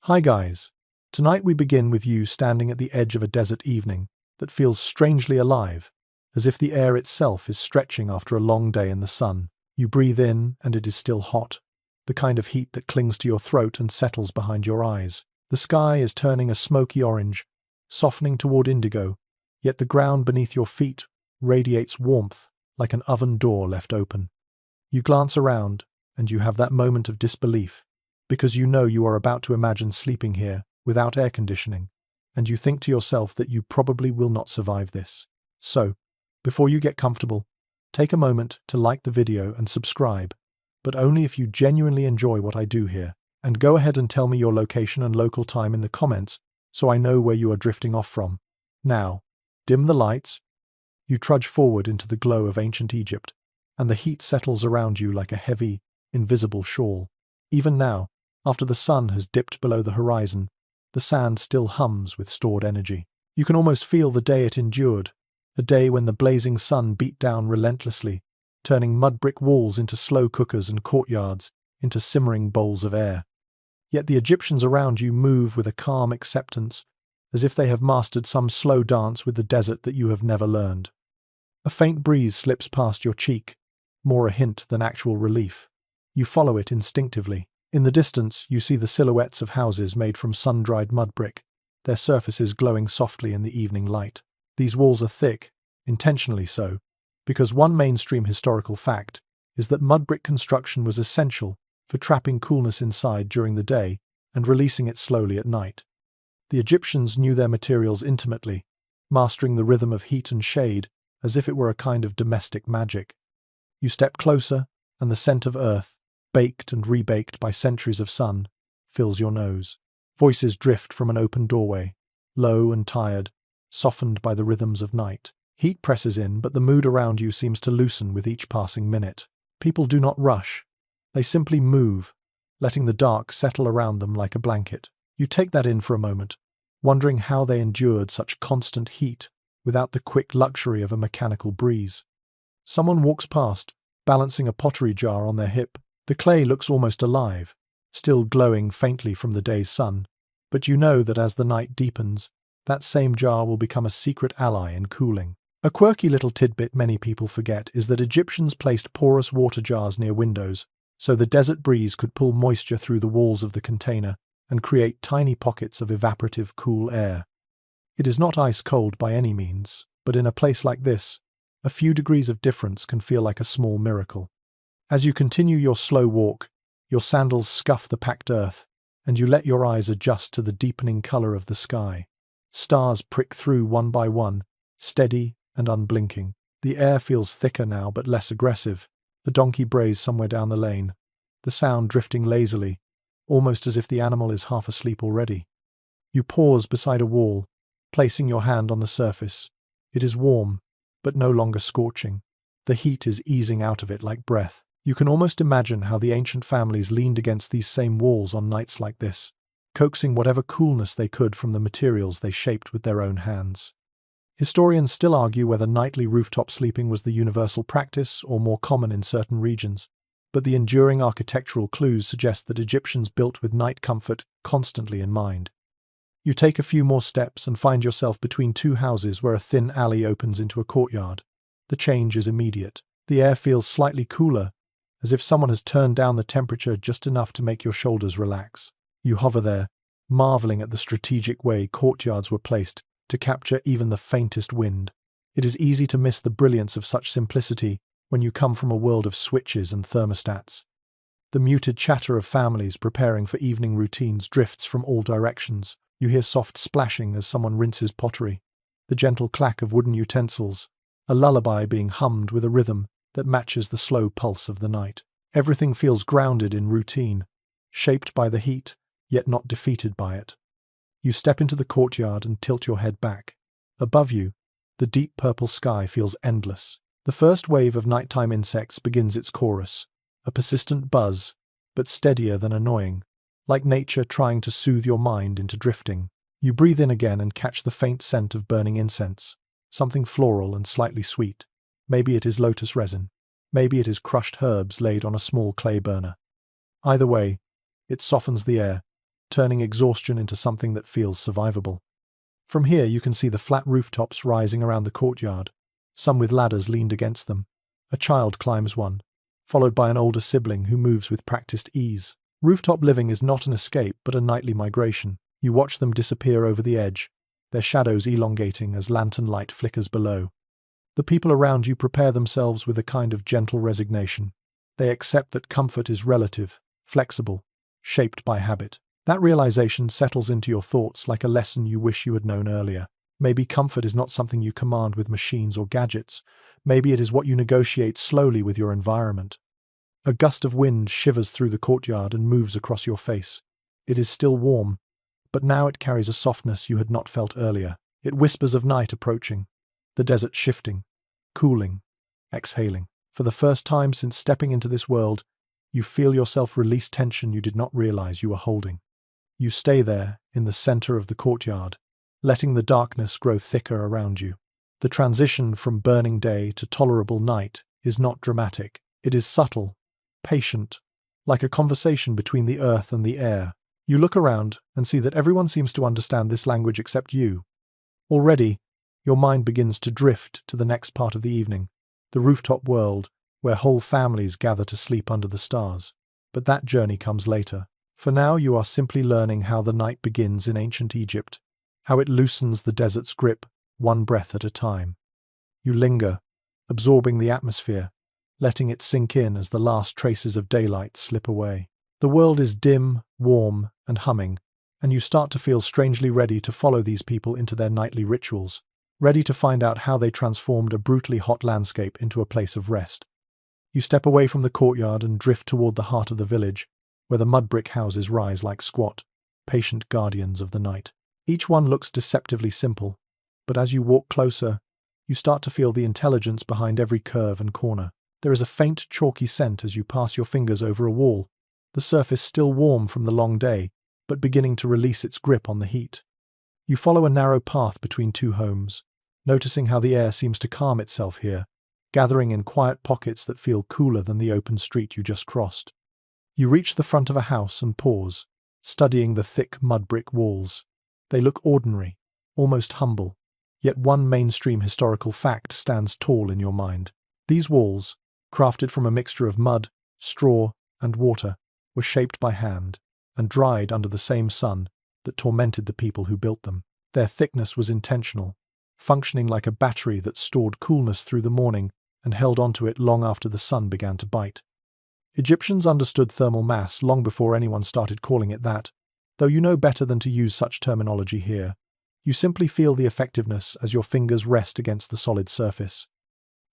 Hi guys. Tonight we begin with you standing at the edge of a desert evening that feels strangely alive, as if the air itself is stretching after a long day in the sun. You breathe in and it is still hot, the kind of heat that clings to your throat and settles behind your eyes. The sky is turning a smoky orange, softening toward indigo, yet the ground beneath your feet radiates warmth like an oven door left open. You glance around and you have that moment of disbelief, because you know you are about to imagine sleeping here without air conditioning, and you think to yourself that you probably will not survive this. So, before you get comfortable, take a moment to like the video and subscribe, but only if you genuinely enjoy what I do here, and go ahead and tell me your location and local time in the comments so I know where you are drifting off from. Now, dim the lights. You trudge forward into the glow of ancient Egypt, and the heat settles around you like a heavy, invisible shawl. Even now, after the sun has dipped below the horizon, the sand still hums with stored energy. You can almost feel the day it endured, a day when the blazing sun beat down relentlessly, turning mud brick walls into slow cookers and courtyards into simmering bowls of air. Yet the Egyptians around you move with a calm acceptance, as if they have mastered some slow dance with the desert that you have never learned. A faint breeze slips past your cheek, more a hint than actual relief. You follow it instinctively. In the distance, you see the silhouettes of houses made from sun-dried mud brick, their surfaces glowing softly in the evening light. These walls are thick, intentionally so, because one mainstream historical fact is that mud brick construction was essential for trapping coolness inside during the day and releasing it slowly at night. The Egyptians knew their materials intimately, mastering the rhythm of heat and shade as if it were a kind of domestic magic. You step closer, and the scent of earth, baked and rebaked by centuries of sun, fills your nose. Voices drift from an open doorway, low and tired, softened by the rhythms of night. Heat presses in, but the mood around you seems to loosen with each passing minute. People do not rush. They simply move, letting the dark settle around them like a blanket. You take that in for a moment, wondering how they endured such constant heat without the quick luxury of a mechanical breeze. Someone walks past, balancing a pottery jar on their hip. The clay looks almost alive, still glowing faintly from the day's sun, but you know that as the night deepens, that same jar will become a secret ally in cooling. A quirky little tidbit many people forget is that Egyptians placed porous water jars near windows, so the desert breeze could pull moisture through the walls of the container and create tiny pockets of evaporative cool air. It is not ice cold by any means, but in a place like this, a few degrees of difference can feel like a small miracle. As you continue your slow walk, your sandals scuff the packed earth, and you let your eyes adjust to the deepening color of the sky. Stars prick through one by one, steady and unblinking. The air feels thicker now but less aggressive. The donkey brays somewhere down the lane, the sound drifting lazily, almost as if the animal is half asleep already. You pause beside a wall, placing your hand on the surface. It is warm, but no longer scorching. The heat is easing out of it like breath. You can almost imagine how the ancient families leaned against these same walls on nights like this, coaxing whatever coolness they could from the materials they shaped with their own hands. Historians still argue whether nightly rooftop sleeping was the universal practice or more common in certain regions, but the enduring architectural clues suggest that Egyptians built with night comfort constantly in mind. You take a few more steps and find yourself between two houses where a thin alley opens into a courtyard. The change is immediate. The air feels slightly cooler, as if someone has turned down the temperature just enough to make your shoulders relax. You hover there, marveling at the strategic way courtyards were placed to capture even the faintest wind. It is easy to miss the brilliance of such simplicity when you come from a world of switches and thermostats. The muted chatter of families preparing for evening routines drifts from all directions. You hear soft splashing as someone rinses pottery, the gentle clack of wooden utensils, a lullaby being hummed with a rhythm that matches the slow pulse of the night. Everything feels grounded in routine, shaped by the heat, yet not defeated by it. You step into the courtyard and tilt your head back. Above you, the deep purple sky feels endless. The first wave of nighttime insects begins its chorus, a persistent buzz, but steadier than annoying, like nature trying to soothe your mind into drifting. You breathe in again and catch the faint scent of burning incense, something floral and slightly sweet. Maybe it is lotus resin. Maybe it is crushed herbs laid on a small clay burner. Either way, it softens the air, turning exhaustion into something that feels survivable. From here you can see the flat rooftops rising around the courtyard, some with ladders leaned against them. A child climbs one, followed by an older sibling who moves with practiced ease. Rooftop living is not an escape but a nightly migration. You watch them disappear over the edge, their shadows elongating as lantern light flickers below. The people around you prepare themselves with a kind of gentle resignation. They accept that comfort is relative, flexible, shaped by habit. That realization settles into your thoughts like a lesson you wish you had known earlier. Maybe comfort is not something you command with machines or gadgets. Maybe it is what you negotiate slowly with your environment. A gust of wind shivers through the courtyard and moves across your face. It is still warm, but now it carries a softness you had not felt earlier. It whispers of night approaching, the desert shifting, cooling, exhaling. For the first time since stepping into this world, you feel yourself release tension you did not realize you were holding. You stay there, in the center of the courtyard, letting the darkness grow thicker around you. The transition from burning day to tolerable night is not dramatic. It is subtle, patient, like a conversation between the earth and the air. You look around and see that everyone seems to understand this language except you. Already, your mind begins to drift to the next part of the evening, the rooftop world, where whole families gather to sleep under the stars. But that journey comes later. For now you are simply learning how the night begins in ancient Egypt, how it loosens the desert's grip, one breath at a time. You linger, absorbing the atmosphere, letting it sink in as the last traces of daylight slip away. The world is dim, warm, and humming, and you start to feel strangely ready to follow these people into their nightly rituals, ready to find out how they transformed a brutally hot landscape into a place of rest. You step away from the courtyard and drift toward the heart of the village, where the mud brick houses rise like squat, patient guardians of the night. Each one looks deceptively simple, but as you walk closer, you start to feel the intelligence behind every curve and corner. There is a faint, chalky scent as you pass your fingers over a wall, the surface still warm from the long day, but beginning to release its grip on the heat. You follow a narrow path between two homes, noticing how the air seems to calm itself here, gathering in quiet pockets that feel cooler than the open street you just crossed. You reach the front of a house and pause, studying the thick mud brick walls. They look ordinary, almost humble, yet one mainstream historical fact stands tall in your mind. These walls, crafted from a mixture of mud, straw, and water, were shaped by hand and dried under the same sun that tormented the people who built them. Their thickness was intentional, functioning like a battery that stored coolness through the morning and held onto it long after the sun began to bite. Egyptians understood thermal mass long before anyone started calling it that, though you know better than to use such terminology here. You simply feel the effectiveness as your fingers rest against the solid surface.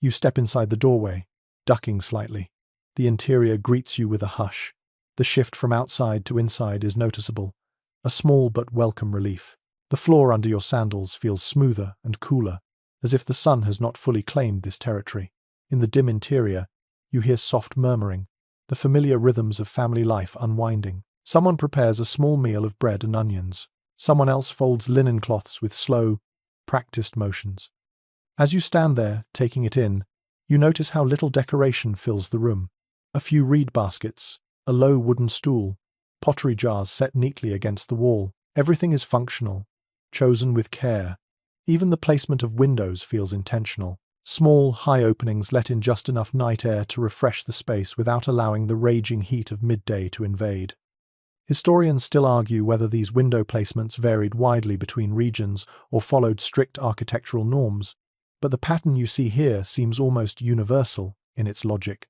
You step inside the doorway, ducking slightly. The interior greets you with a hush. The shift from outside to inside is noticeable, a small but welcome relief. The floor under your sandals feels smoother and cooler, as if the sun has not fully claimed this territory. In the dim interior, you hear soft murmuring, the familiar rhythms of family life unwinding. Someone prepares a small meal of bread and onions. Someone else folds linen cloths with slow, practiced motions. As you stand there, taking it in, you notice how little decoration fills the room. A few reed baskets, a low wooden stool, pottery jars set neatly against the wall. Everything is functional, chosen with care. Even the placement of windows feels intentional. Small, high openings let in just enough night air to refresh the space without allowing the raging heat of midday to invade. Historians still argue whether these window placements varied widely between regions or followed strict architectural norms, but the pattern you see here seems almost universal in its logic.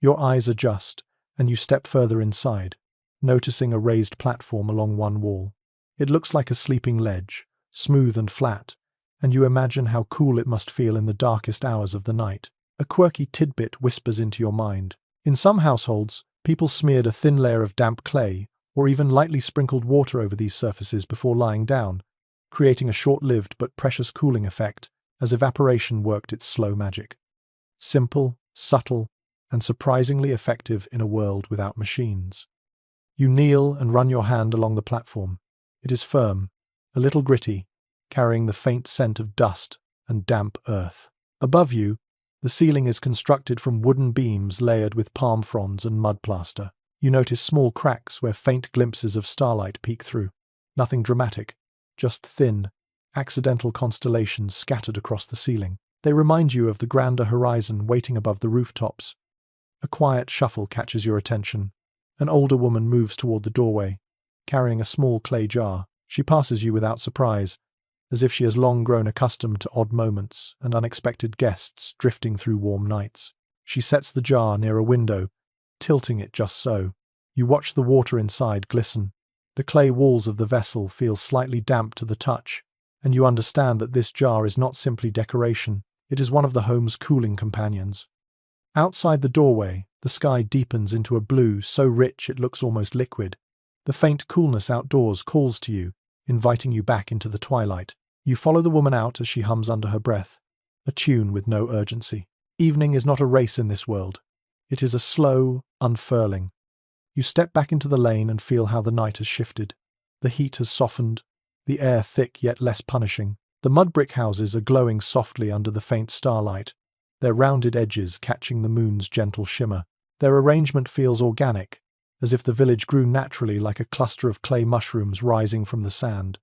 Your eyes adjust, and you step further inside, noticing a raised platform along one wall. It looks like a sleeping ledge, smooth and flat, and you imagine how cool it must feel in the darkest hours of the night. A quirky tidbit whispers into your mind. In some households, people smeared a thin layer of damp clay or even lightly sprinkled water over these surfaces before lying down, creating a short-lived but precious cooling effect as evaporation worked its slow magic. Simple, subtle, and surprisingly effective in a world without machines. You kneel and run your hand along the platform. It is firm, a little gritty, carrying the faint scent of dust and damp earth. Above you, the ceiling is constructed from wooden beams layered with palm fronds and mud plaster. You notice small cracks where faint glimpses of starlight peek through. Nothing dramatic, just thin, accidental constellations scattered across the ceiling. They remind you of the grander horizon waiting above the rooftops. A quiet shuffle catches your attention. An older woman moves toward the doorway, carrying a small clay jar. She passes you without surprise, as if she has long grown accustomed to odd moments and unexpected guests drifting through warm nights. She sets the jar near a window, tilting it just so. You watch the water inside glisten. The clay walls of the vessel feel slightly damp to the touch, and you understand that this jar is not simply decoration, it is one of the home's cooling companions. Outside the doorway, the sky deepens into a blue so rich it looks almost liquid. The faint coolness outdoors calls to you, inviting you back into the twilight. You follow the woman out as she hums under her breath, a tune with no urgency. Evening is not a race in this world. It is a slow unfurling. You step back into the lane and feel how the night has shifted. The heat has softened, the air thick yet less punishing. The mud brick houses are glowing softly under the faint starlight, their rounded edges catching the moon's gentle shimmer. Their arrangement feels organic, as if the village grew naturally like a cluster of clay mushrooms rising from the sand.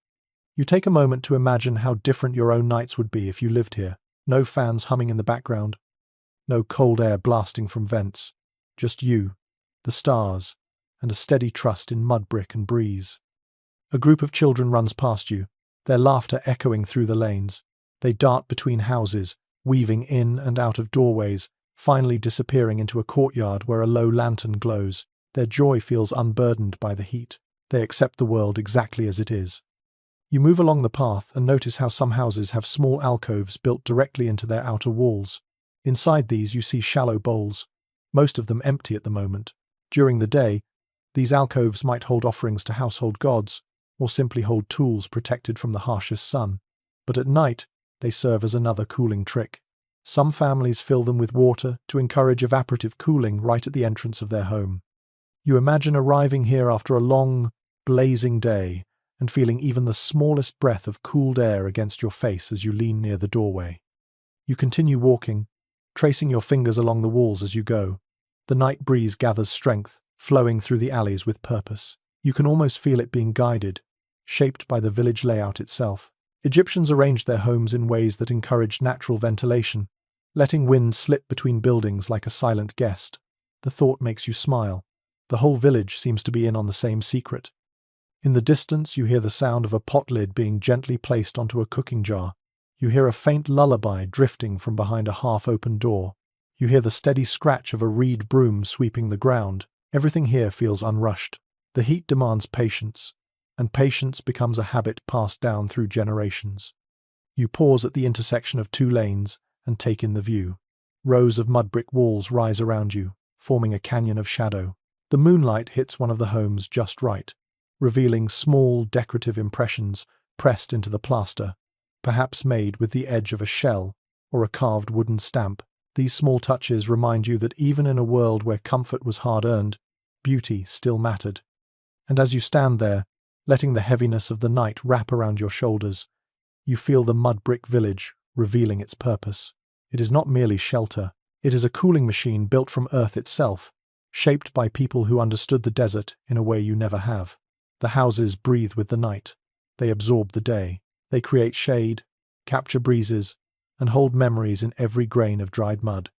You take a moment to imagine how different your own nights would be if you lived here. No fans humming in the background, no cold air blasting from vents, just you, the stars, and a steady trust in mud brick and breeze. A group of children runs past you, their laughter echoing through the lanes. They dart between houses, weaving in and out of doorways, finally disappearing into a courtyard where a low lantern glows. Their joy feels unburdened by the heat. They accept the world exactly as it is. You move along the path and notice how some houses have small alcoves built directly into their outer walls. Inside these you see shallow bowls, most of them empty at the moment. During the day, these alcoves might hold offerings to household gods, or simply hold tools protected from the harshest sun. But at night, they serve as another cooling trick. Some families fill them with water to encourage evaporative cooling right at the entrance of their home. You imagine arriving here after a long, blazing day and feeling even the smallest breath of cooled air against your face as you lean near the doorway. You continue walking, tracing your fingers along the walls as you go. The night breeze gathers strength, flowing through the alleys with purpose. You can almost feel it being guided, shaped by the village layout itself. Egyptians arranged their homes in ways that encouraged natural ventilation, letting wind slip between buildings like a silent guest. The thought makes you smile. The whole village seems to be in on the same secret. In the distance, you hear the sound of a pot lid being gently placed onto a cooking jar. You hear a faint lullaby drifting from behind a half-open door. You hear the steady scratch of a reed broom sweeping the ground. Everything here feels unrushed. The heat demands patience, and patience becomes a habit passed down through generations. You pause at the intersection of two lanes and take in the view. Rows of mud brick walls rise around you, forming a canyon of shadow. The moonlight hits one of the homes just right, revealing small decorative impressions pressed into the plaster, perhaps made with the edge of a shell or a carved wooden stamp. These small touches remind you that even in a world where comfort was hard-earned, beauty still mattered. And as you stand there, letting the heaviness of the night wrap around your shoulders, you feel the mud brick village revealing its purpose. It is not merely shelter, it is a cooling machine built from earth itself, shaped by people who understood the desert in a way you never have. The houses breathe with the night. They absorb the day. They create shade, capture breezes, and hold memories in every grain of dried mud.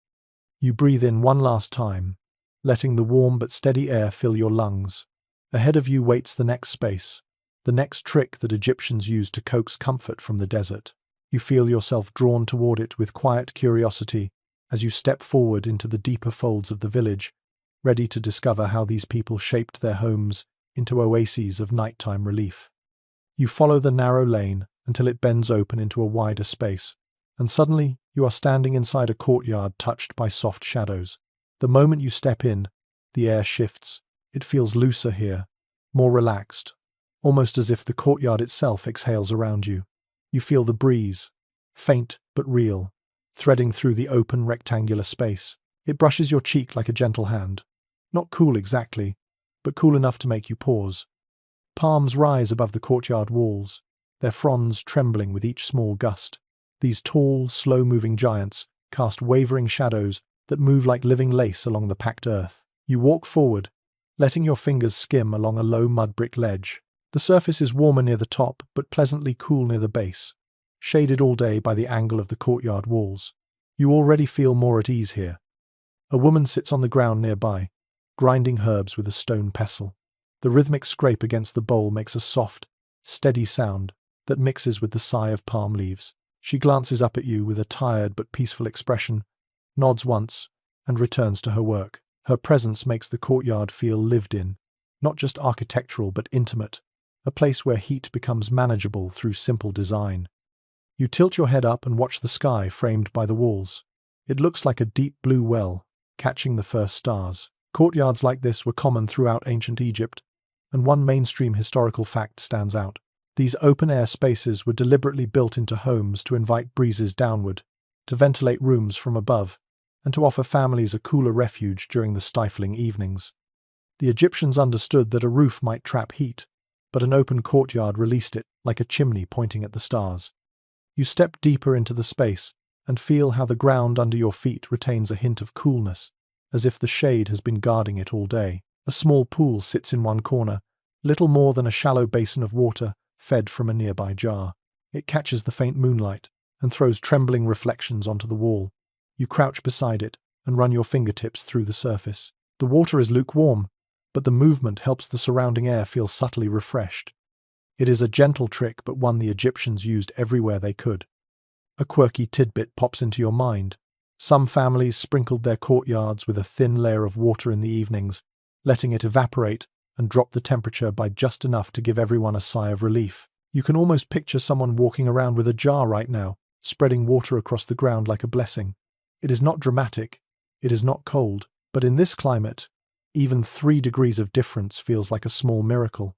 You breathe in one last time, letting the warm but steady air fill your lungs. Ahead of you waits the next space, the next trick that Egyptians used to coax comfort from the desert. You feel yourself drawn toward it with quiet curiosity as you step forward into the deeper folds of the village, ready to discover how these people shaped their homes into oases of nighttime relief. You follow the narrow lane until it bends open into a wider space, and suddenly you are standing inside a courtyard touched by soft shadows. The moment you step in, the air shifts. It feels looser here, more relaxed, almost as if the courtyard itself exhales around you. You feel the breeze, faint but real, threading through the open rectangular space. It brushes your cheek like a gentle hand. Not cool exactly, but cool enough to make you pause. Palms rise above the courtyard walls, their fronds trembling with each small gust. These tall, slow-moving giants cast wavering shadows that move like living lace along the packed earth. You walk forward, letting your fingers skim along a low mud brick ledge. The surface is warmer near the top, but pleasantly cool near the base, shaded all day by the angle of the courtyard walls. You already feel more at ease here. A woman sits on the ground nearby, grinding herbs with a stone pestle. The rhythmic scrape against the bowl makes a soft, steady sound that mixes with the sigh of palm leaves. She glances up at you with a tired but peaceful expression, nods once, and returns to her work. Her presence makes the courtyard feel lived in, not just architectural but intimate, a place where heat becomes manageable through simple design. You tilt your head up and watch the sky framed by the walls. It looks like a deep blue well, catching the first stars. Courtyards like this were common throughout ancient Egypt, and one mainstream historical fact stands out. These open-air spaces were deliberately built into homes to invite breezes downward, to ventilate rooms from above, and to offer families a cooler refuge during the stifling evenings. The Egyptians understood that a roof might trap heat, but an open courtyard released it, like a chimney pointing at the stars. You step deeper into the space and feel how the ground under your feet retains a hint of coolness, as if the shade has been guarding it all day. A small pool sits in one corner, little more than a shallow basin of water fed from a nearby jar. It catches the faint moonlight and throws trembling reflections onto the wall. You crouch beside it and run your fingertips through the surface. The water is lukewarm, but the movement helps the surrounding air feel subtly refreshed. It is a gentle trick, but one the Egyptians used everywhere they could. A quirky tidbit pops into your mind. Some families sprinkled their courtyards with a thin layer of water in the evenings, letting it evaporate and drop the temperature by just enough to give everyone a sigh of relief. You can almost picture someone walking around with a jar right now, spreading water across the ground like a blessing. It is not dramatic, it is not cold, but in this climate, even 3 degrees of difference feels like a small miracle.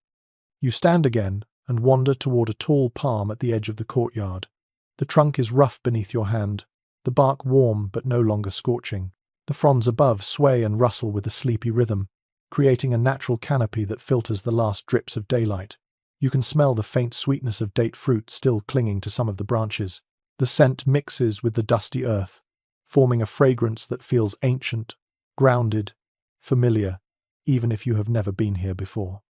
You stand again and wander toward a tall palm at the edge of the courtyard. The trunk is rough beneath your hand, the bark warm but no longer scorching. The fronds above sway and rustle with a sleepy rhythm, creating a natural canopy that filters the last drips of daylight. You can smell the faint sweetness of date fruit still clinging to some of the branches. The scent mixes with the dusty earth, forming a fragrance that feels ancient, grounded, familiar, even if you have never been here before.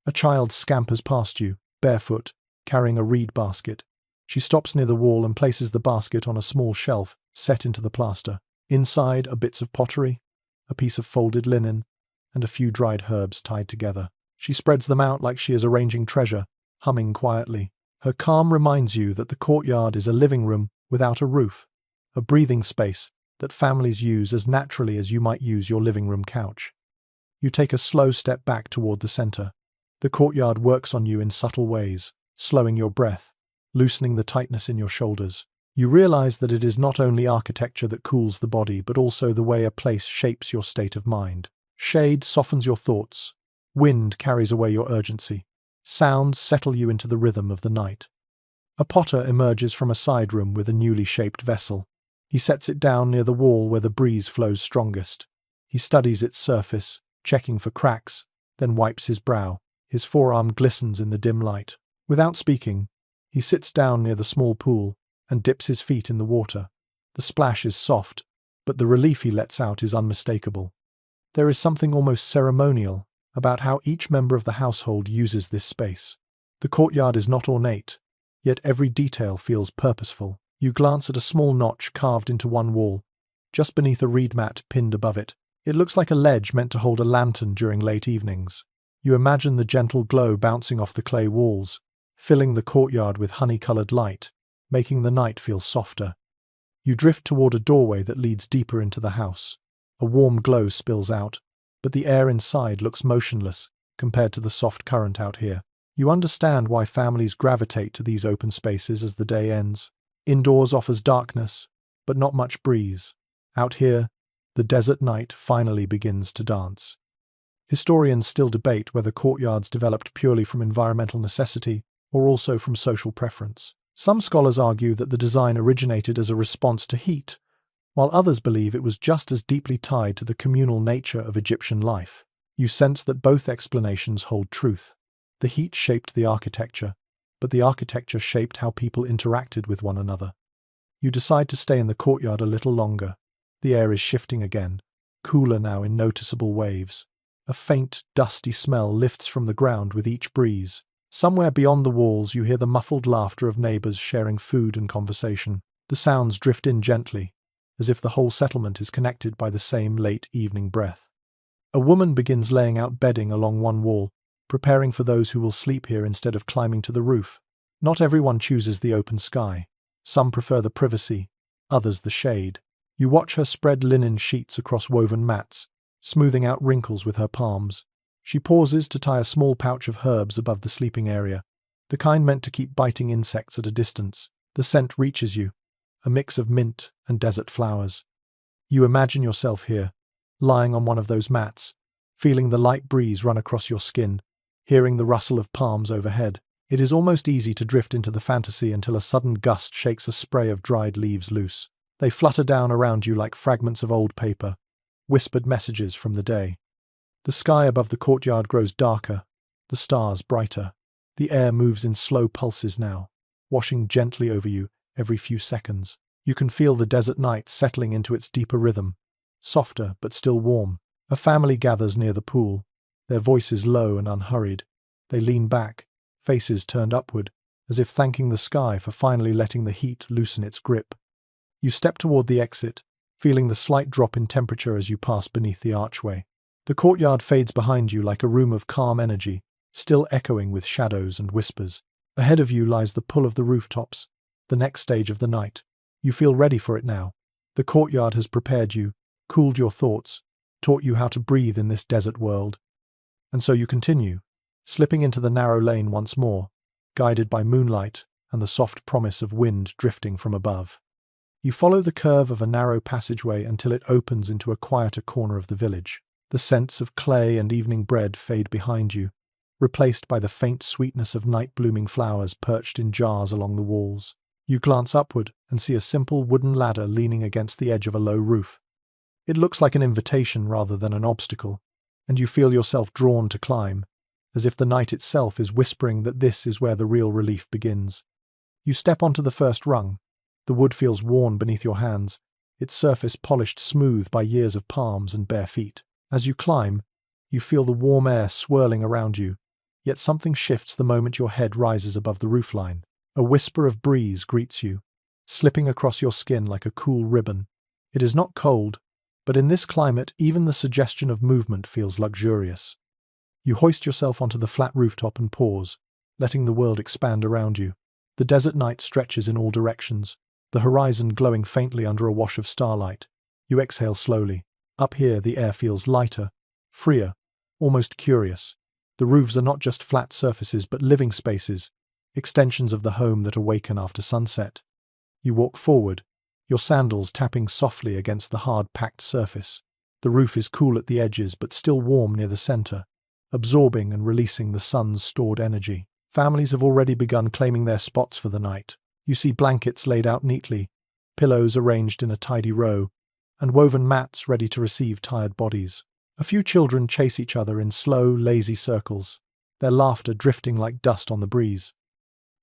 A child scampers past you, barefoot, carrying a reed basket. She stops near the wall and places the basket on a small shelf set into the plaster. Inside are bits of pottery, a piece of folded linen, and a few dried herbs tied together. She spreads them out like she is arranging treasure, humming quietly. Her calm reminds you that the courtyard is a living room without a roof, a breathing space that families use as naturally as you might use your living room couch. You take a slow step back toward the center. The courtyard works on you in subtle ways, slowing your breath, loosening the tightness in your shoulders. You realize that it is not only architecture that cools the body, but also the way a place shapes your state of mind. Shade softens your thoughts. Wind carries away your urgency. Sounds settle you into the rhythm of the night. A potter emerges from a side room with a newly shaped vessel. He sets it down near the wall where the breeze flows strongest. He studies its surface, checking for cracks, then wipes his brow. His forearm glistens in the dim light. Without speaking, he sits down near the small pool and dips his feet in the water. The splash is soft, but the relief he lets out is unmistakable. There is something almost ceremonial about how each member of the household uses this space. The courtyard is not ornate, yet every detail feels purposeful. You glance at a small notch carved into one wall, just beneath a reed mat pinned above it. It looks like a ledge meant to hold a lantern during late evenings. You imagine the gentle glow bouncing off the clay walls, filling the courtyard with honey-colored light, making the night feel softer. You drift toward a doorway that leads deeper into the house. A warm glow spills out, but the air inside looks motionless compared to the soft current out here. You understand why families gravitate to these open spaces as the day ends. Indoors offers darkness, but not much breeze. Out here, the desert night finally begins to dance. Historians still debate whether courtyards developed purely from environmental necessity or also from social preference. Some scholars argue that the design originated as a response to heat, while others believe it was just as deeply tied to the communal nature of Egyptian life. You sense that both explanations hold truth. The heat shaped the architecture, but the architecture shaped how people interacted with one another. You decide to stay in the courtyard a little longer. The air is shifting again, cooler now in noticeable waves. A faint, dusty smell lifts from the ground with each breeze. Somewhere beyond the walls you hear the muffled laughter of neighbors sharing food and conversation. The sounds drift in gently, as if the whole settlement is connected by the same late evening breath. A woman begins laying out bedding along one wall, preparing for those who will sleep here instead of climbing to the roof. Not everyone chooses the open sky. Some prefer the privacy, others the shade. You watch her spread linen sheets across woven mats, smoothing out wrinkles with her palms. She pauses to tie a small pouch of herbs above the sleeping area, the kind meant to keep biting insects at a distance. The scent reaches you, a mix of mint and desert flowers. You imagine yourself here, lying on one of those mats, feeling the light breeze run across your skin, hearing the rustle of palms overhead. It is almost easy to drift into the fantasy until a sudden gust shakes a spray of dried leaves loose. They flutter down around you like fragments of old paper, whispered messages from the day. The sky above the courtyard grows darker, the stars brighter. The air moves in slow pulses now, washing gently over you every few seconds. You can feel the desert night settling into its deeper rhythm, softer but still warm. A family gathers near the pool, their voices low and unhurried. They lean back, faces turned upward, as if thanking the sky for finally letting the heat loosen its grip. You step toward the exit, feeling the slight drop in temperature as you pass beneath the archway. The courtyard fades behind you like a room of calm energy, still echoing with shadows and whispers. Ahead of you lies the pull of the rooftops, the next stage of the night. You feel ready for it now. The courtyard has prepared you, cooled your thoughts, taught you how to breathe in this desert world. And so you continue, slipping into the narrow lane once more, guided by moonlight and the soft promise of wind drifting from above. You follow the curve of a narrow passageway until it opens into a quieter corner of the village. The scents of clay and evening bread fade behind you, replaced by the faint sweetness of night-blooming flowers perched in jars along the walls. You glance upward and see a simple wooden ladder leaning against the edge of a low roof. It looks like an invitation rather than an obstacle, and you feel yourself drawn to climb, as if the night itself is whispering that this is where the real relief begins. You step onto the first rung. The wood feels worn beneath your hands, its surface polished smooth by years of palms and bare feet. As you climb, you feel the warm air swirling around you, yet something shifts the moment your head rises above the roofline. A whisper of breeze greets you, slipping across your skin like a cool ribbon. It is not cold, but in this climate even the suggestion of movement feels luxurious. You hoist yourself onto the flat rooftop and pause, letting the world expand around you. The desert night stretches in all directions, the horizon glowing faintly under a wash of starlight. You exhale slowly. Up here the air feels lighter, freer, almost curious. The roofs are not just flat surfaces but living spaces, extensions of the home that awaken after sunset. You walk forward, your sandals tapping softly against the hard packed surface. The roof is cool at the edges but still warm near the center, absorbing and releasing the sun's stored energy. Families have already begun claiming their spots for the night. You see blankets laid out neatly, pillows arranged in a tidy row, and woven mats ready to receive tired bodies. A few children chase each other in slow, lazy circles, their laughter drifting like dust on the breeze.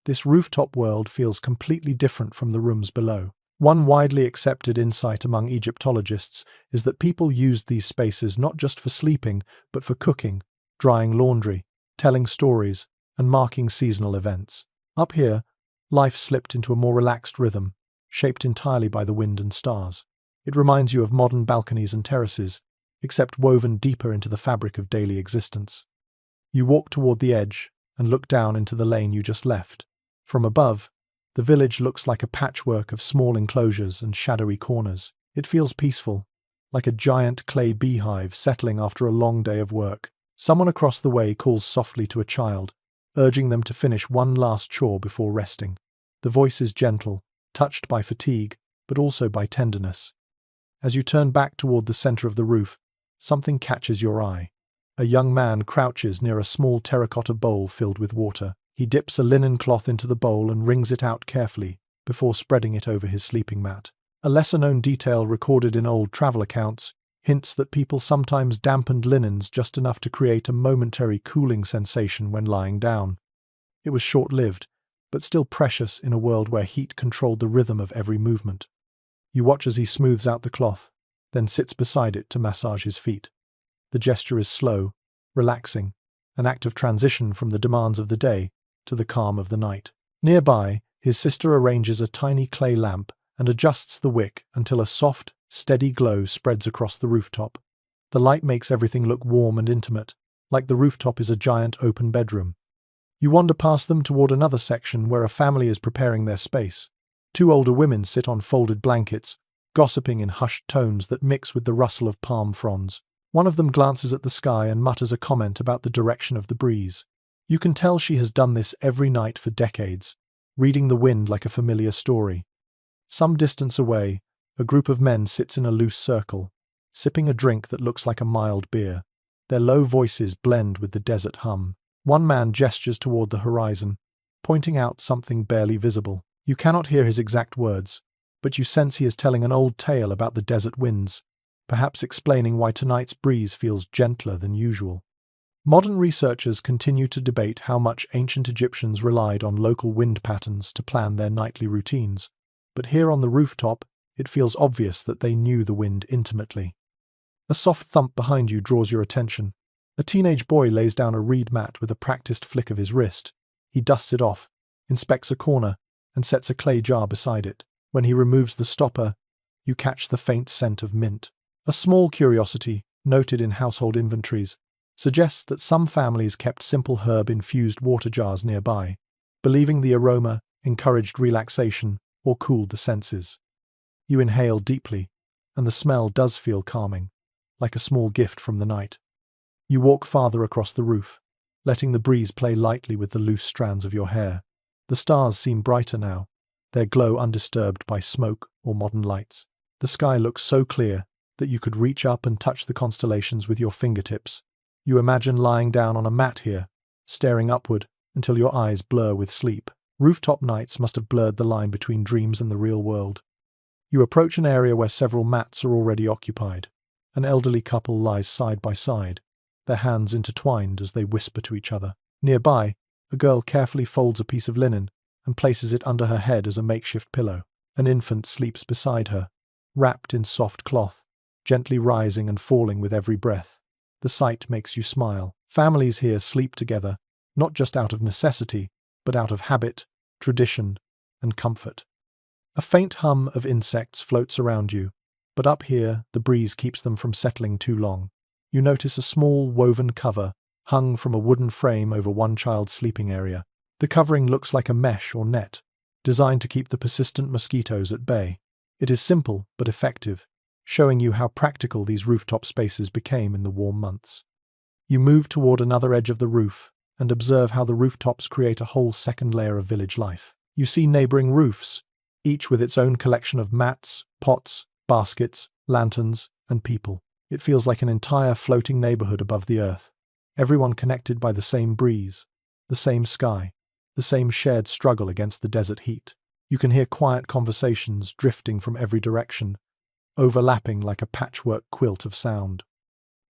This rooftop world feels completely different from the rooms below. One widely accepted insight among Egyptologists is that people used these spaces not just for sleeping, but for cooking, drying laundry, telling stories, and marking seasonal events. Up here, life slipped into a more relaxed rhythm, shaped entirely by the wind and stars. It reminds you of modern balconies and terraces, except woven deeper into the fabric of daily existence. You walk toward the edge and look down into the lane you just left. From above, the village looks like a patchwork of small enclosures and shadowy corners. It feels peaceful, like a giant clay beehive settling after a long day of work. Someone across the way calls softly to a child, urging them to finish one last chore before resting. The voice is gentle, touched by fatigue, but also by tenderness. As you turn back toward the center of the roof, something catches your eye. A young man crouches near a small terracotta bowl filled with water. He dips a linen cloth into the bowl and wrings it out carefully before spreading it over his sleeping mat. A lesser-known detail recorded in old travel accounts hints that people sometimes dampened linens just enough to create a momentary cooling sensation when lying down. It was short-lived, but still precious in a world where heat controlled the rhythm of every movement. You watch as he smooths out the cloth, then sits beside it to massage his feet. The gesture is slow, relaxing, an act of transition from the demands of the day to the calm of the night. Nearby, his sister arranges a tiny clay lamp and adjusts the wick until a soft, steady glow spreads across the rooftop. The light makes everything look warm and intimate, like the rooftop is a giant open bedroom. You wander past them toward another section where a family is preparing their space. Two older women sit on folded blankets, gossiping in hushed tones that mix with the rustle of palm fronds. One of them glances at the sky and mutters a comment about the direction of the breeze. You can tell she has done this every night for decades, reading the wind like a familiar story. Some distance away, a group of men sits in a loose circle, sipping a drink that looks like a mild beer. Their low voices blend with the desert hum. One man gestures toward the horizon, pointing out something barely visible. You cannot hear his exact words, but you sense he is telling an old tale about the desert winds, perhaps explaining why tonight's breeze feels gentler than usual. Modern researchers continue to debate how much ancient Egyptians relied on local wind patterns to plan their nightly routines, but here on the rooftop, it feels obvious that they knew the wind intimately. A soft thump behind you draws your attention. A teenage boy lays down a reed mat with a practiced flick of his wrist. He dusts it off, inspects a corner, and sets a clay jar beside it. When he removes the stopper, you catch the faint scent of mint. A small curiosity, noted in household inventories, suggests that some families kept simple herb-infused water jars nearby, believing the aroma encouraged relaxation or cooled the senses. You inhale deeply, and the smell does feel calming, like a small gift from the night. You walk farther across the roof, letting the breeze play lightly with the loose strands of your hair. The stars seem brighter now, their glow undisturbed by smoke or modern lights. The sky looks so clear that you could reach up and touch the constellations with your fingertips. You imagine lying down on a mat here, staring upward until your eyes blur with sleep. Rooftop nights must have blurred the line between dreams and the real world. You approach an area where several mats are already occupied. An elderly couple lies side by side, their hands intertwined as they whisper to each other. Nearby, a girl carefully folds a piece of linen and places it under her head as a makeshift pillow. An infant sleeps beside her, wrapped in soft cloth, gently rising and falling with every breath. The sight makes you smile. Families here sleep together, not just out of necessity, but out of habit, tradition, and comfort. A faint hum of insects floats around you, but up here the breeze keeps them from settling too long. You notice a small woven cover hung from a wooden frame over one child's sleeping area. The covering looks like a mesh or net, designed to keep the persistent mosquitoes at bay. It is simple but effective, showing you how practical these rooftop spaces became in the warm months. You move toward another edge of the roof and observe how the rooftops create a whole second layer of village life. You see neighboring roofs, each with its own collection of mats, pots, baskets, lanterns, and people. It feels like an entire floating neighborhood above the earth, everyone connected by the same breeze, the same sky, the same shared struggle against the desert heat. You can hear quiet conversations drifting from every direction, overlapping like a patchwork quilt of sound.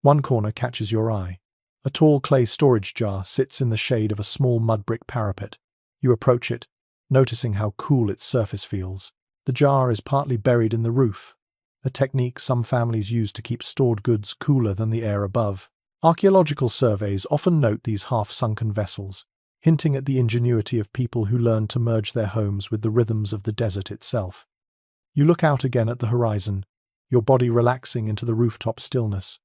One corner catches your eye. A tall clay storage jar sits in the shade of a small mud brick parapet. You approach it, noticing how cool its surface feels. The jar is partly buried in the roof, a technique some families use to keep stored goods cooler than the air above. Archaeological surveys often note these half-sunken vessels, hinting at the ingenuity of people who learned to merge their homes with the rhythms of the desert itself. You look out again at the horizon, your body relaxing into the rooftop stillness.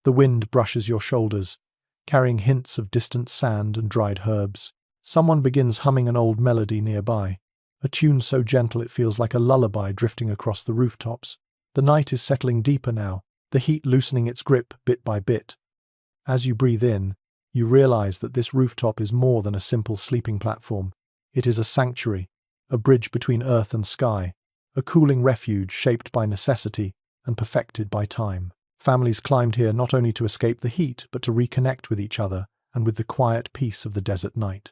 The wind brushes your shoulders, carrying hints of distant sand and dried herbs. Someone begins humming an old melody nearby, a tune so gentle it feels like a lullaby drifting across the rooftops. The night is settling deeper now, the heat loosening its grip bit by bit. As you breathe in, you realize that this rooftop is more than a simple sleeping platform. It is a sanctuary, a bridge between earth and sky, a cooling refuge shaped by necessity and perfected by time. Families climbed here not only to escape the heat, but to reconnect with each other and with the quiet peace of the desert night.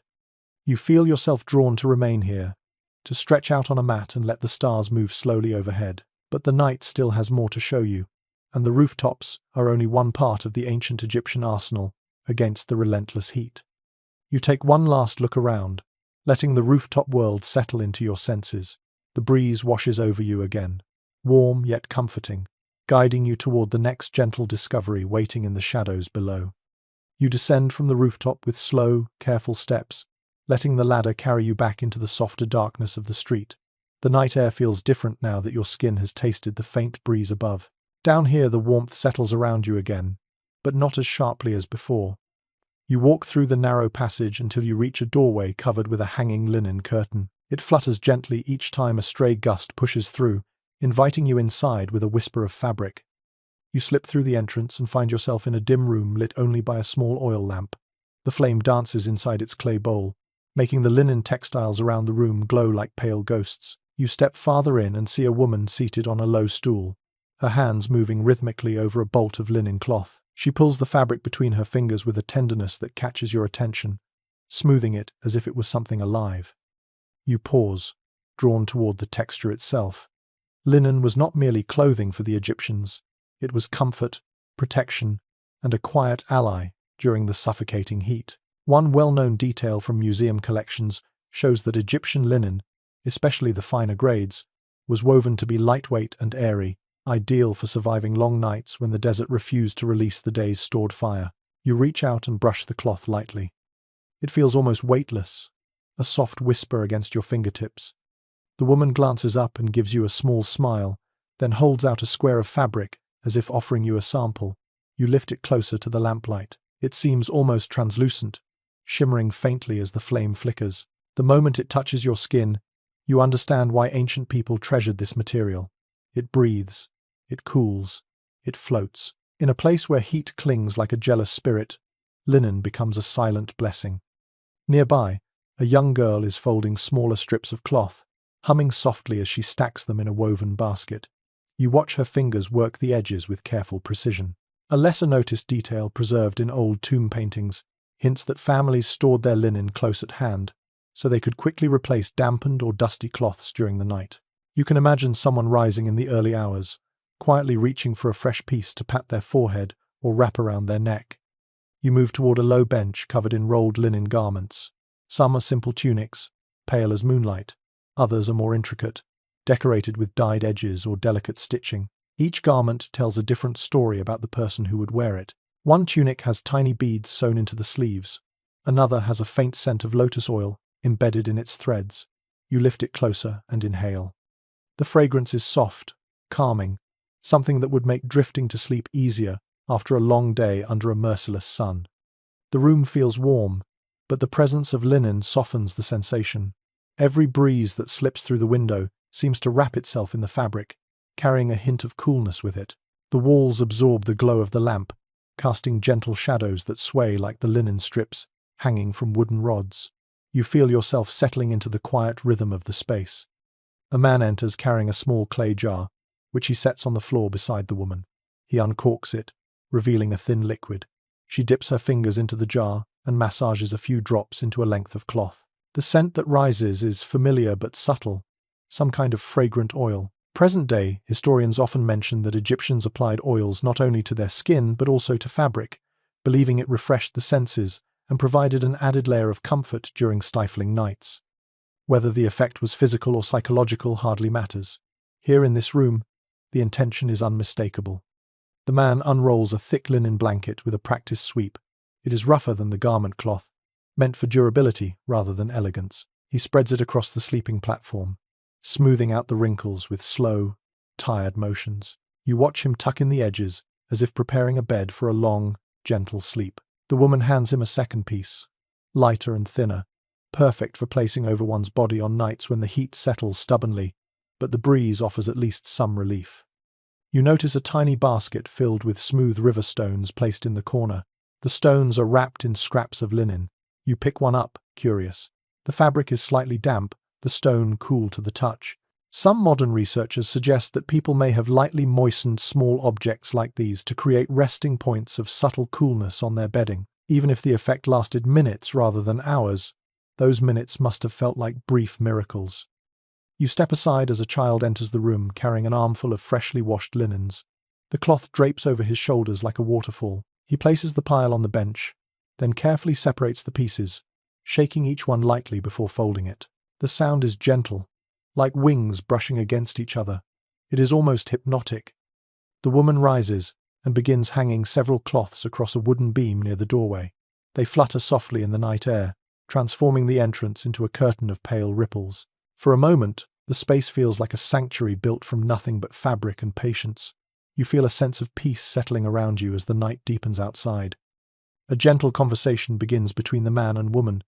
You feel yourself drawn to remain here, to stretch out on a mat and let the stars move slowly overhead. But the night still has more to show you, and the rooftops are only one part of the ancient Egyptian arsenal against the relentless heat. You take one last look around, letting the rooftop world settle into your senses. The breeze washes over you again, warm yet comforting, guiding you toward the next gentle discovery waiting in the shadows below. You descend from the rooftop with slow, careful steps, letting the ladder carry you back into the softer darkness of the street. The night air feels different now that your skin has tasted the faint breeze above. Down here, the warmth settles around you again, but not as sharply as before. You walk through the narrow passage until you reach a doorway covered with a hanging linen curtain. It flutters gently each time a stray gust pushes through, inviting you inside with a whisper of fabric. You slip through the entrance and find yourself in a dim room lit only by a small oil lamp. The flame dances inside its clay bowl, making the linen textiles around the room glow like pale ghosts. You step farther in and see a woman seated on a low stool, her hands moving rhythmically over a bolt of linen cloth. She pulls the fabric between her fingers with a tenderness that catches your attention, smoothing it as if it was something alive. You pause, drawn toward the texture itself. Linen was not merely clothing for the Egyptians. It was comfort, protection, and a quiet ally during the suffocating heat. One well-known detail from museum collections shows that Egyptian linen, especially the finer grades, was woven to be lightweight and airy, ideal for surviving long nights when the desert refused to release the day's stored fire. You reach out and brush the cloth lightly. It feels almost weightless, a soft whisper against your fingertips. The woman glances up and gives you a small smile, then holds out a square of fabric as if offering you a sample. You lift it closer to the lamplight. It seems almost translucent, shimmering faintly as the flame flickers. The moment it touches your skin, you understand why ancient people treasured this material. It breathes, it cools, it floats. In a place where heat clings like a jealous spirit, linen becomes a silent blessing. Nearby, a young girl is folding smaller strips of cloth, humming softly as she stacks them in a woven basket. You watch her fingers work the edges with careful precision. A lesser-noticed detail preserved in old tomb paintings hints that families stored their linen close at hand, so they could quickly replace dampened or dusty cloths during the night. You can imagine someone rising in the early hours, quietly reaching for a fresh piece to pat their forehead or wrap around their neck. You move toward a low bench covered in rolled linen garments. Some are simple tunics, pale as moonlight. Others are more intricate, decorated with dyed edges or delicate stitching. Each garment tells a different story about the person who would wear it. One tunic has tiny beads sewn into the sleeves. Another has a faint scent of lotus oil embedded in its threads. You lift it closer and inhale. The fragrance is soft, calming, something that would make drifting to sleep easier after a long day under a merciless sun. The room feels warm, but the presence of linen softens the sensation. Every breeze that slips through the window seems to wrap itself in the fabric, carrying a hint of coolness with it. The walls absorb the glow of the lamp, casting gentle shadows that sway like the linen strips hanging from wooden rods. You feel yourself settling into the quiet rhythm of the space. A man enters carrying a small clay jar, which he sets on the floor beside the woman. He uncorks it, revealing a thin liquid. She dips her fingers into the jar and massages a few drops into a length of cloth. The scent that rises is familiar but subtle, some kind of fragrant oil. Present-day historians often mention that Egyptians applied oils not only to their skin but also to fabric, believing it refreshed the senses and provided an added layer of comfort during stifling nights. Whether the effect was physical or psychological hardly matters. Here in this room, the intention is unmistakable. The man unrolls a thick linen blanket with a practiced sweep. It is rougher than the garment cloth, meant for durability rather than elegance. He spreads it across the sleeping platform, smoothing out the wrinkles with slow, tired motions. You watch him tuck in the edges, as if preparing a bed for a long, gentle sleep. The woman hands him a second piece, lighter and thinner, perfect for placing over one's body on nights when the heat settles stubbornly, but the breeze offers at least some relief. You notice a tiny basket filled with smooth river stones placed in the corner. The stones are wrapped in scraps of linen. You pick one up, curious. The fabric is slightly damp, the stone cool to the touch. Some modern researchers suggest that people may have lightly moistened small objects like these to create resting points of subtle coolness on their bedding. Even if the effect lasted minutes rather than hours, those minutes must have felt like brief miracles. You step aside as a child enters the room carrying an armful of freshly washed linens. The cloth drapes over his shoulders like a waterfall. He places the pile on the bench, then carefully separates the pieces, shaking each one lightly before folding it. The sound is gentle, like wings brushing against each other. It is almost hypnotic. The woman rises and begins hanging several cloths across a wooden beam near the doorway. They flutter softly in the night air, transforming the entrance into a curtain of pale ripples. For a moment, the space feels like a sanctuary built from nothing but fabric and patience. You feel a sense of peace settling around you as the night deepens outside. A gentle conversation begins between the man and woman,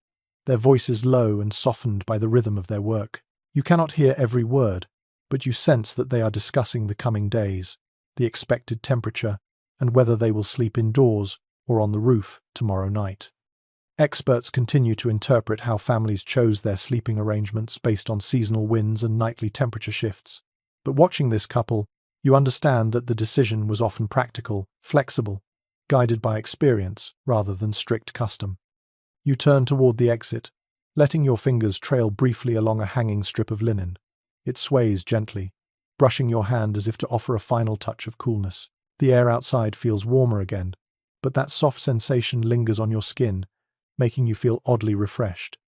their voices low and softened by the rhythm of their work. You cannot hear every word, but you sense that they are discussing the coming days, the expected temperature, and whether they will sleep indoors or on the roof tomorrow night. Experts continue to interpret how families chose their sleeping arrangements based on seasonal winds and nightly temperature shifts. But watching this couple, you understand that the decision was often practical, flexible, guided by experience rather than strict custom. You turn toward the exit, letting your fingers trail briefly along a hanging strip of linen. It sways gently, brushing your hand as if to offer a final touch of coolness. The air outside feels warmer again, but that soft sensation lingers on your skin, making you feel oddly refreshed.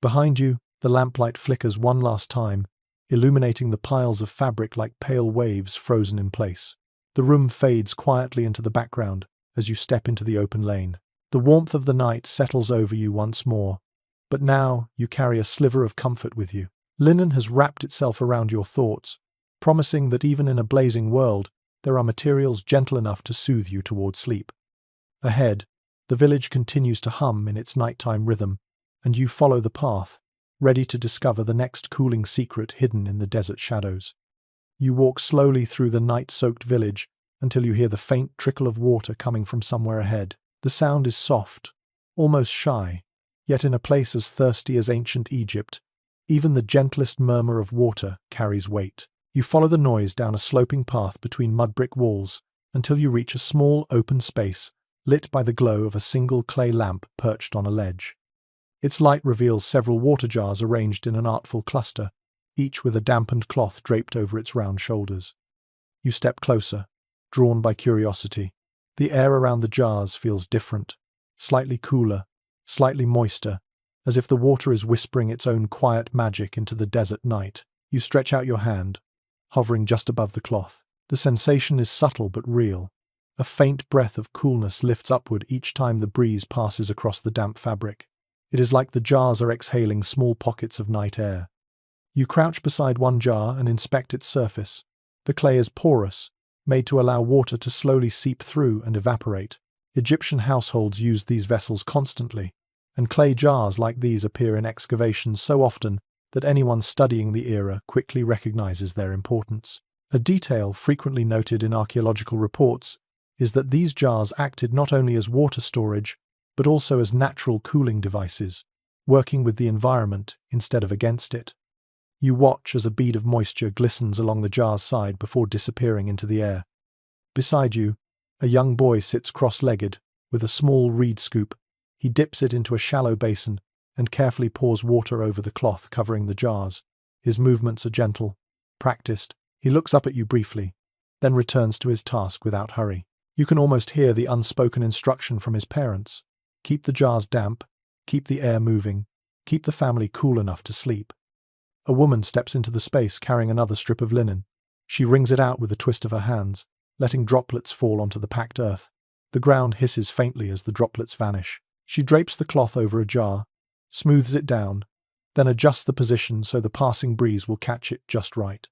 Behind you, the lamplight flickers one last time, illuminating the piles of fabric like pale waves frozen in place. The room fades quietly into the background as you step into the open lane. The warmth of the night settles over you once more, but now you carry a sliver of comfort with you. Linen has wrapped itself around your thoughts, promising that even in a blazing world, there are materials gentle enough to soothe you toward sleep. Ahead, the village continues to hum in its nighttime rhythm, and you follow the path, ready to discover the next cooling secret hidden in the desert shadows. You walk slowly through the night-soaked village until you hear the faint trickle of water coming from somewhere ahead. The sound is soft, almost shy, yet in a place as thirsty as ancient Egypt, even the gentlest murmur of water carries weight. You follow the noise down a sloping path between mud-brick walls until you reach a small open space lit by the glow of a single clay lamp perched on a ledge. Its light reveals several water jars arranged in an artful cluster, each with a dampened cloth draped over its round shoulders. You step closer, drawn by curiosity. The air around the jars feels different, slightly cooler, slightly moister, as if the water is whispering its own quiet magic into the desert night. You stretch out your hand, hovering just above the cloth. The sensation is subtle but real. A faint breath of coolness lifts upward each time the breeze passes across the damp fabric. It is like the jars are exhaling small pockets of night air. You crouch beside one jar and inspect its surface. The clay is porous, made to allow water to slowly seep through and evaporate. Egyptian households used these vessels constantly, and clay jars like these appear in excavations so often that anyone studying the era quickly recognizes their importance. A detail frequently noted in archaeological reports is that these jars acted not only as water storage, but also as natural cooling devices, working with the environment instead of against it. You watch as a bead of moisture glistens along the jar's side before disappearing into the air. Beside you, a young boy sits cross-legged, with a small reed scoop. He dips it into a shallow basin and carefully pours water over the cloth covering the jars. His movements are gentle, practiced. He looks up at you briefly, then returns to his task without hurry. You can almost hear the unspoken instruction from his parents. Keep the jars damp, keep the air moving, keep the family cool enough to sleep. A woman steps into the space carrying another strip of linen. She wrings it out with a twist of her hands, letting droplets fall onto the packed earth. The ground hisses faintly as the droplets vanish. She drapes the cloth over a jar, smooths it down, then adjusts the position so the passing breeze will catch it just right.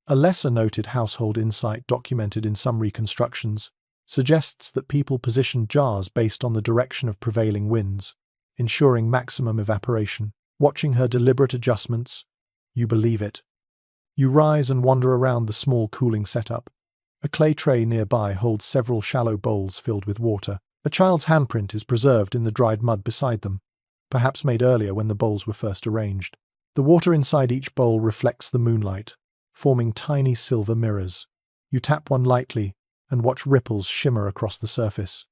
A lesser-noted household insight documented in some reconstructions suggests that people positioned jars based on the direction of prevailing winds, ensuring maximum evaporation. Watching her deliberate adjustments, you believe it. You rise and wander around the small cooling setup. A clay tray nearby holds several shallow bowls filled with water. A child's handprint is preserved in the dried mud beside them, perhaps made earlier when the bowls were first arranged. The water inside each bowl reflects the moonlight, forming tiny silver mirrors. You tap one lightly and watch ripples shimmer across the surface.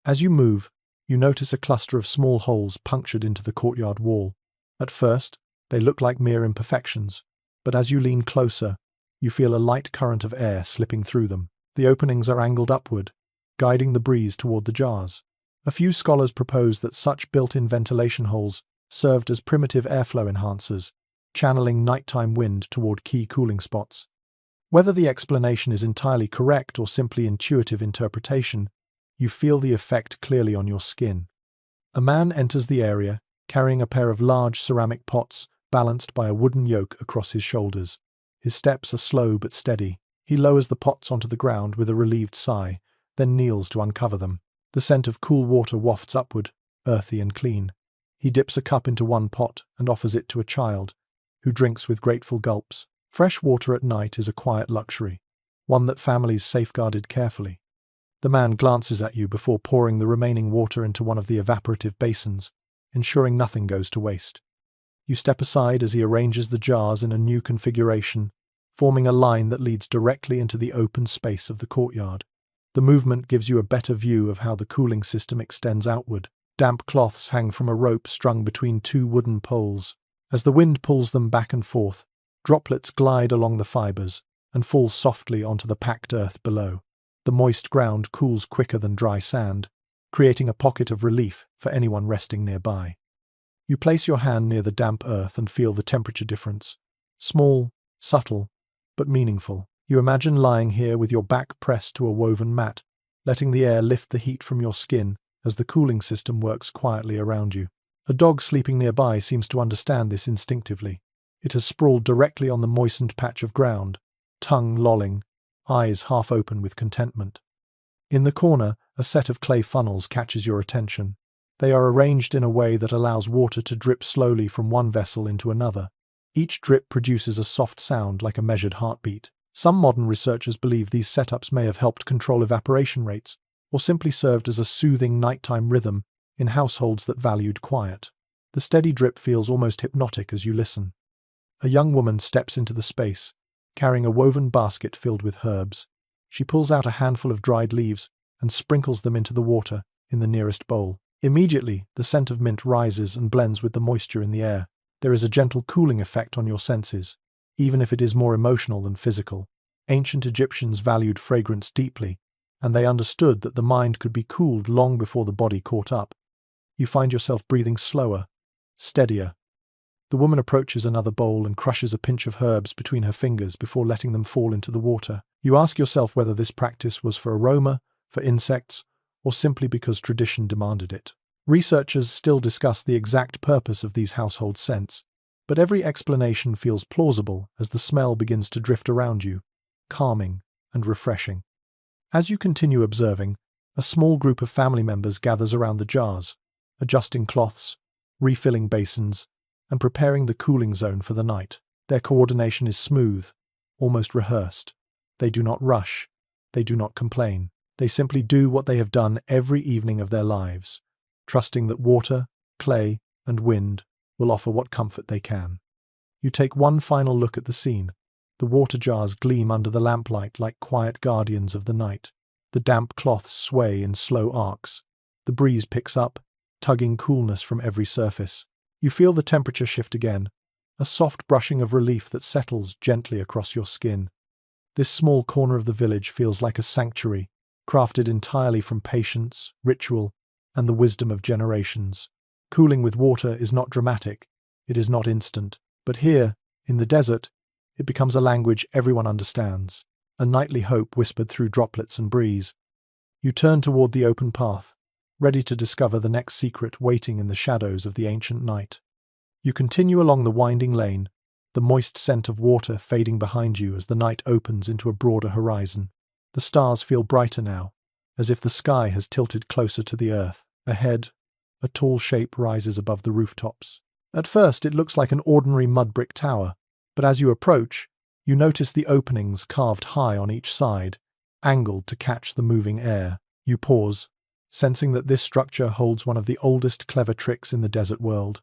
As you move, you notice a cluster of small holes punctured into the courtyard wall. At first, they look like mere imperfections, but as you lean closer, you feel a light current of air slipping through them. The openings are angled upward, guiding the breeze toward the jars. A few scholars propose that such built-in ventilation holes served as primitive airflow enhancers, channeling nighttime wind toward key cooling spots. Whether the explanation is entirely correct or simply intuitive interpretation, you feel the effect clearly on your skin. A man enters the area, carrying a pair of large ceramic pots balanced by a wooden yoke across his shoulders. His steps are slow but steady. He lowers the pots onto the ground with a relieved sigh, then kneels to uncover them. The scent of cool water wafts upward, earthy and clean. He dips a cup into one pot and offers it to a child, who drinks with grateful gulps. Fresh water at night is a quiet luxury, one that families safeguarded carefully. The man glances at you before pouring the remaining water into one of the evaporative basins, ensuring nothing goes to waste. You step aside as he arranges the jars in a new configuration, forming a line that leads directly into the open space of the courtyard. The movement gives you a better view of how the cooling system extends outward. Damp cloths hang from a rope strung between two wooden poles. As the wind pulls them back and forth, droplets glide along the fibers and fall softly onto the packed earth below. The moist ground cools quicker than dry sand, creating a pocket of relief for anyone resting nearby. You place your hand near the damp earth and feel the temperature difference. Small, subtle, but meaningful. You imagine lying here with your back pressed to a woven mat, letting the air lift the heat from your skin as the cooling system works quietly around you. A dog sleeping nearby seems to understand this instinctively. It has sprawled directly on the moistened patch of ground, tongue lolling, eyes half open with contentment. In the corner, a set of clay funnels catches your attention. They are arranged in a way that allows water to drip slowly from one vessel into another. Each drip produces a soft sound like a measured heartbeat. Some modern researchers believe these setups may have helped control evaporation rates, or simply served as a soothing nighttime rhythm in households that valued quiet. The steady drip feels almost hypnotic as you listen. A young woman steps into the space, carrying a woven basket filled with herbs. She pulls out a handful of dried leaves and sprinkles them into the water in the nearest bowl. Immediately, the scent of mint rises and blends with the moisture in the air. There is a gentle cooling effect on your senses, even if it is more emotional than physical. Ancient Egyptians valued fragrance deeply, and they understood that the mind could be cooled long before the body caught up. You find yourself breathing slower, steadier. The woman approaches another bowl and crushes a pinch of herbs between her fingers before letting them fall into the water. You ask yourself whether this practice was for aroma, for insects, or simply because tradition demanded it. Researchers still discuss the exact purpose of these household scents, but every explanation feels plausible as the smell begins to drift around you, calming and refreshing. As you continue observing, a small group of family members gathers around the jars, adjusting cloths, refilling basins, and preparing the cooling zone for the night. Their coordination is smooth, almost rehearsed. They do not rush. They do not complain. They simply do what they have done every evening of their lives, trusting that water, clay, and wind will offer what comfort they can. You take one final look at the scene. The water jars gleam under the lamplight like quiet guardians of the night. The damp cloths sway in slow arcs. The breeze picks up, tugging coolness from every surface. You feel the temperature shift again, a soft brushing of relief that settles gently across your skin. This small corner of the village feels like a sanctuary, crafted entirely from patience, ritual, and the wisdom of generations. Cooling with water is not dramatic, it is not instant, but here, in the desert, it becomes a language everyone understands, a nightly hope whispered through droplets and breeze. You turn toward the open path, ready to discover the next secret waiting in the shadows of the ancient night. You continue along the winding lane, the moist scent of water fading behind you as the night opens into a broader horizon. The stars feel brighter now, as if the sky has tilted closer to the earth. Ahead, a tall shape rises above the rooftops. At first, it looks like an ordinary mud brick tower, but as you approach, you notice the openings carved high on each side, angled to catch the moving air. You pause, sensing that this structure holds one of the oldest clever tricks in the desert world.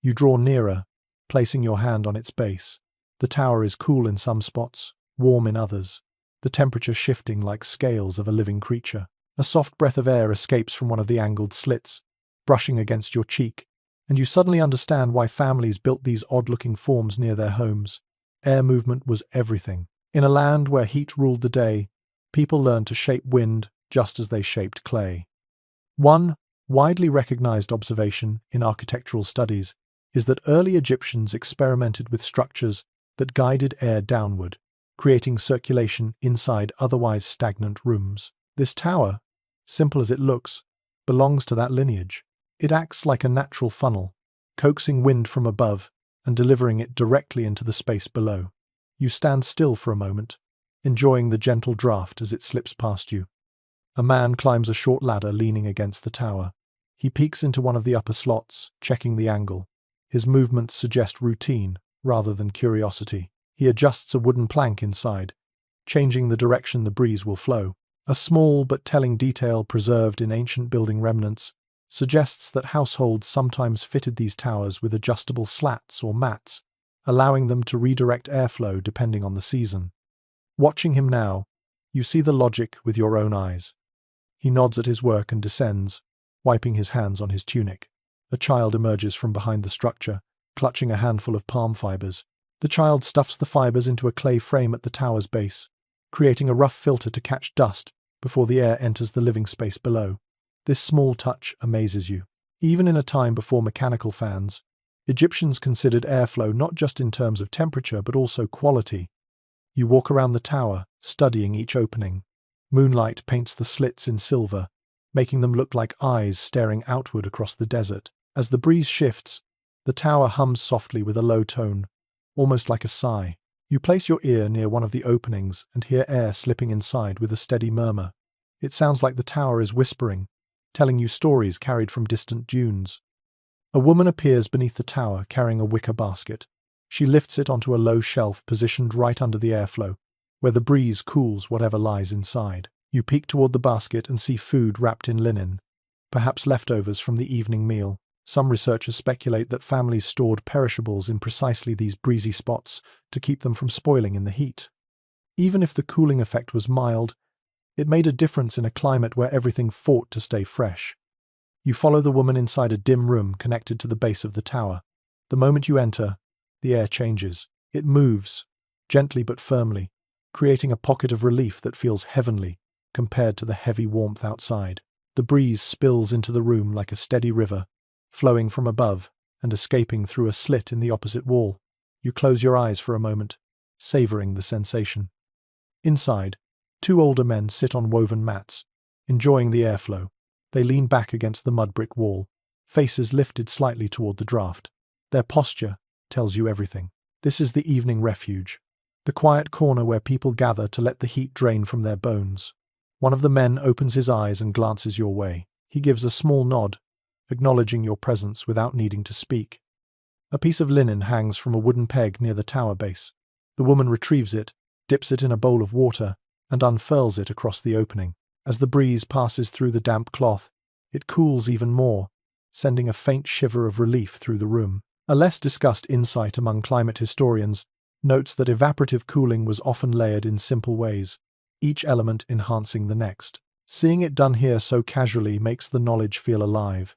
You draw nearer, placing your hand on its base. The tower is cool in some spots, warm in others, the temperature shifting like scales of a living creature. A soft breath of air escapes from one of the angled slits, brushing against your cheek, and you suddenly understand why families built these odd-looking forms near their homes. Air movement was everything. In a land where heat ruled the day, people learned to shape wind just as they shaped clay. One widely recognized observation in architectural studies is that early Egyptians experimented with structures that guided air downward, creating circulation inside otherwise stagnant rooms. This tower, simple as it looks, belongs to that lineage. It acts like a natural funnel, coaxing wind from above and delivering it directly into the space below. You stand still for a moment, enjoying the gentle draft as it slips past you. A man climbs a short ladder leaning against the tower. He peeks into one of the upper slots, checking the angle. His movements suggest routine rather than curiosity. He adjusts a wooden plank inside, changing the direction the breeze will flow. A small but telling detail preserved in ancient building remnants suggests that households sometimes fitted these towers with adjustable slats or mats, allowing them to redirect airflow depending on the season. Watching him now, you see the logic with your own eyes. He nods at his work and descends, wiping his hands on his tunic. A child emerges from behind the structure, clutching a handful of palm fibers. The child stuffs the fibers into a clay frame at the tower's base, creating a rough filter to catch dust before the air enters the living space below. This small touch amazes you. Even in a time before mechanical fans, Egyptians considered airflow not just in terms of temperature but also quality. You walk around the tower, studying each opening. Moonlight paints the slits in silver, making them look like eyes staring outward across the desert. As the breeze shifts, the tower hums softly with a low tone, almost like a sigh. You place your ear near one of the openings and hear air slipping inside with a steady murmur. It sounds like the tower is whispering, telling you stories carried from distant dunes. A woman appears beneath the tower carrying a wicker basket. She lifts it onto a low shelf positioned right under the airflow, where the breeze cools whatever lies inside. You peek toward the basket and see food wrapped in linen, perhaps leftovers from the evening meal. Some researchers speculate that families stored perishables in precisely these breezy spots to keep them from spoiling in the heat. Even if the cooling effect was mild, it made a difference in a climate where everything fought to stay fresh. You follow the woman inside a dim room connected to the base of the tower. The moment you enter, the air changes. It moves, gently but firmly, creating a pocket of relief that feels heavenly compared to the heavy warmth outside. The breeze spills into the room like a steady river, flowing from above and escaping through a slit in the opposite wall. You close your eyes for a moment, savoring the sensation. Inside, two older men sit on woven mats, enjoying the airflow. They lean back against the mud brick wall, faces lifted slightly toward the draft. Their posture tells you everything. This is the evening refuge, the quiet corner where people gather to let the heat drain from their bones. One of the men opens his eyes and glances your way. He gives a small nod, acknowledging your presence without needing to speak. A piece of linen hangs from a wooden peg near the tower base. The woman retrieves it, dips it in a bowl of water, and unfurls it across the opening. As the breeze passes through the damp cloth, it cools even more, sending a faint shiver of relief through the room. A less discussed insight among climate historians notes that evaporative cooling was often layered in simple ways, each element enhancing the next. Seeing it done here so casually makes the knowledge feel alive.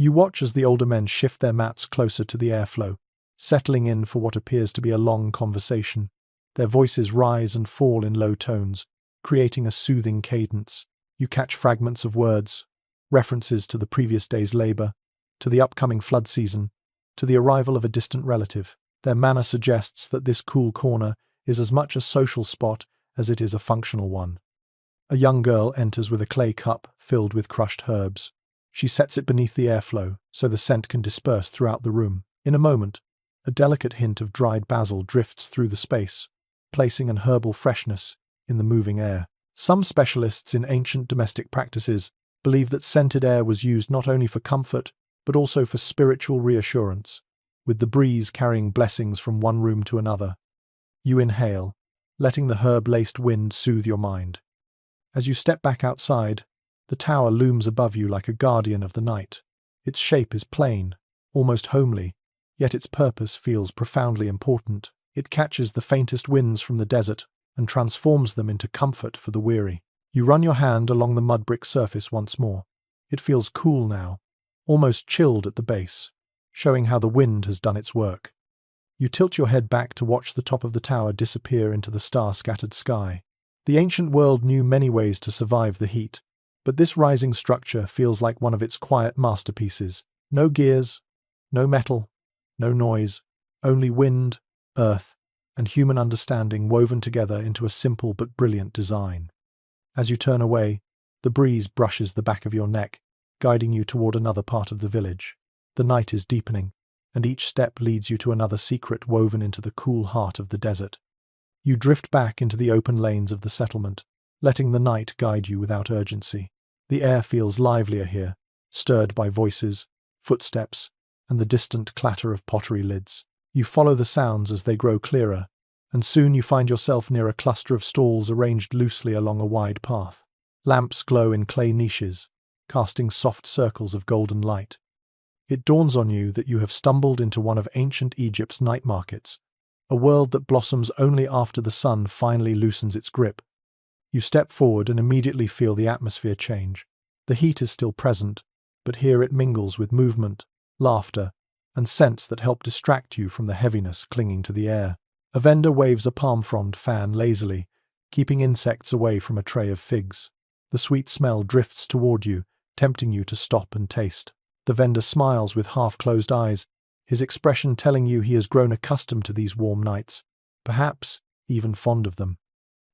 You watch as the older men shift their mats closer to the airflow, settling in for what appears to be a long conversation. Their voices rise and fall in low tones, creating a soothing cadence. You catch fragments of words, references to the previous day's labor, to the upcoming flood season, to the arrival of a distant relative. Their manner suggests that this cool corner is as much a social spot as it is a functional one. A young girl enters with a clay cup filled with crushed herbs. She sets it beneath the airflow so the scent can disperse throughout the room. In a moment, a delicate hint of dried basil drifts through the space, placing an herbal freshness in the moving air. Some specialists in ancient domestic practices believe that scented air was used not only for comfort, but also for spiritual reassurance, with the breeze carrying blessings from one room to another. You inhale, letting the herb-laced wind soothe your mind. As you step back outside, the tower looms above you like a guardian of the night. Its shape is plain, almost homely, yet its purpose feels profoundly important. It catches the faintest winds from the desert and transforms them into comfort for the weary. You run your hand along the mud brick surface once more. It feels cool now, almost chilled at the base, showing how the wind has done its work. You tilt your head back to watch the top of the tower disappear into the star-scattered sky. The ancient world knew many ways to survive the heat, but this rising structure feels like one of its quiet masterpieces. No gears, no metal, no noise, only wind, earth, and human understanding woven together into a simple but brilliant design. As you turn away, the breeze brushes the back of your neck, guiding you toward another part of the village. The night is deepening, and each step leads you to another secret woven into the cool heart of the desert. You drift back into the open lanes of the settlement, letting the night guide you without urgency. The air feels livelier here, stirred by voices, footsteps, and the distant clatter of pottery lids. You follow the sounds as they grow clearer, and soon you find yourself near a cluster of stalls arranged loosely along a wide path. Lamps glow in clay niches, casting soft circles of golden light. It dawns on you that you have stumbled into one of ancient Egypt's night markets, a world that blossoms only after the sun finally loosens its grip. You step forward and immediately feel the atmosphere change. The heat is still present, but here it mingles with movement, laughter, and scents that help distract you from the heaviness clinging to the air. A vendor waves a palm frond fan lazily, keeping insects away from a tray of figs. The sweet smell drifts toward you, tempting you to stop and taste. The vendor smiles with half-closed eyes, his expression telling you he has grown accustomed to these warm nights, perhaps even fond of them.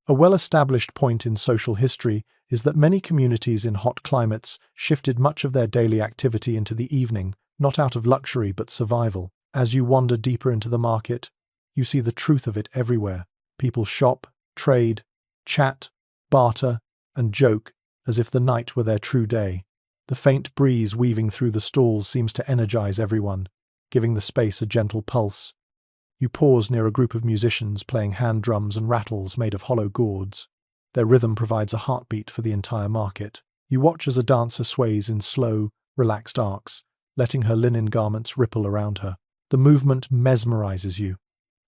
A well-established point in social history is that many communities in hot climates shifted much of their daily activity into the evening, not out of luxury but survival. As you wander deeper into the market, you see the truth of it everywhere. People shop, trade, chat, barter, and joke as if the night were their true day. The faint breeze weaving through the stalls seems to energize everyone, giving the space a gentle pulse. You pause near a group of musicians playing hand drums and rattles made of hollow gourds. Their rhythm provides a heartbeat for the entire market. You watch as a dancer sways in slow, relaxed arcs, letting her linen garments ripple around her. The movement mesmerizes you.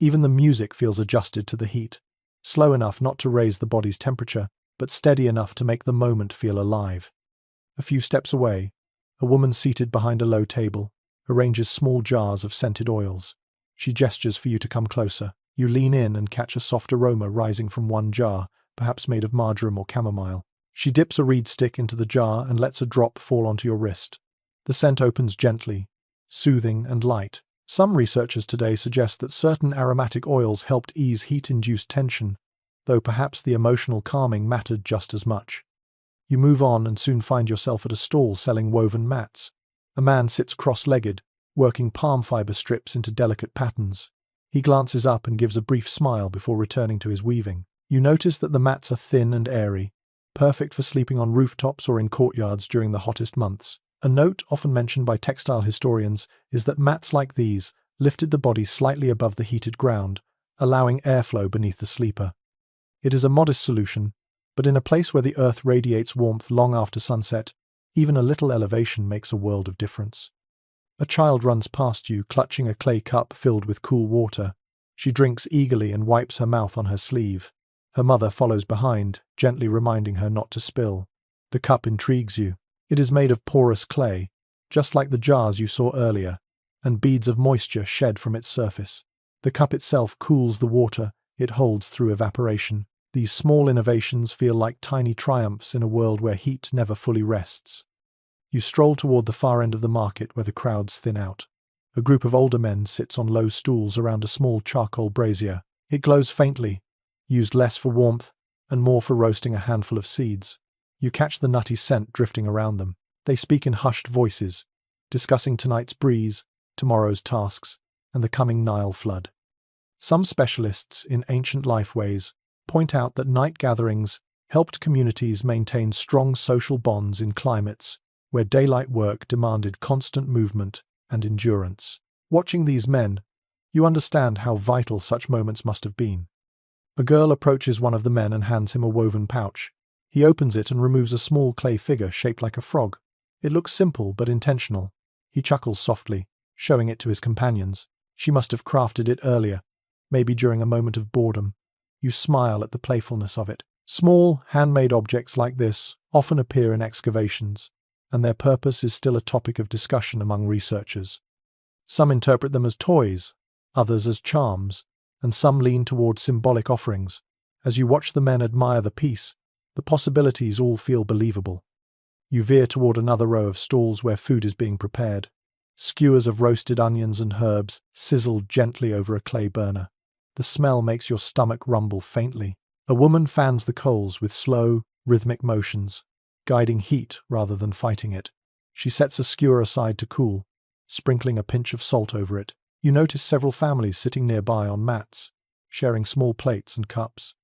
Even the music feels adjusted to the heat, slow enough not to raise the body's temperature, but steady enough to make the moment feel alive. A few steps away, a woman seated behind a low table arranges small jars of scented oils. She gestures for you to come closer. You lean in and catch a soft aroma rising from one jar, perhaps made of marjoram or chamomile. She dips a reed stick into the jar and lets a drop fall onto your wrist. The scent opens gently, soothing and light. Some researchers today suggest that certain aromatic oils helped ease heat-induced tension, though perhaps the emotional calming mattered just as much. You move on and soon find yourself at a stall selling woven mats. A man sits cross-legged, working palm fiber strips into delicate patterns. He glances up and gives a brief smile before returning to his weaving. You notice that the mats are thin and airy, perfect for sleeping on rooftops or in courtyards during the hottest months. A note often mentioned by textile historians is that mats like these lifted the body slightly above the heated ground, allowing airflow beneath the sleeper. It is a modest solution, but in a place where the earth radiates warmth long after sunset, even a little elevation makes a world of difference. A child runs past you, clutching a clay cup filled with cool water. She drinks eagerly and wipes her mouth on her sleeve. Her mother follows behind, gently reminding her not to spill. The cup intrigues you. It is made of porous clay, just like the jars you saw earlier, and beads of moisture shed from its surface. The cup itself cools the water it holds through evaporation. These small innovations feel like tiny triumphs in a world where heat never fully rests. You stroll toward the far end of the market where the crowds thin out. A group of older men sits on low stools around a small charcoal brazier. It glows faintly, used less for warmth and more for roasting a handful of seeds. You catch the nutty scent drifting around them. They speak in hushed voices, discussing tonight's breeze, tomorrow's tasks, and the coming Nile flood. Some specialists in ancient lifeways point out that night gatherings helped communities maintain strong social bonds in climates where daylight work demanded constant movement and endurance. Watching these men, you understand how vital such moments must have been. A girl approaches one of the men and hands him a woven pouch. He opens it and removes a small clay figure shaped like a frog. It looks simple but intentional. He chuckles softly, showing it to his companions. She must have crafted it earlier, maybe during a moment of boredom. You smile at the playfulness of it. Small, handmade objects like this often appear in excavations, and their purpose is still a topic of discussion among researchers. Some interpret them as toys, others as charms, and some lean toward symbolic offerings. As you watch the men admire the piece, the possibilities all feel believable. You veer toward another row of stalls where food is being prepared. Skewers of roasted onions and herbs sizzle gently over a clay burner. The smell makes your stomach rumble faintly. A woman fans the coals with slow, rhythmic motions, guiding heat rather than fighting it. She sets a skewer aside to cool, sprinkling a pinch of salt over it. You notice several families sitting nearby on mats, sharing small plates and cups.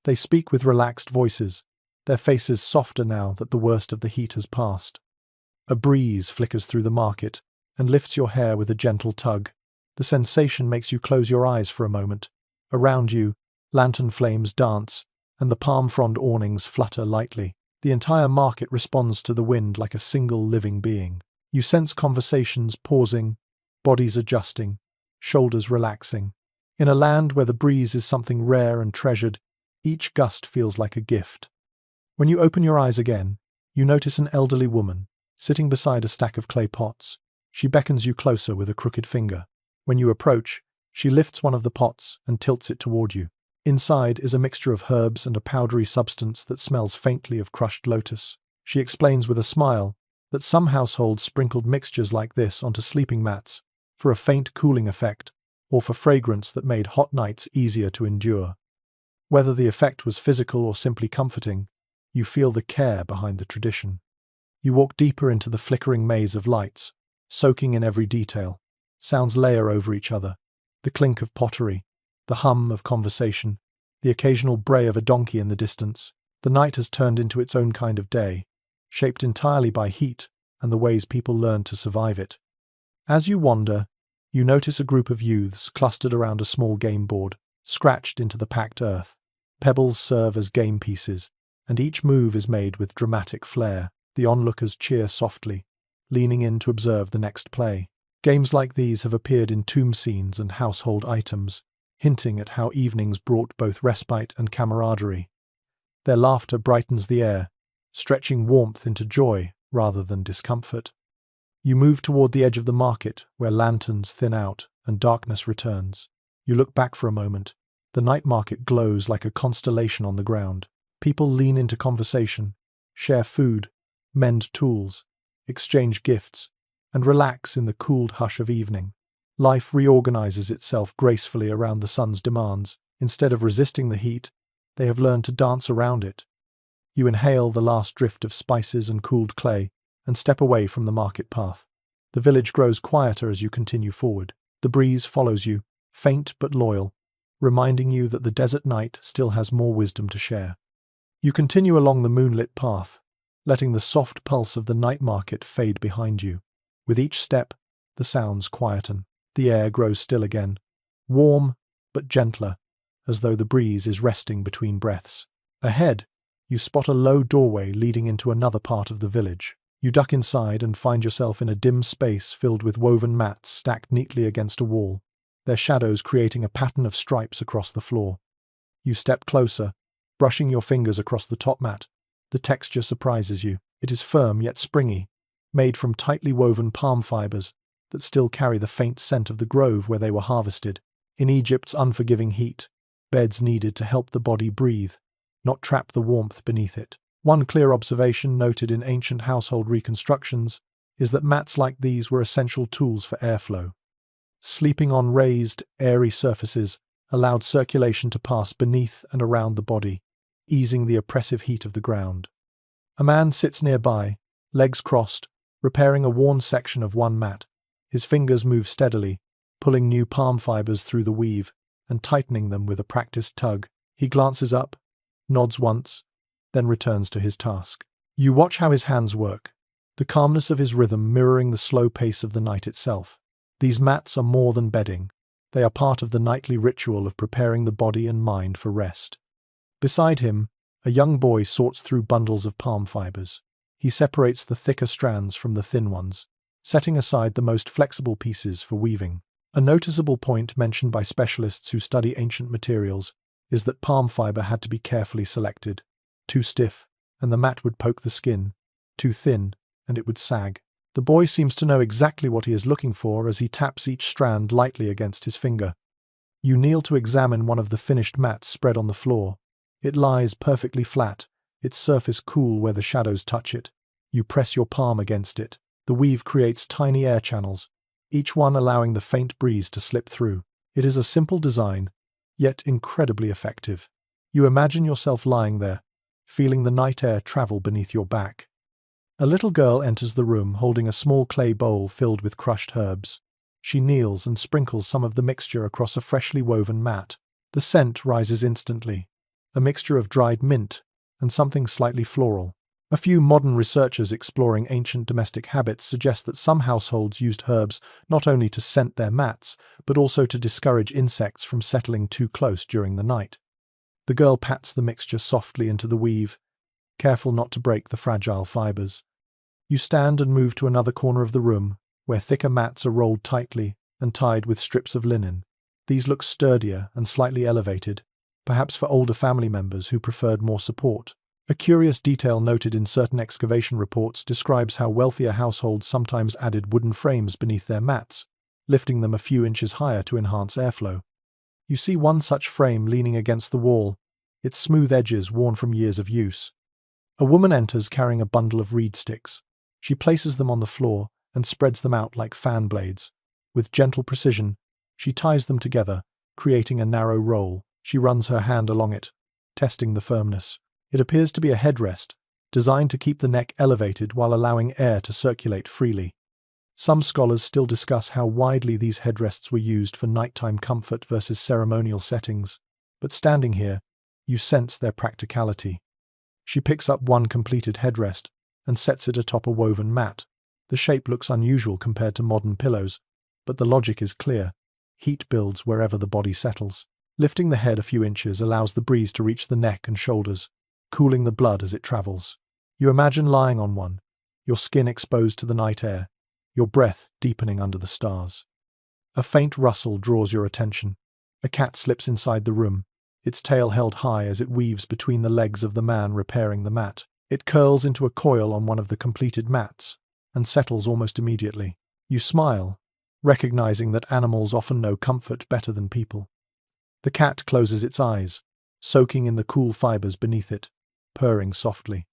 They speak with relaxed voices, their faces softer now that the worst of the heat has passed. A breeze flickers through the market and lifts your hair with a gentle tug. The sensation makes you close your eyes for a moment. Around you, lantern flames dance, and the palm frond awnings flutter lightly. The entire market responds to the wind like a single living being. You sense conversations pausing, bodies adjusting, shoulders relaxing. In a land where the breeze is something rare and treasured, each gust feels like a gift. When you open your eyes again, you notice an elderly woman, sitting beside a stack of clay pots. She beckons you closer with a crooked finger. When you approach, she lifts one of the pots and tilts it toward you. Inside is a mixture of herbs and a powdery substance that smells faintly of crushed lotus. She explains with a smile that some households sprinkled mixtures like this onto sleeping mats for a faint cooling effect or for fragrance that made hot nights easier to endure. Whether the effect was physical or simply comforting, you feel the care behind the tradition. You walk deeper into the flickering maze of lights, soaking in every detail. Sounds layer over each other. The clink of pottery, the hum of conversation, the occasional bray of a donkey in the distance. The night has turned into its own kind of day, shaped entirely by heat and the ways people learn to survive it. As you wander, you notice a group of youths clustered around a small game board, scratched into the packed earth. Pebbles serve as game pieces, and each move is made with dramatic flair. The onlookers cheer softly, leaning in to observe the next play. Games like these have appeared in tomb scenes and household items, hinting at how evenings brought both respite and camaraderie. Their laughter brightens the air, stretching warmth into joy rather than discomfort. You move toward the edge of the market, where lanterns thin out and darkness returns. You look back for a moment. The night market glows like a constellation on the ground. People lean into conversation, share food, mend tools, exchange gifts, and relax in the cooled hush of evening. Life reorganizes itself gracefully around the sun's demands. Instead of resisting the heat, they have learned to dance around it. You inhale the last drift of spices and cooled clay and step away from the market path. The village grows quieter as you continue forward. The breeze follows you, faint but loyal, reminding you that the desert night still has more wisdom to share. You continue along the moonlit path, letting the soft pulse of the night market fade behind you. With each step, the sounds quieten. The air grows still again, warm but gentler, as though the breeze is resting between breaths. Ahead, you spot a low doorway leading into another part of the village. You duck inside and find yourself in a dim space filled with woven mats stacked neatly against a wall, their shadows creating a pattern of stripes across the floor. You step closer, brushing your fingers across the top mat. The texture surprises you. It is firm yet springy, made from tightly woven palm fibers that still carry the faint scent of the grove where they were harvested. In Egypt's unforgiving heat, beds needed to help the body breathe, not trap the warmth beneath it. One clear observation noted in ancient household reconstructions is that mats like these were essential tools for airflow. Sleeping on raised, airy surfaces allowed circulation to pass beneath and around the body, easing the oppressive heat of the ground. A man sits nearby, legs crossed, repairing a worn section of one mat. His fingers move steadily, pulling new palm fibers through the weave and tightening them with a practiced tug. He glances up, nods once, then returns to his task. You watch how his hands work, the calmness of his rhythm mirroring the slow pace of the night itself. These mats are more than bedding. They are part of the nightly ritual of preparing the body and mind for rest. Beside him, a young boy sorts through bundles of palm fibers. He separates the thicker strands from the thin ones, setting aside the most flexible pieces for weaving. A noticeable point mentioned by specialists who study ancient materials is that palm fiber had to be carefully selected. Too stiff, and the mat would poke the skin. Too thin, and it would sag. The boy seems to know exactly what he is looking for as he taps each strand lightly against his finger. You kneel to examine one of the finished mats spread on the floor. It lies perfectly flat, its surface cool where the shadows touch it. You press your palm against it. The weave creates tiny air channels, each one allowing the faint breeze to slip through. It is a simple design, yet incredibly effective. You imagine yourself lying there, feeling the night air travel beneath your back. A little girl enters the room holding a small clay bowl filled with crushed herbs. She kneels and sprinkles some of the mixture across a freshly woven mat. The scent rises instantly, a mixture of dried mint and something slightly floral. A few modern researchers exploring ancient domestic habits suggest that some households used herbs not only to scent their mats, but also to discourage insects from settling too close during the night. The girl pats the mixture softly into the weave, careful not to break the fragile fibers. You stand and move to another corner of the room, where thicker mats are rolled tightly and tied with strips of linen. These look sturdier and slightly elevated, perhaps for older family members who preferred more support. A curious detail noted in certain excavation reports describes how wealthier households sometimes added wooden frames beneath their mats, lifting them a few inches higher to enhance airflow. You see one such frame leaning against the wall, its smooth edges worn from years of use. A woman enters carrying a bundle of reed sticks. She places them on the floor and spreads them out like fan blades. With gentle precision, she ties them together, creating a narrow roll. She runs her hand along it, testing the firmness. It appears to be a headrest, designed to keep the neck elevated while allowing air to circulate freely. Some scholars still discuss how widely these headrests were used for nighttime comfort versus ceremonial settings, but standing here, you sense their practicality. She picks up one completed headrest and sets it atop a woven mat. The shape looks unusual compared to modern pillows, but the logic is clear. Heat builds wherever the body settles. Lifting the head a few inches allows the breeze to reach the neck and shoulders, cooling the blood as it travels. You imagine lying on one, your skin exposed to the night air, your breath deepening under the stars. A faint rustle draws your attention. A cat slips inside the room, its tail held high as it weaves between the legs of the man repairing the mat. It curls into a coil on one of the completed mats and settles almost immediately. You smile, recognizing that animals often know comfort better than people. The cat closes its eyes, soaking in the cool fibers beneath it, purring softly.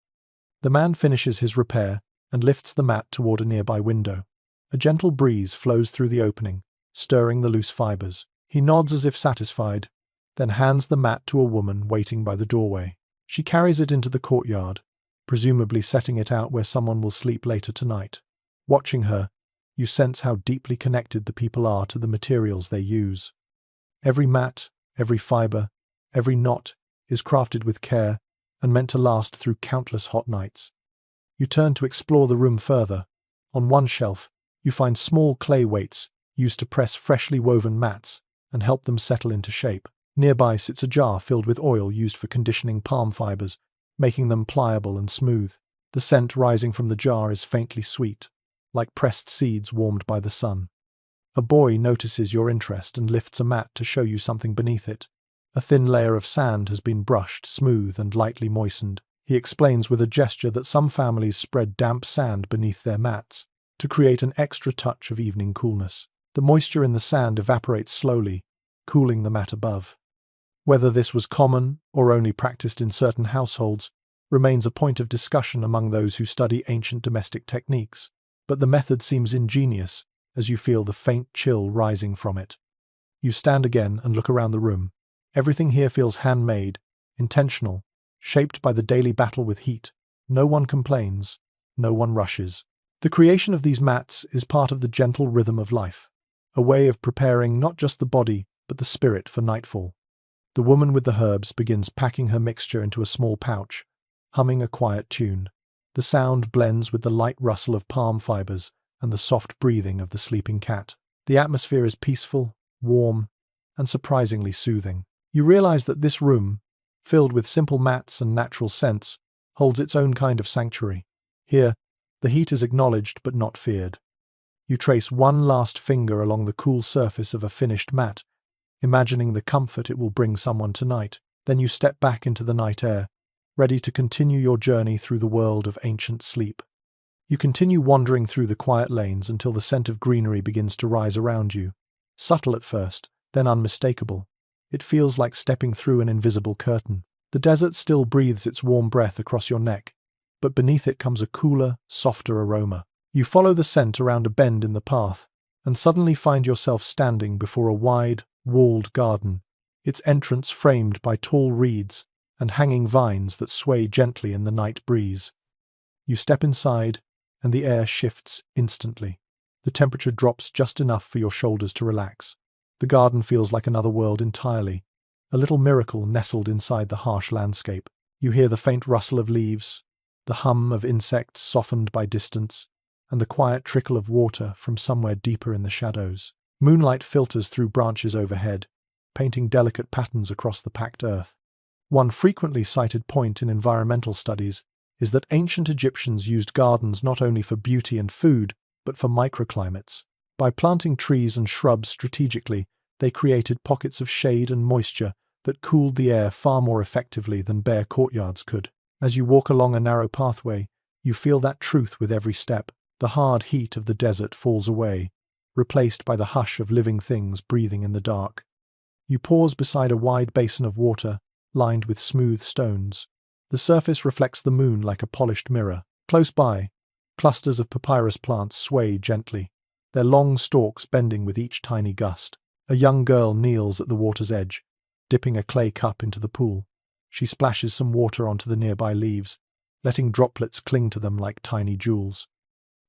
The man finishes his repair and lifts the mat toward a nearby window. A gentle breeze flows through the opening, stirring the loose fibers. He nods as if satisfied, then hands the mat to a woman waiting by the doorway. She carries it into the courtyard, presumably setting it out where someone will sleep later tonight. Watching her, you sense how deeply connected the people are to the materials they use. Every mat, every fiber, every knot is crafted with care and meant to last through countless hot nights. You turn to explore the room further. On one shelf, you find small clay weights used to press freshly woven mats and help them settle into shape. Nearby sits a jar filled with oil used for conditioning palm fibers, making them pliable and smooth. The scent rising from the jar is faintly sweet, like pressed seeds warmed by the sun. A boy notices your interest and lifts a mat to show you something beneath it. A thin layer of sand has been brushed, smooth and lightly moistened. He explains with a gesture that some families spread damp sand beneath their mats to create an extra touch of evening coolness. The moisture in the sand evaporates slowly, cooling the mat above. Whether this was common or only practiced in certain households remains a point of discussion among those who study ancient domestic techniques, but the method seems ingenious as you feel the faint chill rising from it. You stand again and look around the room. Everything here feels handmade, intentional, shaped by the daily battle with heat. No one complains, no one rushes. The creation of these mats is part of the gentle rhythm of life, a way of preparing not just the body but the spirit for nightfall. The woman with the herbs begins packing her mixture into a small pouch, humming a quiet tune. The sound blends with the light rustle of palm fibers and the soft breathing of the sleeping cat. The atmosphere is peaceful, warm, and surprisingly soothing. You realize that this room, filled with simple mats and natural scents, holds its own kind of sanctuary. Here, the heat is acknowledged but not feared. You trace one last finger along the cool surface of a finished mat, imagining the comfort it will bring someone tonight. Then you step back into the night air, ready to continue your journey through the world of ancient sleep. You continue wandering through the quiet lanes until the scent of greenery begins to rise around you. Subtle at first, then unmistakable. It feels like stepping through an invisible curtain. The desert still breathes its warm breath across your neck, but beneath it comes a cooler, softer aroma. You follow the scent around a bend in the path, and suddenly find yourself standing before a wide, walled garden, its entrance framed by tall reeds and hanging vines that sway gently in the night breeze. You step inside, and the air shifts instantly. The temperature drops just enough for your shoulders to relax. The garden feels like another world entirely, a little miracle nestled inside the harsh landscape. You hear the faint rustle of leaves, the hum of insects softened by distance, and the quiet trickle of water from somewhere deeper in the shadows. Moonlight filters through branches overhead, painting delicate patterns across the packed earth. One frequently cited point in environmental studies is that ancient Egyptians used gardens not only for beauty and food, but for microclimates. By planting trees and shrubs strategically, they created pockets of shade and moisture that cooled the air far more effectively than bare courtyards could. As you walk along a narrow pathway, you feel that truth with every step. The hard heat of the desert falls away, replaced by the hush of living things breathing in the dark. You pause beside a wide basin of water, lined with smooth stones. The surface reflects the moon like a polished mirror. Close by, clusters of papyrus plants sway gently, their long stalks bending with each tiny gust. A young girl kneels at the water's edge, dipping a clay cup into the pool. She splashes some water onto the nearby leaves, letting droplets cling to them like tiny jewels.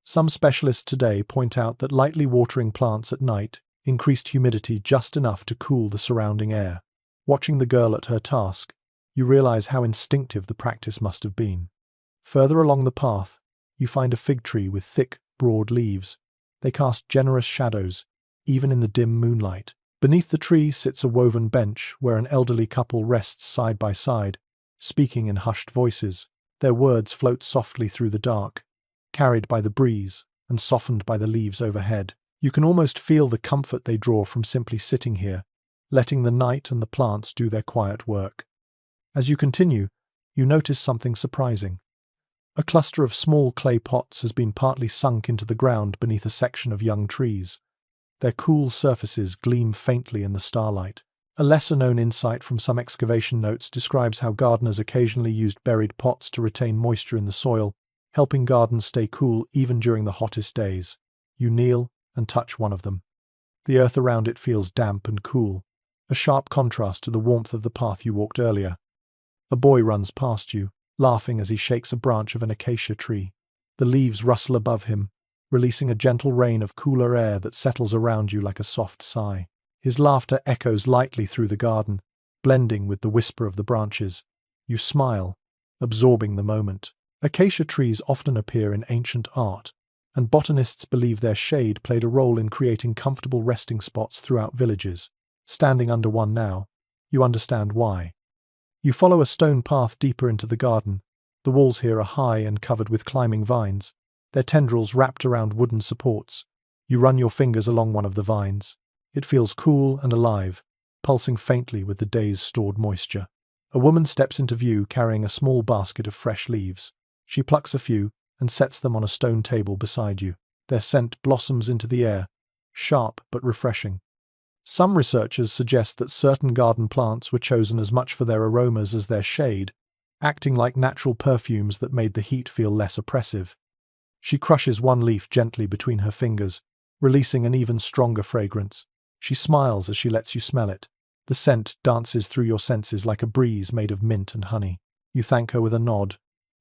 Some specialists today point out that lightly watering plants at night increased humidity just enough to cool the surrounding air. Watching the girl at her task, you realize how instinctive the practice must have been. Further along the path, you find a fig tree with thick, broad leaves. They cast generous shadows, even in the dim moonlight. Beneath the tree sits a woven bench where an elderly couple rests side by side, speaking in hushed voices. Their words float softly through the dark, carried by the breeze and softened by the leaves overhead. You can almost feel the comfort they draw from simply sitting here, letting the night and the plants do their quiet work. As you continue, you notice something surprising. A cluster of small clay pots has been partly sunk into the ground beneath a section of young trees. Their cool surfaces gleam faintly in the starlight. A lesser-known insight from some excavation notes describes how gardeners occasionally used buried pots to retain moisture in the soil, helping gardens stay cool even during the hottest days. You kneel and touch one of them. The earth around it feels damp and cool, a sharp contrast to the warmth of the path you walked earlier. A boy runs past you, laughing as he shakes a branch of an acacia tree. The leaves rustle above him, releasing a gentle rain of cooler air that settles around you like a soft sigh. His laughter echoes lightly through the garden, blending with the whisper of the branches. You smile, absorbing the moment. Acacia trees often appear in ancient art, and botanists believe their shade played a role in creating comfortable resting spots throughout villages. Standing under one now, you understand why. You follow a stone path deeper into the garden. The walls here are high and covered with climbing vines, their tendrils wrapped around wooden supports. You run your fingers along one of the vines. It feels cool and alive, pulsing faintly with the day's stored moisture. A woman steps into view carrying a small basket of fresh leaves. She plucks a few and sets them on a stone table beside you. Their scent blossoms into the air, sharp but refreshing. Some researchers suggest that certain garden plants were chosen as much for their aromas as their shade, acting like natural perfumes that made the heat feel less oppressive. She crushes one leaf gently between her fingers, releasing an even stronger fragrance. She smiles as she lets you smell it. The scent dances through your senses like a breeze made of mint and honey. You thank her with a nod,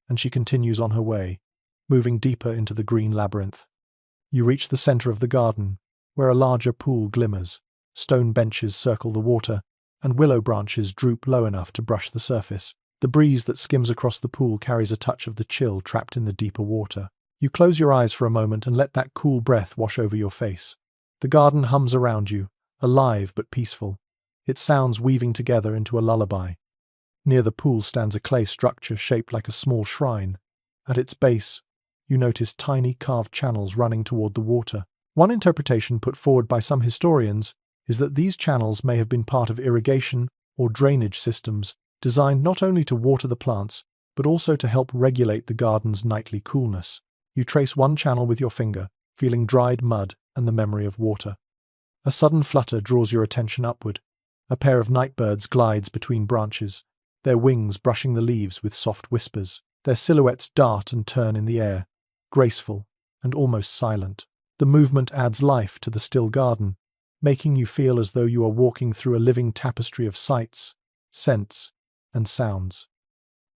and she continues on her way, moving deeper into the green labyrinth. You reach the center of the garden, where a larger pool glimmers. Stone benches circle the water, and willow branches droop low enough to brush the surface. The breeze that skims across the pool carries a touch of the chill trapped in the deeper water. You close your eyes for a moment and let that cool breath wash over your face. The garden hums around you, alive but peaceful, its sounds weaving together into a lullaby. Near the pool stands a clay structure shaped like a small shrine. At its base, you notice tiny carved channels running toward the water. One interpretation put forward by some historians is that these channels may have been part of irrigation or drainage systems designed not only to water the plants, but also to help regulate the garden's nightly coolness. You trace one channel with your finger, feeling dried mud and the memory of water. A sudden flutter draws your attention upward. A pair of nightbirds glides between branches, their wings brushing the leaves with soft whispers. Their silhouettes dart and turn in the air, graceful and almost silent. The movement adds life to the still garden, making you feel as though you are walking through a living tapestry of sights, scents, and sounds.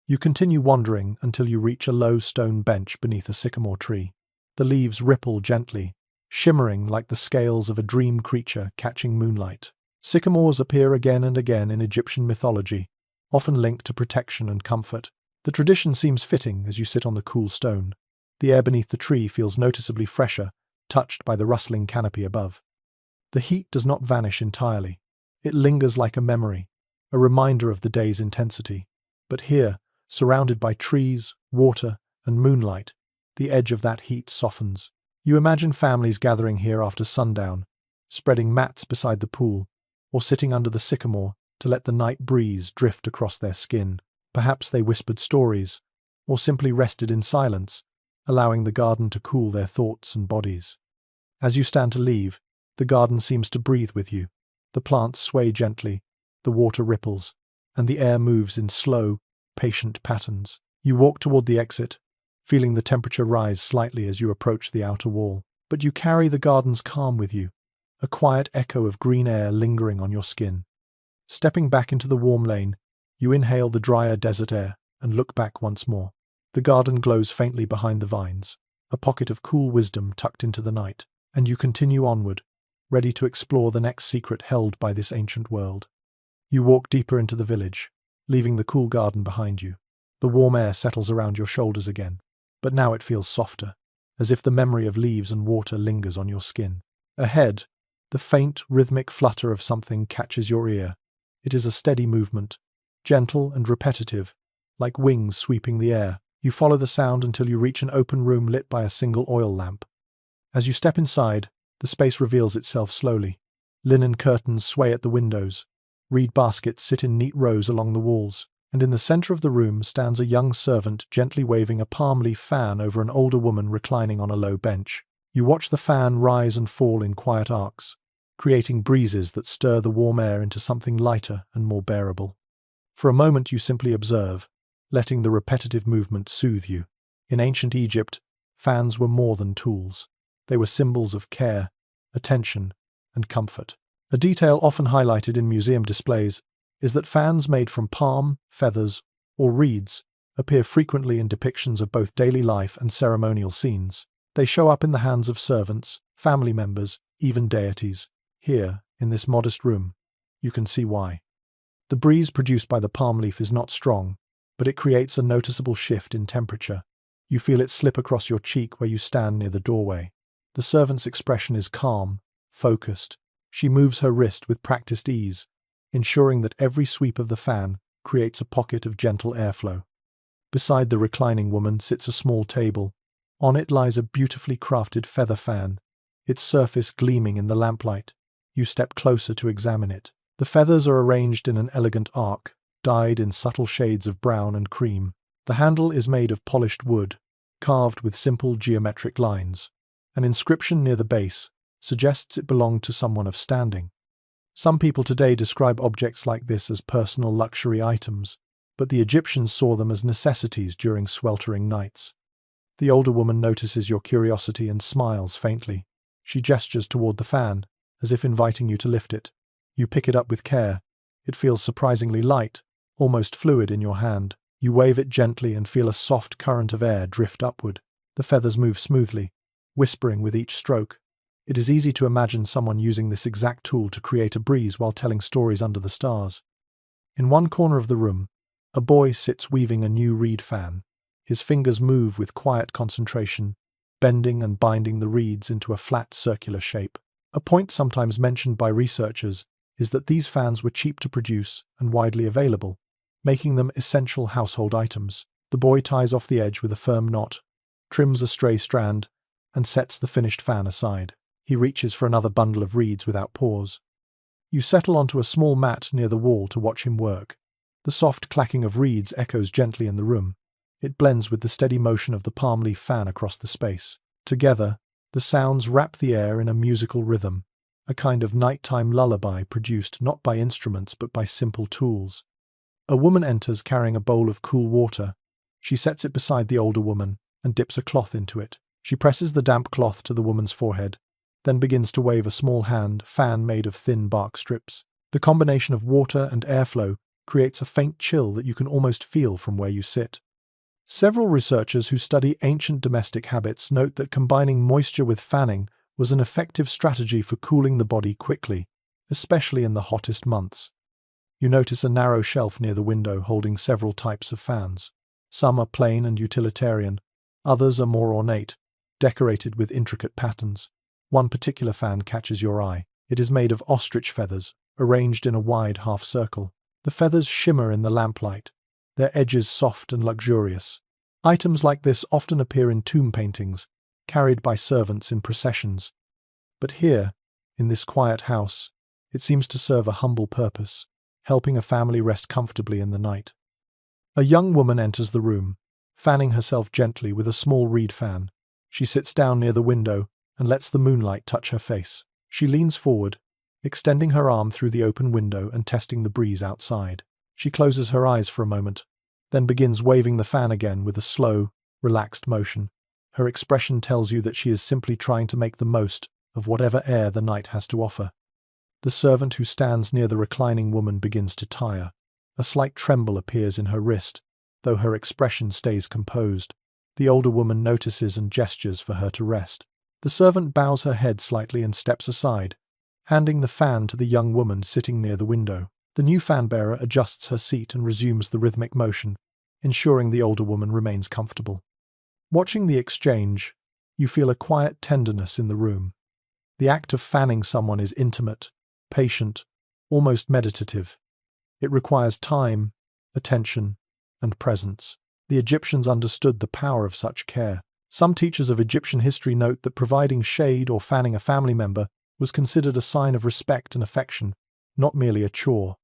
You continue wandering until you reach a low stone bench beneath a sycamore tree. The leaves ripple gently, shimmering like the scales of a dream creature catching moonlight. Sycamores appear again and again in Egyptian mythology, often linked to protection and comfort. The tradition seems fitting as you sit on the cool stone. The air beneath the tree feels noticeably fresher, touched by the rustling canopy above. The heat does not vanish entirely. It lingers like a memory, a reminder of the day's intensity. But here, surrounded by trees, water, and moonlight, the edge of that heat softens. You imagine families gathering here after sundown, spreading mats beside the pool, or sitting under the sycamore to let the night breeze drift across their skin. Perhaps they whispered stories, or simply rested in silence, allowing the garden to cool their thoughts and bodies. As you stand to leave, the garden seems to breathe with you. The plants sway gently, the water ripples, and the air moves in slow, patient patterns. You walk toward the exit, feeling the temperature rise slightly as you approach the outer wall. But you carry the garden's calm with you, a quiet echo of green air lingering on your skin. Stepping back into the warm lane, you inhale the drier desert air and look back once more. The garden glows faintly behind the vines, a pocket of cool wisdom tucked into the night, and you continue onward, ready to explore the next secret held by this ancient world. You walk deeper into the village, leaving the cool garden behind you. The warm air settles around your shoulders again, but now it feels softer, as if the memory of leaves and water lingers on your skin. Ahead, the faint, rhythmic flutter of something catches your ear. It is a steady movement, gentle and repetitive, like wings sweeping the air. You follow the sound until you reach an open room lit by a single oil lamp. As you step inside, the space reveals itself slowly. Linen curtains sway at the windows, reed baskets sit in neat rows along the walls, and in the center of the room stands a young servant gently waving a palm leaf fan over an older woman reclining on a low bench. You watch the fan rise and fall in quiet arcs, creating breezes that stir the warm air into something lighter and more bearable. For a moment you simply observe, letting the repetitive movement soothe you. In ancient Egypt, fans were more than tools. They were symbols of care, attention, and comfort. A detail often highlighted in museum displays is that fans made from palm, feathers, or reeds appear frequently in depictions of both daily life and ceremonial scenes. They show up in the hands of servants, family members, even deities. Here, in this modest room, you can see why. The breeze produced by the palm leaf is not strong, but it creates a noticeable shift in temperature. You feel it slip across your cheek where you stand near the doorway. The servant's expression is calm, focused. She moves her wrist with practiced ease, ensuring that every sweep of the fan creates a pocket of gentle airflow. Beside the reclining woman sits a small table. On it lies a beautifully crafted feather fan, its surface gleaming in the lamplight. You step closer to examine it. The feathers are arranged in an elegant arc, dyed in subtle shades of brown and cream. The handle is made of polished wood, carved with simple geometric lines. An inscription near the base suggests it belonged to someone of standing. Some people today describe objects like this as personal luxury items, but the Egyptians saw them as necessities during sweltering nights. The older woman notices your curiosity and smiles faintly. She gestures toward the fan, as if inviting you to lift it. You pick it up with care. It feels surprisingly light, almost fluid in your hand. You wave it gently and feel a soft current of air drift upward. The feathers move smoothly, whispering with each stroke. It is easy to imagine someone using this exact tool to create a breeze while telling stories under the stars. In one corner of the room, a boy sits weaving a new reed fan. His fingers move with quiet concentration, bending and binding the reeds into a flat circular shape. A point sometimes mentioned by researchers is that these fans were cheap to produce and widely available, making them essential household items. The boy ties off the edge with a firm knot, trims a stray strand, and sets the finished fan aside. He reaches for another bundle of reeds without pause. You settle onto a small mat near the wall to watch him work. The soft clacking of reeds echoes gently in the room. It blends with the steady motion of the palm leaf fan across the space. Together, the sounds wrap the air in a musical rhythm, a kind of nighttime lullaby produced not by instruments but by simple tools. A woman enters carrying a bowl of cool water. She sets it beside the older woman and dips a cloth into it. She presses the damp cloth to the woman's forehead, then begins to wave a small hand fan made of thin bark strips. The combination of water and airflow creates a faint chill that you can almost feel from where you sit. Several researchers who study ancient domestic habits note that combining moisture with fanning was an effective strategy for cooling the body quickly, especially in the hottest months. You notice a narrow shelf near the window holding several types of fans. Some are plain and utilitarian, others are more ornate, decorated with intricate patterns. One particular fan catches your eye. It is made of ostrich feathers, arranged in a wide half circle. The feathers shimmer in the lamplight, their edges soft and luxurious. Items like this often appear in tomb paintings, carried by servants in processions. But here, in this quiet house, it seems to serve a humble purpose, helping a family rest comfortably in the night. A young woman enters the room, fanning herself gently with a small reed fan. She sits down near the window and lets the moonlight touch her face. She leans forward, extending her arm through the open window and testing the breeze outside. She closes her eyes for a moment, then begins waving the fan again with a slow, relaxed motion. Her expression tells you that she is simply trying to make the most of whatever air the night has to offer. The servant who stands near the reclining woman begins to tire. A slight tremble appears in her wrist, though her expression stays composed. The older woman notices and gestures for her to rest. The servant bows her head slightly and steps aside, handing the fan to the young woman sitting near the window. The new fan bearer adjusts her seat and resumes the rhythmic motion, ensuring the older woman remains comfortable. Watching the exchange, you feel a quiet tenderness in the room. The act of fanning someone is intimate, patient, almost meditative. It requires time, attention, and presence. The Egyptians understood the power of such care. Some teachers of Egyptian history note that providing shade or fanning a family member was considered a sign of respect and affection, not merely a chore.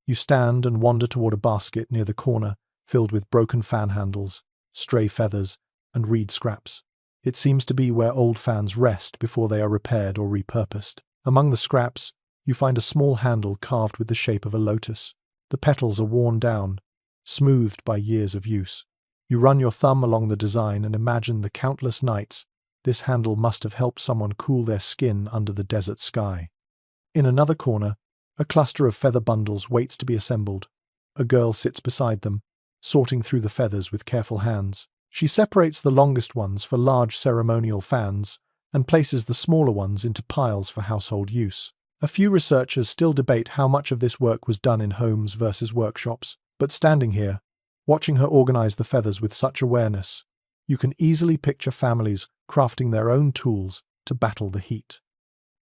You stand and wander toward a basket near the corner, filled with broken fan handles, stray feathers, and reed scraps. It seems to be where old fans rest before they are repaired or repurposed. Among the scraps, you find a small handle carved with the shape of a lotus. The petals are worn down, smoothed by years of use. You run your thumb along the design and imagine the countless nights this handle must have helped someone cool their skin under the desert sky. In another corner, a cluster of feather bundles waits to be assembled. A girl sits beside them, sorting through the feathers with careful hands. She separates the longest ones for large ceremonial fans and places the smaller ones into piles for household use. A few researchers still debate how much of this work was done in homes versus workshops, but standing here, watching her organize the feathers with such awareness, you can easily picture families crafting their own tools to battle the heat.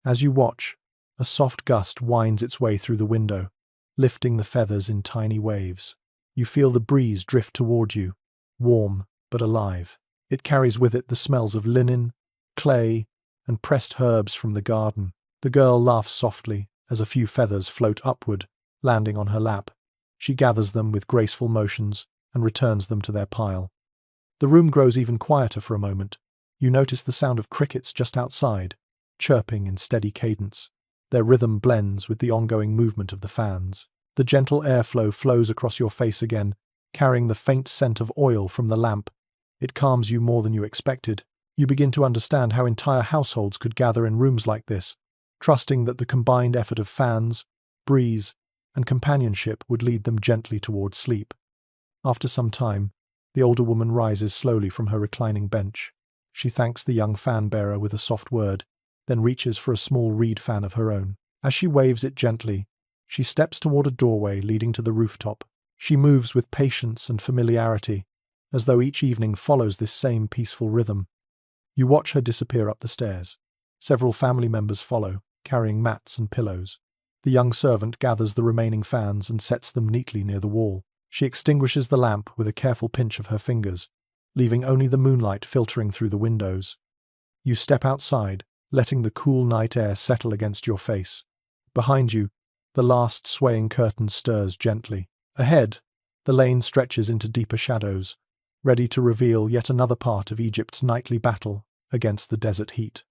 As you watch, a soft gust winds its way through the window, lifting the feathers in tiny waves. You feel the breeze drift toward you, warm but alive. It carries with it the smells of linen, clay, and pressed herbs from the garden. The girl laughs softly as a few feathers float upward, landing on her lap. She gathers them with graceful motions and returns them to their pile. The room grows even quieter for a moment. You notice the sound of crickets just outside, chirping in steady cadence. Their rhythm blends with the ongoing movement of the fans. The gentle airflow flows across your face again, carrying the faint scent of oil from the lamp. It calms you more than you expected. You begin to understand how entire households could gather in rooms like this, trusting that the combined effort of fans, breeze, and companionship would lead them gently towards sleep. After some time, the older woman rises slowly from her reclining bench. She thanks the young fan-bearer with a soft word, then reaches for a small reed fan of her own. As she waves it gently, she steps toward a doorway leading to the rooftop. She moves with patience and familiarity, as though each evening follows this same peaceful rhythm. You watch her disappear up the stairs. Several family members follow, carrying mats and pillows. The young servant gathers the remaining fans and sets them neatly near the wall. She extinguishes the lamp with a careful pinch of her fingers, leaving only the moonlight filtering through the windows. You step outside, letting the cool night air settle against your face. Behind you, the last swaying curtain stirs gently. Ahead, the lane stretches into deeper shadows, ready to reveal yet another part of Egypt's nightly battle against the desert heat.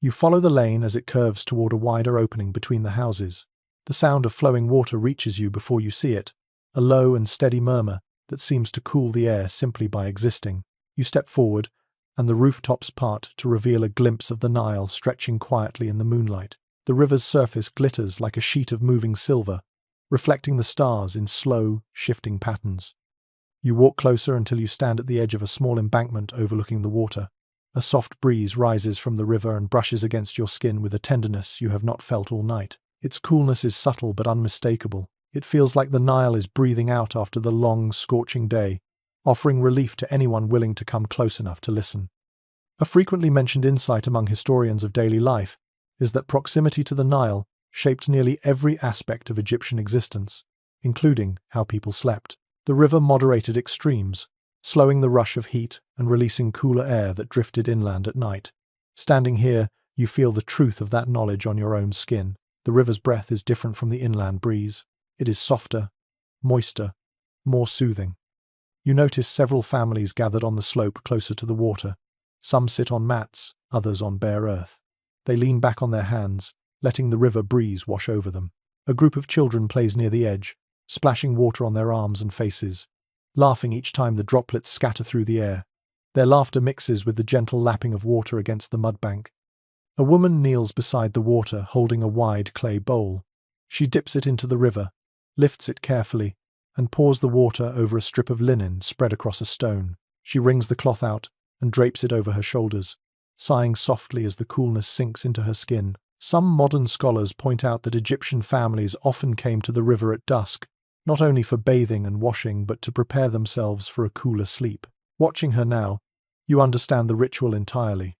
You follow the lane as it curves toward a wider opening between the houses. The sound of flowing water reaches you before you see it, a low and steady murmur that seems to cool the air simply by existing. You step forward, and the rooftops part to reveal a glimpse of the Nile stretching quietly in the moonlight. The river's surface glitters like a sheet of moving silver, reflecting the stars in slow, shifting patterns. You walk closer until you stand at the edge of a small embankment overlooking the water. A soft breeze rises from the river and brushes against your skin with a tenderness you have not felt all night. Its coolness is subtle but unmistakable. It feels like the Nile is breathing out after the long, scorching day, offering relief to anyone willing to come close enough to listen. A frequently mentioned insight among historians of daily life is that proximity to the Nile shaped nearly every aspect of Egyptian existence, including how people slept. The river moderated extremes, slowing the rush of heat and releasing cooler air that drifted inland at night. Standing here, you feel the truth of that knowledge on your own skin. The river's breath is different from the inland breeze. It is softer, moister, more soothing. You notice several families gathered on the slope closer to the water. Some sit on mats, others on bare earth. They lean back on their hands, letting the river breeze wash over them. A group of children plays near the edge, splashing water on their arms and faces, laughing each time the droplets scatter through the air. Their laughter mixes with the gentle lapping of water against the mudbank. A woman kneels beside the water holding a wide clay bowl. She dips it into the river, lifts it carefully, and pours the water over a strip of linen spread across a stone. She wrings the cloth out and drapes it over her shoulders, sighing softly as the coolness sinks into her skin. Some modern scholars point out that Egyptian families often came to the river at dusk, not only for bathing and washing but to prepare themselves for a cooler sleep. Watching her now, you understand the ritual entirely.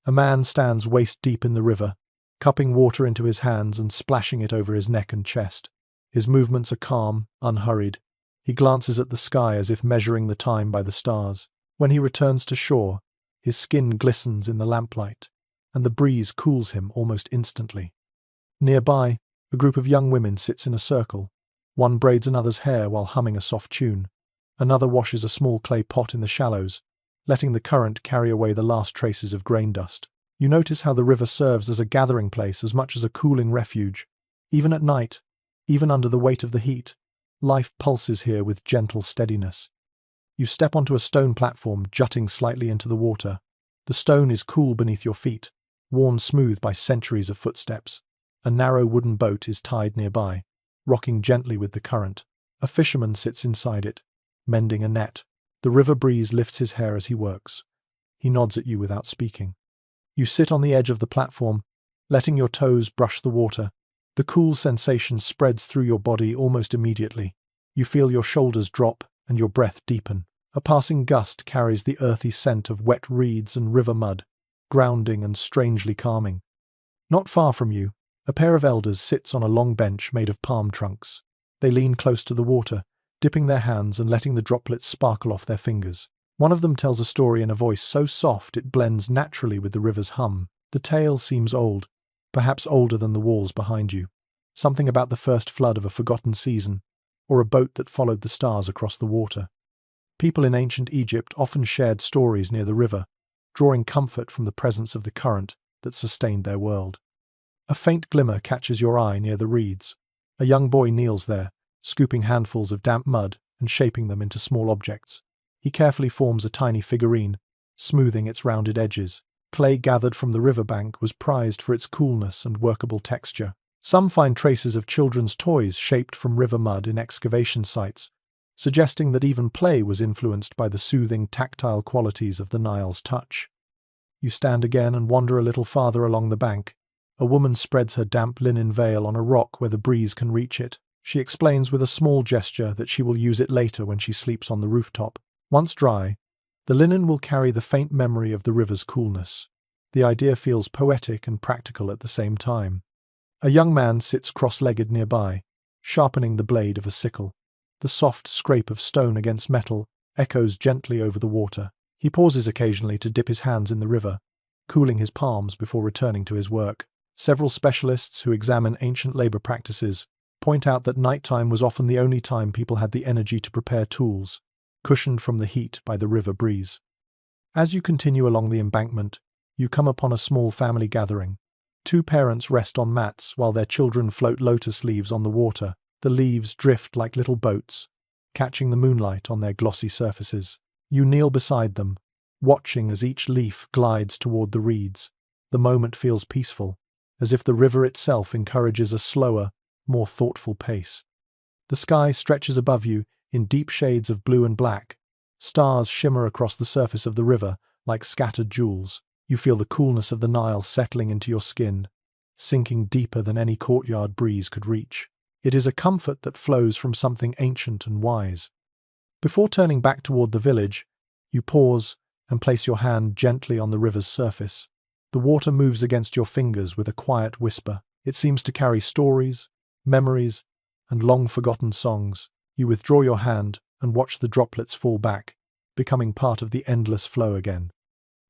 A man stands waist-deep in the river, cupping water into his hands and splashing it over his neck and chest. His movements are calm, unhurried. He glances at the sky as if measuring the time by the stars. When he returns to shore, his skin glistens in the lamplight, and the breeze cools him almost instantly. Nearby, a group of young women sits in a circle. One braids another's hair while humming a soft tune. Another washes a small clay pot in the shallows, letting the current carry away the last traces of grain dust. You notice how the river serves as a gathering place as much as a cooling refuge. Even at night, even under the weight of the heat, life pulses here with gentle steadiness. You step onto a stone platform jutting slightly into the water. The stone is cool beneath your feet, worn smooth by centuries of footsteps. A narrow wooden boat is tied nearby, rocking gently with the current. A fisherman sits inside it, mending a net. The river breeze lifts his hair as he works. He nods at you without speaking. You sit on the edge of the platform, letting your toes brush the water. The cool sensation spreads through your body almost immediately. You feel your shoulders drop and your breath deepen. A passing gust carries the earthy scent of wet reeds and river mud, grounding and strangely calming. Not far from you, a pair of elders sits on a long bench made of palm trunks. They lean close to the water, dipping their hands and letting the droplets sparkle off their fingers. One of them tells a story in a voice so soft it blends naturally with the river's hum. The tale seems old, perhaps older than the walls behind you. Something about the first flood of a forgotten season, or a boat that followed the stars across the water. People in ancient Egypt often shared stories near the river, drawing comfort from the presence of the current that sustained their world. A faint glimmer catches your eye near the reeds. A young boy kneels there, scooping handfuls of damp mud and shaping them into small objects. He carefully forms a tiny figurine, smoothing its rounded edges. Clay gathered from the riverbank was prized for its coolness and workable texture. Some find traces of children's toys shaped from river mud in excavation sites, suggesting that even play was influenced by the soothing, tactile qualities of the Nile's touch. You stand again and wander a little farther along the bank. A woman spreads her damp linen veil on a rock where the breeze can reach it. She explains with a small gesture that she will use it later when she sleeps on the rooftop. Once dry, the linen will carry the faint memory of the river's coolness. The idea feels poetic and practical at the same time. A young man sits cross-legged nearby, sharpening the blade of a sickle. The soft scrape of stone against metal echoes gently over the water. He pauses occasionally to dip his hands in the river, cooling his palms before returning to his work. Several specialists who examine ancient labor practices point out that nighttime was often the only time people had the energy to prepare tools, cushioned from the heat by the river breeze. As you continue along the embankment, you come upon a small family gathering. Two parents rest on mats while their children float lotus leaves on the water. The leaves drift like little boats, catching the moonlight on their glossy surfaces. You kneel beside them, watching as each leaf glides toward the reeds. The moment feels peaceful, as if the river itself encourages a slower, more thoughtful pace. The sky stretches above you in deep shades of blue and black. Stars shimmer across the surface of the river like scattered jewels. You feel the coolness of the Nile settling into your skin, sinking deeper than any courtyard breeze could reach. It is a comfort that flows from something ancient and wise. Before turning back toward the village, you pause and place your hand gently on the river's surface. The water moves against your fingers with a quiet whisper. It seems to carry stories, memories, and long-forgotten songs. You withdraw your hand and watch the droplets fall back, becoming part of the endless flow again.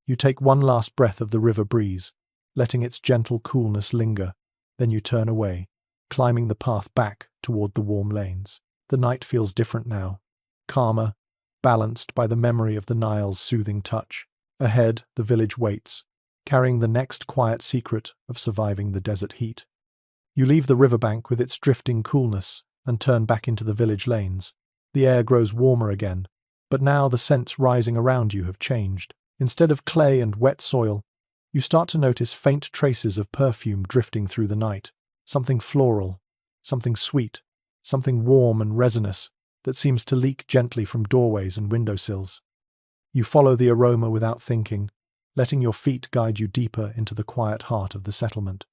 You take one last breath of the river breeze, letting its gentle coolness linger. Then you turn away, climbing the path back toward the warm lanes. The night feels different now, calmer, balanced by the memory of the Nile's soothing touch. Ahead, the village waits, carrying the next quiet secret of surviving the desert heat. You leave the riverbank with its drifting coolness and turn back into the village lanes. The air grows warmer again, but now the scents rising around you have changed. Instead of clay and wet soil, you start to notice faint traces of perfume drifting through the night. Something floral, something sweet, something warm and resinous that seems to leak gently from doorways and windowsills. You follow the aroma without thinking, letting your feet guide you deeper into the quiet heart of the settlement.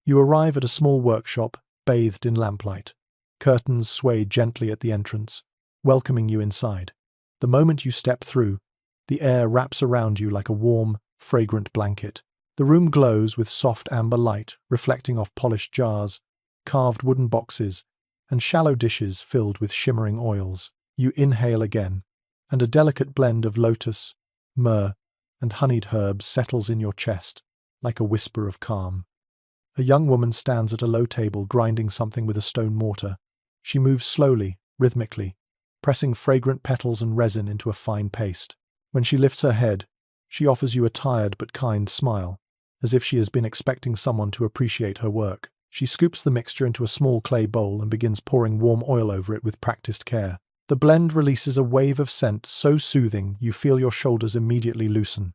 You arrive at a small workshop, bathed in lamplight. Curtains sway gently at the entrance, welcoming you inside. The moment you step through, the air wraps around you like a warm, fragrant blanket. The room glows with soft amber light, reflecting off polished jars, carved wooden boxes, and shallow dishes filled with shimmering oils. You inhale again, and a delicate blend of lotus, myrrh, and honeyed herbs settles in your chest, like a whisper of calm. A young woman stands at a low table grinding something with a stone mortar. She moves slowly, rhythmically, pressing fragrant petals and resin into a fine paste. When she lifts her head, she offers you a tired but kind smile, as if she has been expecting someone to appreciate her work. She scoops the mixture into a small clay bowl and begins pouring warm oil over it with practiced care. The blend releases a wave of scent so soothing you feel your shoulders immediately loosen.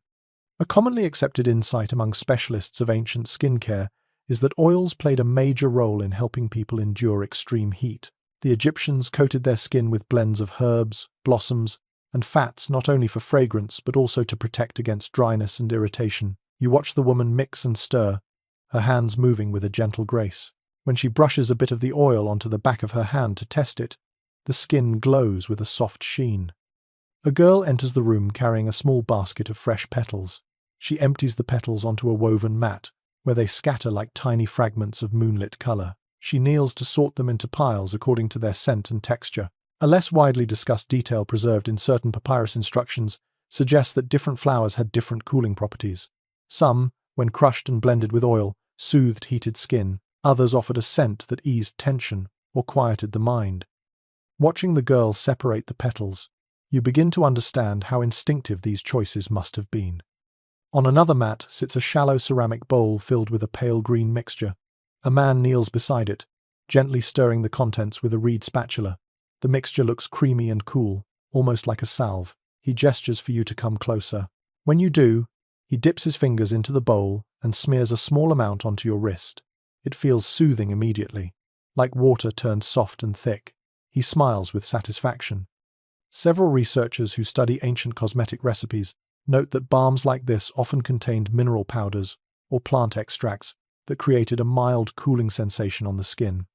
A commonly accepted insight among specialists of ancient skincare is that oils played a major role in helping people endure extreme heat. The Egyptians coated their skin with blends of herbs, blossoms, and fats not only for fragrance but also to protect against dryness and irritation. You watch the woman mix and stir, her hands moving with a gentle grace. When she brushes a bit of the oil onto the back of her hand to test it, the skin glows with a soft sheen. A girl enters the room carrying a small basket of fresh petals. She empties the petals onto a woven mat, where they scatter like tiny fragments of moonlit color. She kneels to sort them into piles according to their scent and texture. A less widely discussed detail preserved in certain papyrus instructions suggests that different flowers had different cooling properties. Some, when crushed and blended with oil, soothed heated skin. Others offered a scent that eased tension or quieted the mind. Watching the girl separate the petals, you begin to understand how instinctive these choices must have been. On another mat sits a shallow ceramic bowl filled with a pale green mixture. A man kneels beside it, gently stirring the contents with a reed spatula. The mixture looks creamy and cool, almost like a salve. He gestures for you to come closer. When you do, he dips his fingers into the bowl and smears a small amount onto your wrist. It feels soothing immediately, like water turned soft and thick. He smiles with satisfaction. Several researchers who study ancient cosmetic recipes note that balms like this often contained mineral powders or plant extracts that created a mild cooling sensation on the skin.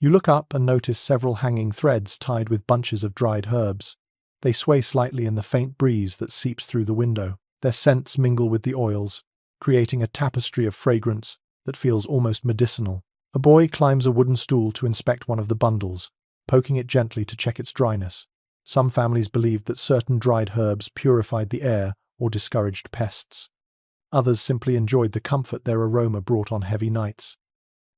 You look up and notice several hanging threads tied with bunches of dried herbs. They sway slightly in the faint breeze that seeps through the window. Their scents mingle with the oils, creating a tapestry of fragrance that feels almost medicinal. A boy climbs a wooden stool to inspect one of the bundles, poking it gently to check its dryness. Some families believed that certain dried herbs purified the air or discouraged pests. Others simply enjoyed the comfort their aroma brought on heavy nights.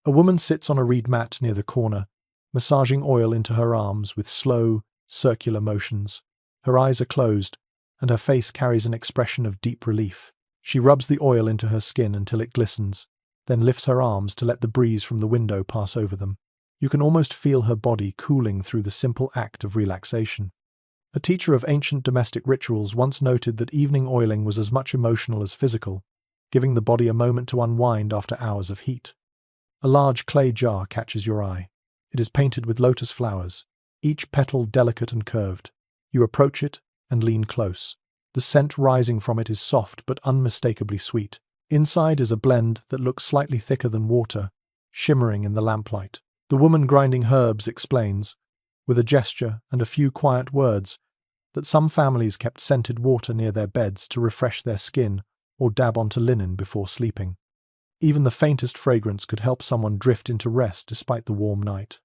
A woman sits on a reed mat near the corner, massaging oil into her arms with slow, circular motions. Her eyes are closed, and her face carries an expression of deep relief. She rubs the oil into her skin until it glistens, then lifts her arms to let the breeze from the window pass over them. You can almost feel her body cooling through the simple act of relaxation. A teacher of ancient domestic rituals once noted that evening oiling was as much emotional as physical, giving the body a moment to unwind after hours of heat. A large clay jar catches your eye. It is painted with lotus flowers, each petal delicate and curved. You approach it and lean close. The scent rising from it is soft but unmistakably sweet. Inside is a blend that looks slightly thicker than water, shimmering in the lamplight. The woman grinding herbs explains, with a gesture and a few quiet words, that some families kept scented water near their beds to refresh their skin or dab onto linen before sleeping. Even the faintest fragrance could help someone drift into rest despite the warm night.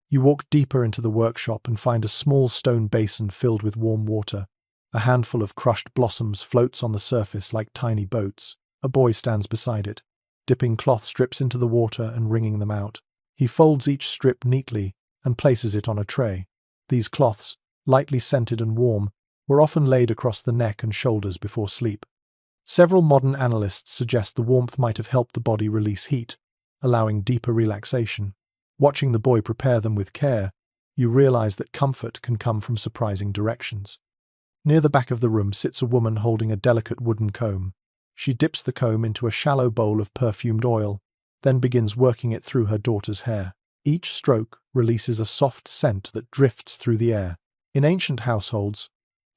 You walk deeper into the workshop and find a small stone basin filled with warm water. A handful of crushed blossoms floats on the surface like tiny boats. A boy stands beside it, dipping cloth strips into the water and wringing them out. He folds each strip neatly and places it on a tray. These cloths, lightly scented and warm, were often laid across the neck and shoulders before sleep. Several modern analysts suggest the warmth might have helped the body release heat, allowing deeper relaxation. Watching the boy prepare them with care, you realize that comfort can come from surprising directions. Near the back of the room sits a woman holding a delicate wooden comb. She dips the comb into a shallow bowl of perfumed oil, then begins working it through her daughter's hair. Each stroke releases a soft scent that drifts through the air. In ancient households,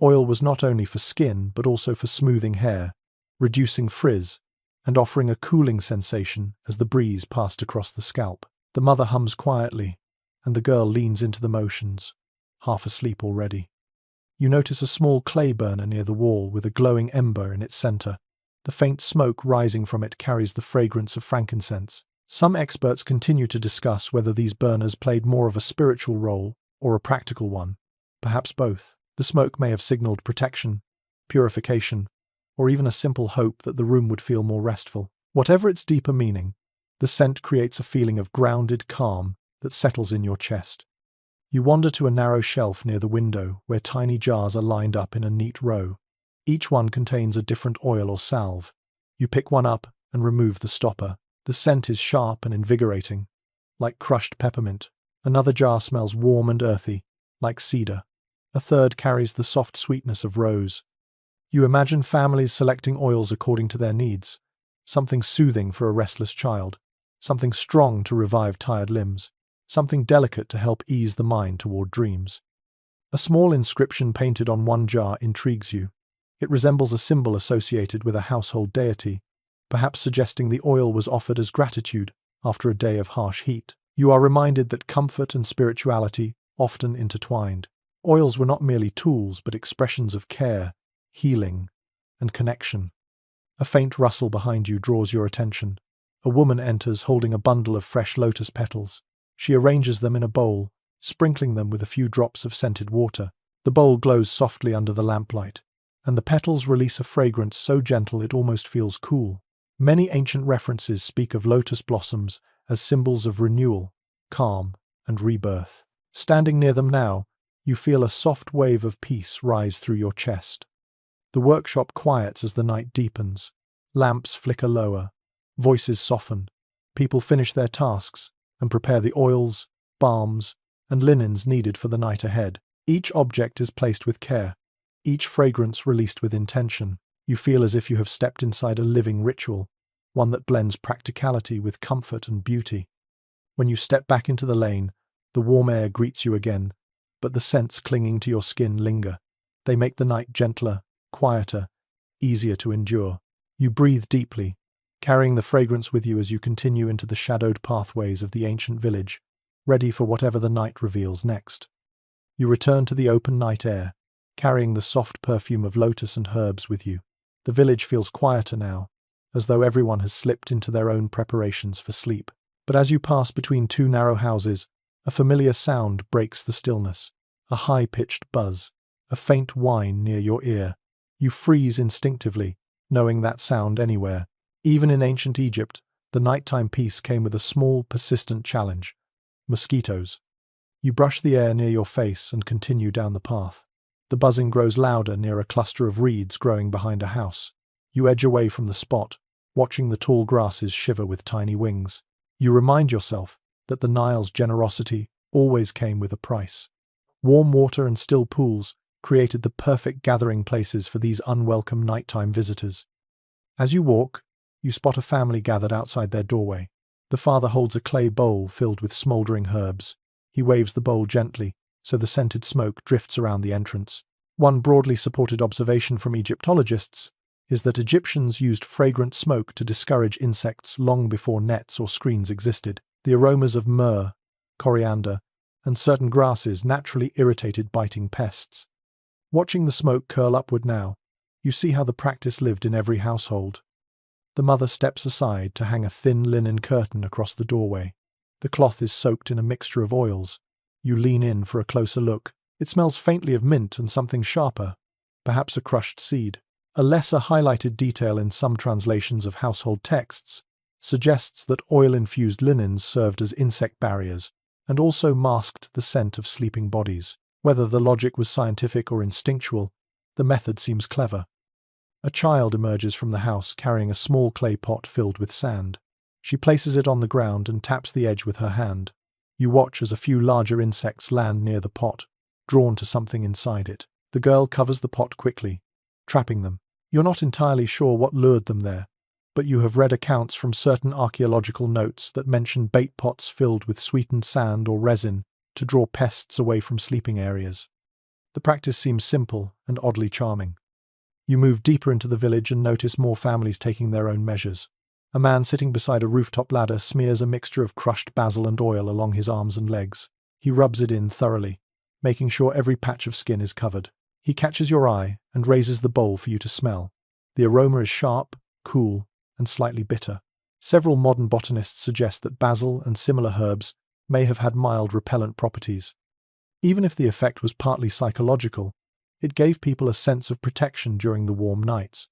oil was not only for skin but also for smoothing hair, reducing frizz, and offering a cooling sensation as the breeze passed across the scalp. The mother hums quietly, and the girl leans into the motions, half asleep already. You notice a small clay burner near the wall with a glowing ember in its center. The faint smoke rising from it carries the fragrance of frankincense. Some experts continue to discuss whether these burners played more of a spiritual role or a practical one. Perhaps both. The smoke may have signaled protection, purification, or even a simple hope that the room would feel more restful. Whatever its deeper meaning, the scent creates a feeling of grounded calm that settles in your chest. You wander to a narrow shelf near the window where tiny jars are lined up in a neat row. Each one contains a different oil or salve. You pick one up and remove the stopper. The scent is sharp and invigorating, like crushed peppermint. Another jar smells warm and earthy, like cedar. A third carries the soft sweetness of rose. You imagine families selecting oils according to their needs, something soothing for a restless child, something strong to revive tired limbs, something delicate to help ease the mind toward dreams. A small inscription painted on one jar intrigues you. It resembles a symbol associated with a household deity, perhaps suggesting the oil was offered as gratitude after a day of harsh heat. You are reminded that comfort and spirituality often intertwined. Oils were not merely tools, but expressions of care, healing, and connection. A faint rustle behind you draws your attention. A woman enters holding a bundle of fresh lotus petals. She arranges them in a bowl, sprinkling them with a few drops of scented water. The bowl glows softly under the lamplight, and the petals release a fragrance so gentle it almost feels cool. Many ancient references speak of lotus blossoms as symbols of renewal, calm, and rebirth. Standing near them now, you feel a soft wave of peace rise through your chest. The workshop quiets as the night deepens. Lamps flicker lower, voices soften. People finish their tasks and prepare the oils, balms, and linens needed for the night ahead. Each object is placed with care, each fragrance released with intention. You feel as if you have stepped inside a living ritual, one that blends practicality with comfort and beauty. When you step back into the lane, the warm air greets you again, but the scents clinging to your skin linger. They make the night gentler, quieter, easier to endure. You breathe deeply, carrying the fragrance with you as you continue into the shadowed pathways of the ancient village, ready for whatever the night reveals next. You return to the open night air, carrying the soft perfume of lotus and herbs with you. The village feels quieter now, as though everyone has slipped into their own preparations for sleep. But as you pass between two narrow houses, a familiar sound breaks the stillness. A high-pitched buzz, a faint whine near your ear. You freeze instinctively, knowing that sound anywhere. Even in ancient Egypt, the nighttime peace came with a small, persistent challenge: mosquitoes. You brush the air near your face and continue down the path. The buzzing grows louder near a cluster of reeds growing behind a house. You edge away from the spot, watching the tall grasses shiver with tiny wings. You remind yourself that the Nile's generosity always came with a price. Warm water and still pools, created the perfect gathering places for these unwelcome nighttime visitors. As you walk, you spot a family gathered outside their doorway. The father holds a clay bowl filled with smoldering herbs. He waves the bowl gently, so the scented smoke drifts around the entrance. One broadly supported observation from Egyptologists is that Egyptians used fragrant smoke to discourage insects long before nets or screens existed. The aromas of myrrh, coriander, and certain grasses naturally irritated biting pests. Watching the smoke curl upward now, you see how the practice lived in every household. The mother steps aside to hang a thin linen curtain across the doorway. The cloth is soaked in a mixture of oils. You lean in for a closer look. It smells faintly of mint and something sharper, perhaps a crushed seed. A lesser highlighted detail in some translations of household texts suggests that oil-infused linens served as insect barriers and also masked the scent of sleeping bodies. Whether the logic was scientific or instinctual, the method seems clever. A child emerges from the house carrying a small clay pot filled with sand. She places it on the ground and taps the edge with her hand. You watch as a few larger insects land near the pot, drawn to something inside it. The girl covers the pot quickly, trapping them. You're not entirely sure what lured them there, but you have read accounts from certain archaeological notes that mention bait pots filled with sweetened sand or resin to draw pests away from sleeping areas. The practice seems simple and oddly charming. You move deeper into the village and notice more families taking their own measures. A man sitting beside a rooftop ladder smears a mixture of crushed basil and oil along his arms and legs. He rubs it in thoroughly, making sure every patch of skin is covered. He catches your eye and raises the bowl for you to smell. The aroma is sharp, cool, and slightly bitter. Several modern botanists suggest that basil and similar herbs may have had mild repellent properties. Even if the effect was partly psychological, it gave people a sense of protection during the warm nights.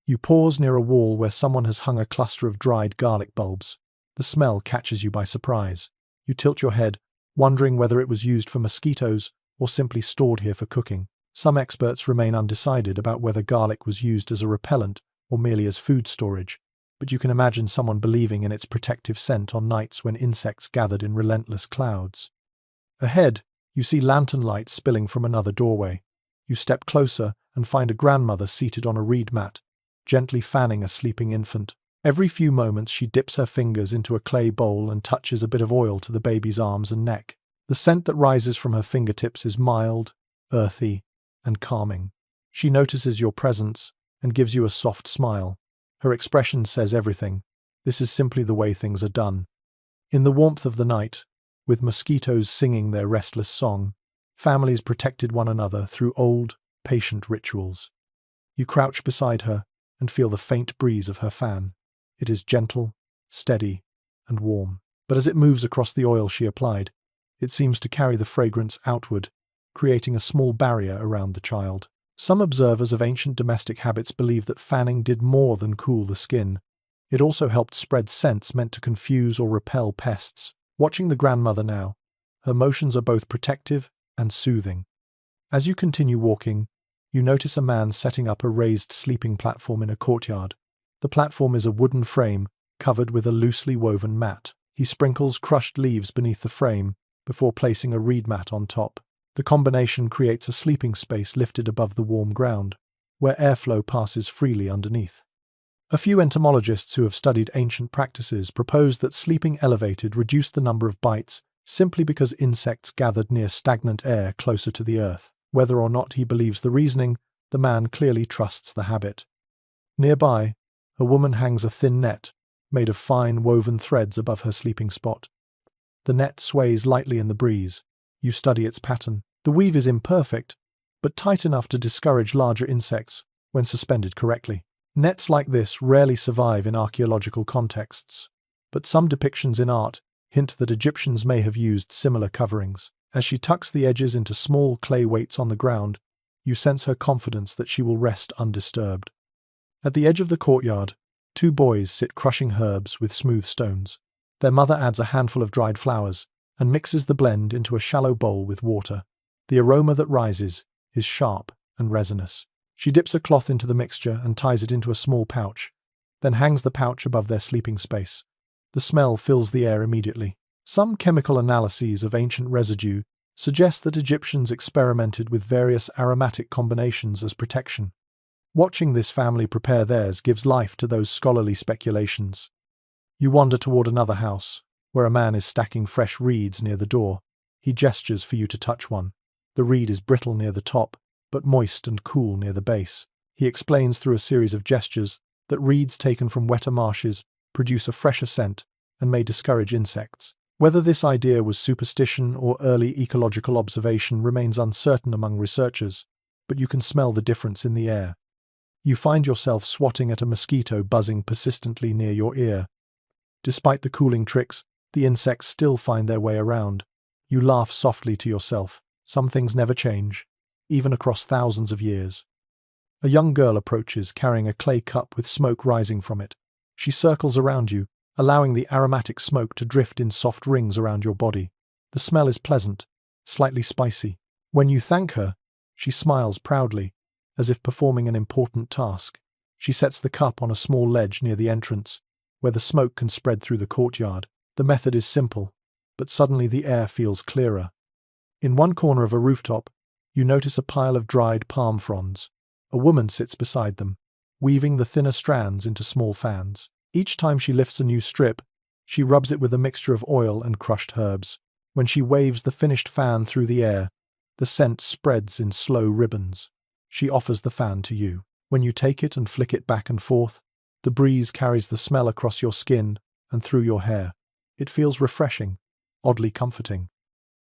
You pause near a wall where someone has hung a cluster of dried garlic bulbs. The smell catches you by surprise. You tilt your head, wondering whether it was used for mosquitoes or simply stored here for cooking. Some experts remain undecided about whether garlic was used as a repellent or merely as food storage, but you can imagine someone believing in its protective scent on nights when insects gathered in relentless clouds. Ahead, you see lantern light spilling from another doorway. You step closer and find a grandmother seated on a reed mat, gently fanning a sleeping infant. Every few moments she dips her fingers into a clay bowl and touches a bit of oil to the baby's arms and neck. The scent that rises from her fingertips is mild, earthy, and calming. She notices your presence and gives you a soft smile. Her expression says everything. This is simply the way things are done. In the warmth of the night, with mosquitoes singing their restless song, families protected one another through old, patient rituals. You crouch beside her and feel the faint breeze of her fan. It is gentle, steady, and warm. But as it moves across the oil she applied, it seems to carry the fragrance outward, creating a small barrier around the child. Some observers of ancient domestic habits believe that fanning did more than cool the skin. It also helped spread scents meant to confuse or repel pests. Watching the grandmother now, her motions are both protective and soothing. As you continue walking, you notice a man setting up a raised sleeping platform in a courtyard. The platform is a wooden frame covered with a loosely woven mat. He sprinkles crushed leaves beneath the frame before placing a reed mat on top. The combination creates a sleeping space lifted above the warm ground, where airflow passes freely underneath. A few entomologists who have studied ancient practices propose that sleeping elevated reduced the number of bites simply because insects gathered near stagnant air closer to the earth. Whether or not he believes the reasoning, the man clearly trusts the habit. Nearby, a woman hangs a thin net, made of fine woven threads above her sleeping spot. The net sways lightly in the breeze. You study its pattern. The weave is imperfect, but tight enough to discourage larger insects when suspended correctly. Nets like this rarely survive in archaeological contexts, but some depictions in art hint that Egyptians may have used similar coverings. As she tucks the edges into small clay weights on the ground, you sense her confidence that she will rest undisturbed. At the edge of the courtyard, two boys sit crushing herbs with smooth stones. Their mother adds a handful of dried flowers and mixes the blend into a shallow bowl with water. The aroma that rises is sharp and resinous. She dips a cloth into the mixture and ties it into a small pouch, then hangs the pouch above their sleeping space. The smell fills the air immediately. Some chemical analyses of ancient residue suggest that Egyptians experimented with various aromatic combinations as protection. Watching this family prepare theirs gives life to those scholarly speculations. You wander toward another house, where a man is stacking fresh reeds near the door. He gestures for you to touch one. The reed is brittle near the top, but moist and cool near the base. He explains through a series of gestures that reeds taken from wetter marshes produce a fresher scent and may discourage insects. Whether this idea was superstition or early ecological observation remains uncertain among researchers, but you can smell the difference in the air. You find yourself swatting at a mosquito buzzing persistently near your ear. Despite the cooling tricks, the insects still find their way around. You laugh softly to yourself. Some things never change, even across thousands of years. A young girl approaches, carrying a clay cup with smoke rising from it. She circles around you, allowing the aromatic smoke to drift in soft rings around your body. The smell is pleasant, slightly spicy. When you thank her, she smiles proudly, as if performing an important task. She sets the cup on a small ledge near the entrance, where the smoke can spread through the courtyard. The method is simple, but suddenly the air feels clearer. In one corner of a rooftop, you notice a pile of dried palm fronds. A woman sits beside them, weaving the thinner strands into small fans. Each time she lifts a new strip, she rubs it with a mixture of oil and crushed herbs. When she waves the finished fan through the air, the scent spreads in slow ribbons. She offers the fan to you. When you take it and flick it back and forth, the breeze carries the smell across your skin and through your hair. It feels refreshing, oddly comforting.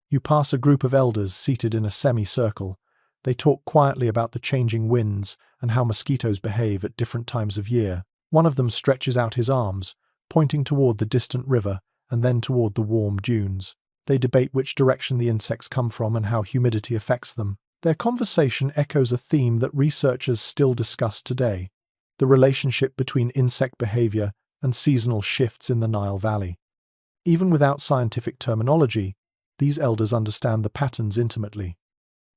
You pass a group of elders seated in a semicircle. They talk quietly about the changing winds and how mosquitoes behave at different times of year. One of them stretches out his arms, pointing toward the distant river and then toward the warm dunes. They debate which direction the insects come from and how humidity affects them. Their conversation echoes a theme that researchers still discuss today: the relationship between insect behavior and seasonal shifts in the Nile Valley. Even without scientific terminology, these elders understand the patterns intimately.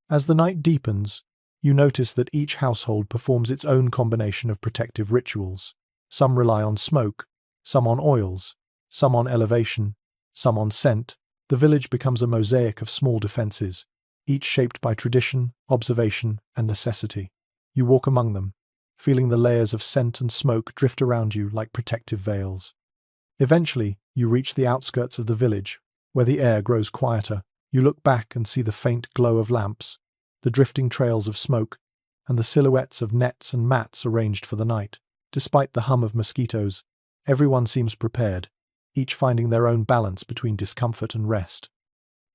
As the night deepens, you notice that each household performs its own combination of protective rituals. Some rely on smoke, some on oils, some on elevation, some on scent. The village becomes a mosaic of small defenses, each shaped by tradition, observation, and necessity. You walk among them, feeling the layers of scent and smoke drift around you like protective veils. Eventually, you reach the outskirts of the village, where the air grows quieter. You look back and see the faint glow of lamps, the drifting trails of smoke, and the silhouettes of nets and mats arranged for the night. Despite the hum of mosquitoes, everyone seems prepared, each finding their own balance between discomfort and rest.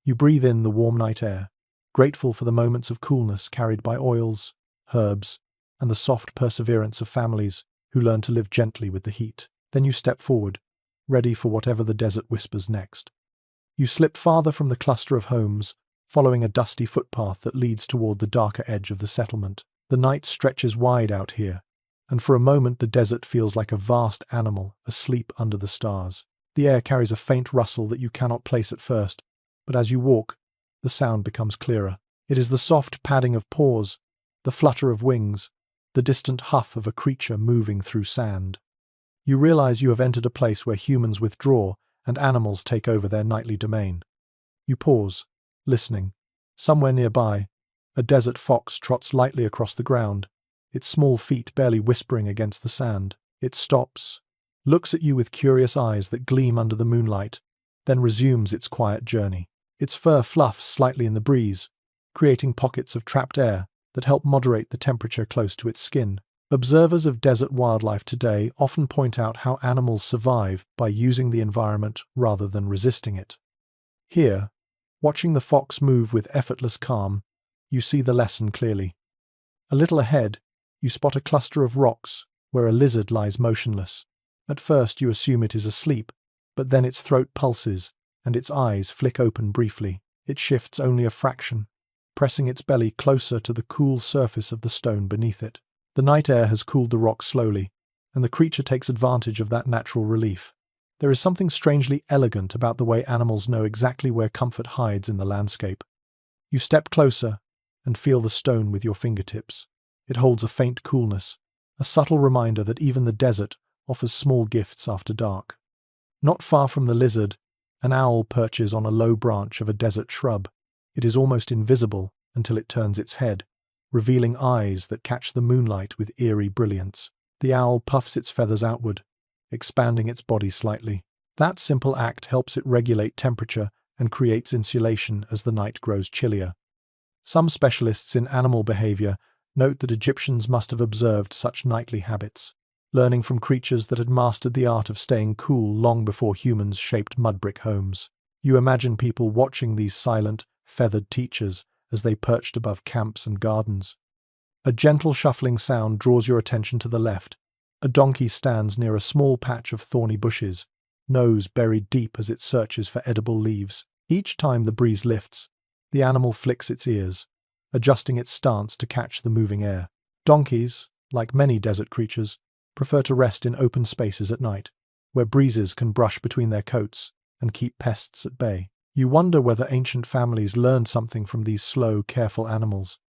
You breathe in the warm night air, grateful for the moments of coolness carried by oils, herbs, and the soft perseverance of families who learn to live gently with the heat. Then you step forward, ready for whatever the desert whispers next. You slip farther from the cluster of homes, following a dusty footpath that leads toward the darker edge of the settlement. The night stretches wide out here, and for a moment the desert feels like a vast animal asleep under the stars. The air carries a faint rustle that you cannot place at first, but as you walk, the sound becomes clearer. It is the soft padding of paws, the flutter of wings, the distant huff of a creature moving through sand. You realize you have entered a place where humans withdraw and animals take over their nightly domain. You pause, listening. Somewhere nearby, a desert fox trots lightly across the ground, its small feet barely whispering against the sand. It stops, looks at you with curious eyes that gleam under the moonlight, then resumes its quiet journey. Its fur fluffs slightly in the breeze, creating pockets of trapped air that help moderate the temperature close to its skin. Observers of desert wildlife today often point out how animals survive by using the environment rather than resisting it. Here, watching the fox move with effortless calm, you see the lesson clearly. A little ahead, you spot a cluster of rocks where a lizard lies motionless. At first you assume it is asleep, but then its throat pulses and its eyes flick open briefly. It shifts only a fraction, pressing its belly closer to the cool surface of the stone beneath it. The night air has cooled the rock slowly, and the creature takes advantage of that natural relief. There is something strangely elegant about the way animals know exactly where comfort hides in the landscape. You step closer and feel the stone with your fingertips. It holds a faint coolness, a subtle reminder that even the desert offers small gifts after dark. Not far from the lizard, an owl perches on a low branch of a desert shrub. It is almost invisible until it turns its head, revealing eyes that catch the moonlight with eerie brilliance. The owl puffs its feathers outward, expanding its body slightly. That simple act helps it regulate temperature and creates insulation as the night grows chillier. Some specialists in animal behavior note that Egyptians must have observed such nightly habits, learning from creatures that had mastered the art of staying cool long before humans shaped mud-brick homes. You imagine people watching these silent, feathered teachers as they perched above camps and gardens. A gentle shuffling sound draws your attention to the left. A donkey stands near a small patch of thorny bushes, nose buried deep as it searches for edible leaves. Each time the breeze lifts, the animal flicks its ears, adjusting its stance to catch the moving air. Donkeys, like many desert creatures, prefer to rest in open spaces at night, where breezes can brush between their coats and keep pests at bay. You wonder whether ancient families learned something from these slow, careful animals.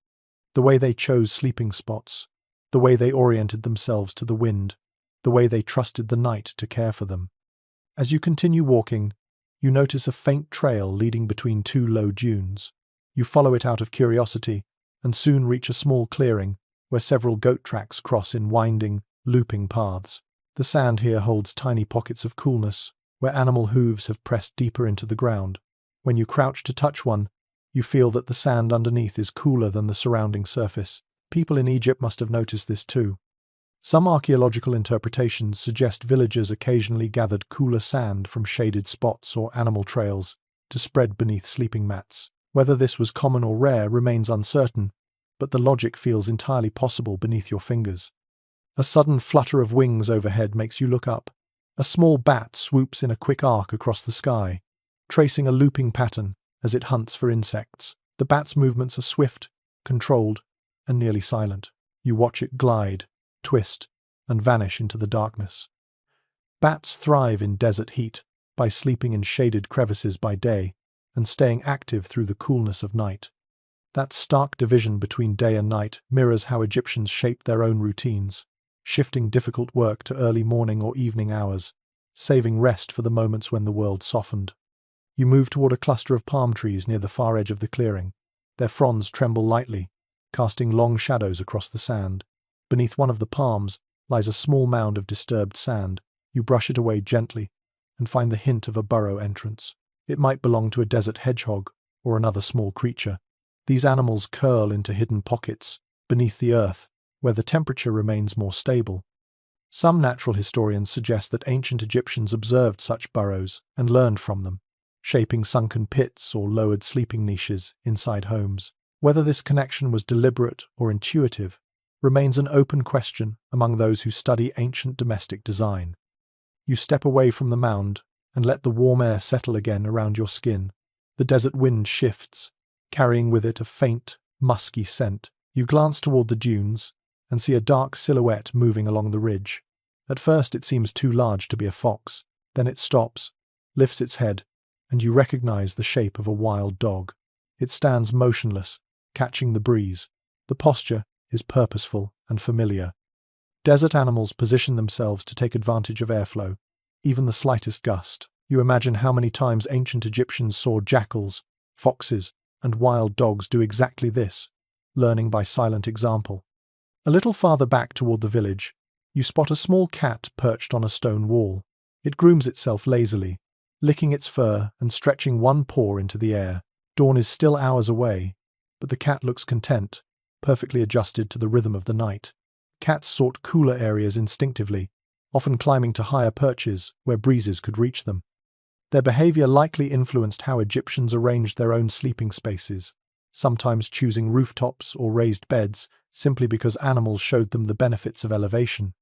The way they chose sleeping spots, the way they oriented themselves to the wind, the way they trusted the night to care for them. As you continue walking, you notice a faint trail leading between two low dunes. You follow it out of curiosity and soon reach a small clearing where several goat tracks cross in winding, looping paths. The sand here holds tiny pockets of coolness, where animal hooves have pressed deeper into the ground. When you crouch to touch one, you feel that the sand underneath is cooler than the surrounding surface. People in Egypt must have noticed this too. Some archaeological interpretations suggest villagers occasionally gathered cooler sand from shaded spots or animal trails to spread beneath sleeping mats. Whether this was common or rare remains uncertain, but the logic feels entirely possible beneath your fingers. A sudden flutter of wings overhead makes you look up. A small bat swoops in a quick arc across the sky, tracing a looping pattern as it hunts for insects. The bat's movements are swift, controlled, and nearly silent. You watch it glide, twist, and vanish into the darkness. Bats thrive in desert heat by sleeping in shaded crevices by day and staying active through the coolness of night. That stark division between day and night mirrors how Egyptians shaped their own routines, shifting difficult work to early morning or evening hours, saving rest for the moments when the world softened. You move toward a cluster of palm trees near the far edge of the clearing. Their fronds tremble lightly, casting long shadows across the sand. Beneath one of the palms lies a small mound of disturbed sand. You brush it away gently and find the hint of a burrow entrance. It might belong to a desert hedgehog or another small creature. These animals curl into hidden pockets beneath the earth, where the temperature remains more stable. Some natural historians suggest that ancient Egyptians observed such burrows and learned from them, shaping sunken pits or lowered sleeping niches inside homes. Whether this connection was deliberate or intuitive remains an open question among those who study ancient domestic design. You step away from the mound and let the warm air settle again around your skin. The desert wind shifts, carrying with it a faint, musky scent. You glance toward the dunes and see a dark silhouette moving along the ridge. At first it seems too large to be a fox. Then it stops, lifts its head, and you recognize the shape of a wild dog. It stands motionless, catching the breeze. The posture is purposeful and familiar. Desert animals position themselves to take advantage of airflow, even the slightest gust. You imagine how many times ancient Egyptians saw jackals, foxes, and wild dogs do exactly this, learning by silent example. A little farther back toward the village, you spot a small cat perched on a stone wall. It grooms itself lazily, licking its fur and stretching one paw into the air. Dawn is still hours away, but the cat looks content, perfectly adjusted to the rhythm of the night. Cats sought cooler areas instinctively, often climbing to higher perches where breezes could reach them. Their behavior likely influenced how Egyptians arranged their own sleeping spaces, sometimes choosing rooftops or raised beds simply because animals showed them the benefits of elevation.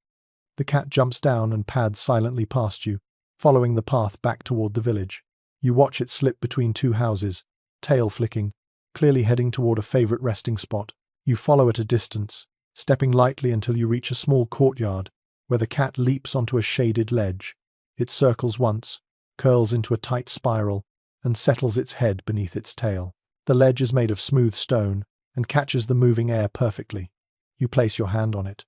The cat jumps down and pads silently past you, following the path back toward the village. You watch it slip between two houses, tail flicking, clearly heading toward a favorite resting spot. You follow at a distance, stepping lightly until you reach a small courtyard where the cat leaps onto a shaded ledge. It circles once, curls into a tight spiral, and settles its head beneath its tail. The ledge is made of smooth stone and catches the moving air perfectly. You place your hand on it.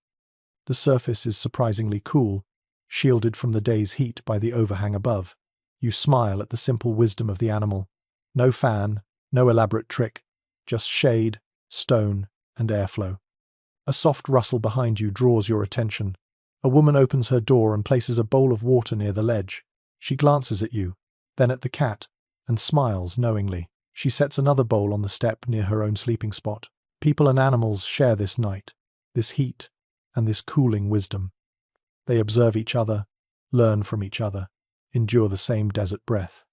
The surface is surprisingly cool, shielded from the day's heat by the overhang above. You smile at the simple wisdom of the animal. No fan, No elaborate trick, just shade, stone, and airflow. A soft rustle behind you draws your attention. A woman opens her door and places a bowl of water near the ledge. She glances at you, then at the cat, and smiles knowingly. She sets another bowl on the step near her own sleeping spot. People and animals share this night, this heat, and this cooling wisdom. They observe each other, learn from each other, endure the same desert breath.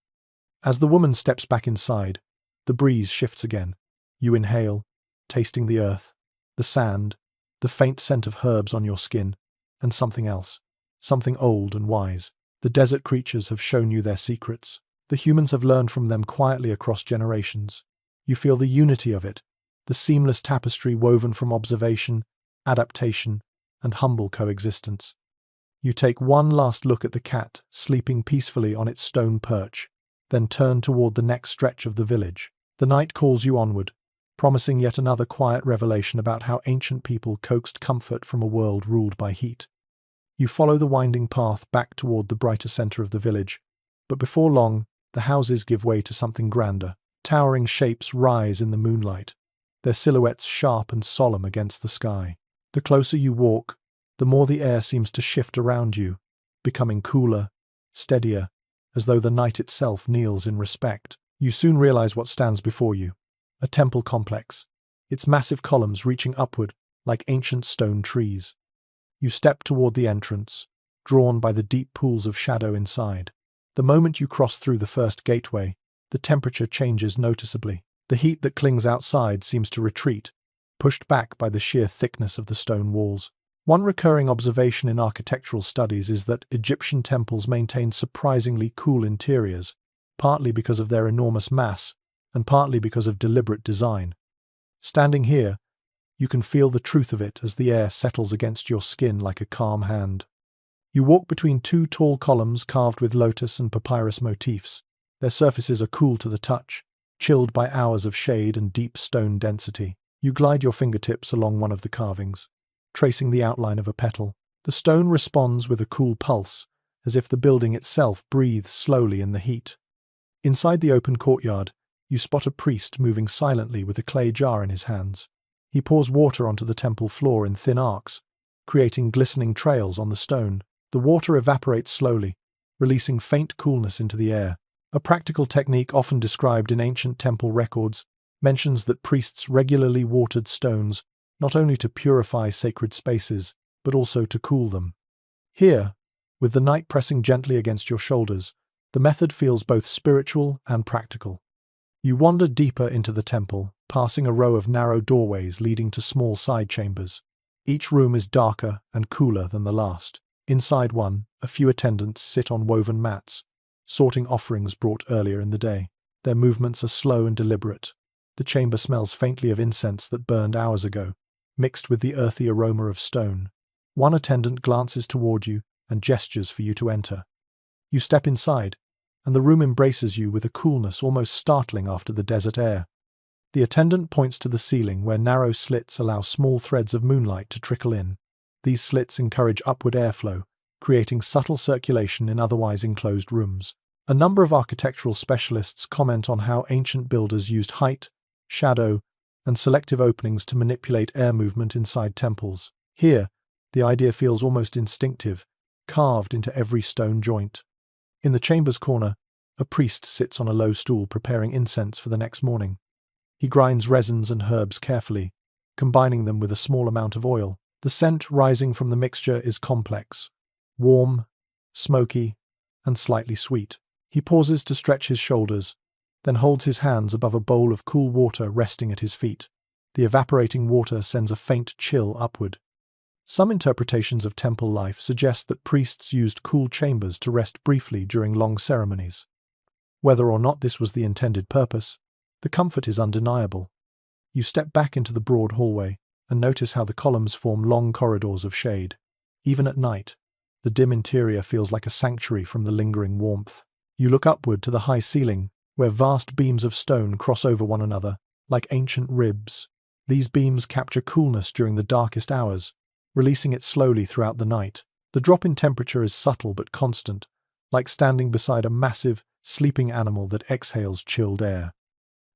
As the woman steps back inside, the breeze shifts again. You inhale, tasting the earth, the sand, the faint scent of herbs on your skin, and something else, something old and wise. The desert creatures have shown you their secrets. The humans have learned from them quietly across generations. You feel the unity of it, the seamless tapestry woven from observation, adaptation, and humble coexistence. You take one last look at the cat, sleeping peacefully on its stone perch, then turn toward the next stretch of the village. The night calls you onward, promising yet another quiet revelation about how ancient people coaxed comfort from a world ruled by heat. You follow the winding path back toward the brighter center of the village, but before long, the houses give way to something grander. Towering shapes rise in the moonlight, their silhouettes sharp and solemn against the sky. The closer you walk, the more the air seems to shift around you, becoming cooler, steadier, as though the night itself kneels in respect. You soon realize what stands before you. A temple complex, its massive columns reaching upward like ancient stone trees. You step toward the entrance, drawn by the deep pools of shadow inside. The moment you cross through the first gateway, the temperature changes noticeably. The heat that clings outside seems to retreat, pushed back by the sheer thickness of the stone walls. One recurring observation in architectural studies is that Egyptian temples maintain surprisingly cool interiors, partly because of their enormous mass, and partly because of deliberate design. Standing here, you can feel the truth of it as the air settles against your skin like a calm hand. You walk between two tall columns carved with lotus and papyrus motifs. Their surfaces are cool to the touch, chilled by hours of shade and deep stone density. You glide your fingertips along one of the carvings, tracing the outline of a petal. The stone responds with a cool pulse, as if the building itself breathes slowly in the heat. Inside the open courtyard, you spot a priest moving silently with a clay jar in his hands. He pours water onto the temple floor in thin arcs, creating glistening trails on the stone. The water evaporates slowly, releasing faint coolness into the air. A practical technique often described in ancient temple records mentions that priests regularly watered stones not only to purify sacred spaces, but also to cool them. Here, with the night pressing gently against your shoulders, the method feels both spiritual and practical. You wander deeper into the temple, passing a row of narrow doorways leading to small side chambers. Each room is darker and cooler than the last. Inside one, a few attendants sit on woven mats, sorting offerings brought earlier in the day. Their movements are slow and deliberate. The chamber smells faintly of incense that burned hours ago, mixed with the earthy aroma of stone. One attendant glances toward you and gestures for you to enter. You step inside, and the room embraces you with a coolness almost startling after the desert air. The attendant points to the ceiling where narrow slits allow small threads of moonlight to trickle in. These slits encourage upward airflow, creating subtle circulation in otherwise enclosed rooms. A number of architectural specialists comment on how ancient builders used height, shadow, and selective openings to manipulate air movement inside temples. Here, the idea feels almost instinctive, carved into every stone joint. In the chamber's corner, a priest sits on a low stool preparing incense for the next morning. He grinds resins and herbs carefully, combining them with a small amount of oil. The scent rising from the mixture is complex, warm, smoky, and slightly sweet. He pauses to stretch his shoulders, then holds his hands above a bowl of cool water resting at his feet. The evaporating water sends a faint chill upward. Some interpretations of temple life suggest that priests used cool chambers to rest briefly during long ceremonies. Whether or not this was the intended purpose, the comfort is undeniable. You step back into the broad hallway and notice how the columns form long corridors of shade. Even at night, the dim interior feels like a sanctuary from the lingering warmth. You look upward to the high ceiling, where vast beams of stone cross over one another, like ancient ribs. These beams capture coolness during the darkest hours, releasing it slowly throughout the night. The drop in temperature is subtle but constant, like standing beside a massive, sleeping animal that exhales chilled air.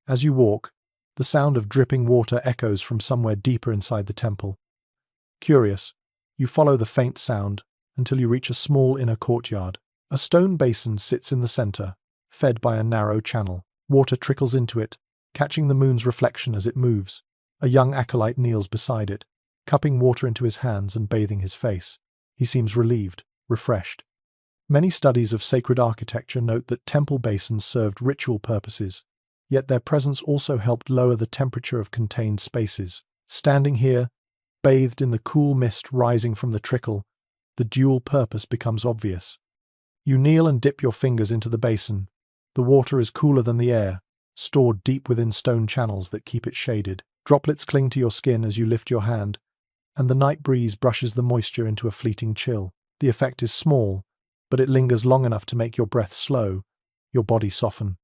As you walk, the sound of dripping water echoes from somewhere deeper inside the temple. Curious, you follow the faint sound until you reach a small inner courtyard. A stone basin sits in the center, fed by a narrow channel. Water trickles into it, catching the moon's reflection as it moves. A young acolyte kneels beside it, cupping water into his hands and bathing his face. He seems relieved, refreshed. Many studies of sacred architecture note that temple basins served ritual purposes, yet their presence also helped lower the temperature of contained spaces. Standing here, bathed in the cool mist rising from the trickle, the dual purpose becomes obvious. You kneel and dip your fingers into the basin. The water is cooler than the air, stored deep within stone channels that keep it shaded. Droplets cling to your skin as you lift your hand, and the night breeze brushes the moisture into a fleeting chill. The effect is small, but it lingers long enough to make your breath slow, your body soften.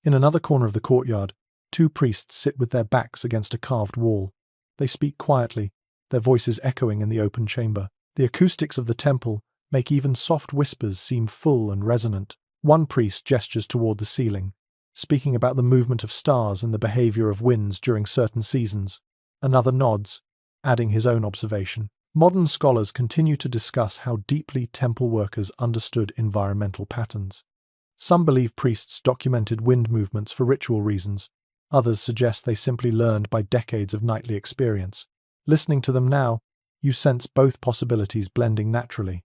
In another corner of the courtyard, two priests sit with their backs against a carved wall. They speak quietly, their voices echoing in the open chamber. The acoustics of the temple make even soft whispers seem full and resonant. One priest gestures toward the ceiling, speaking about the movement of stars and the behavior of winds during certain seasons. Another nods, adding his own observation. Modern scholars continue to discuss how deeply temple workers understood environmental patterns. Some believe priests documented wind movements for ritual reasons. Others suggest they simply learned by decades of nightly experience. Listening to them now, you sense both possibilities blending naturally.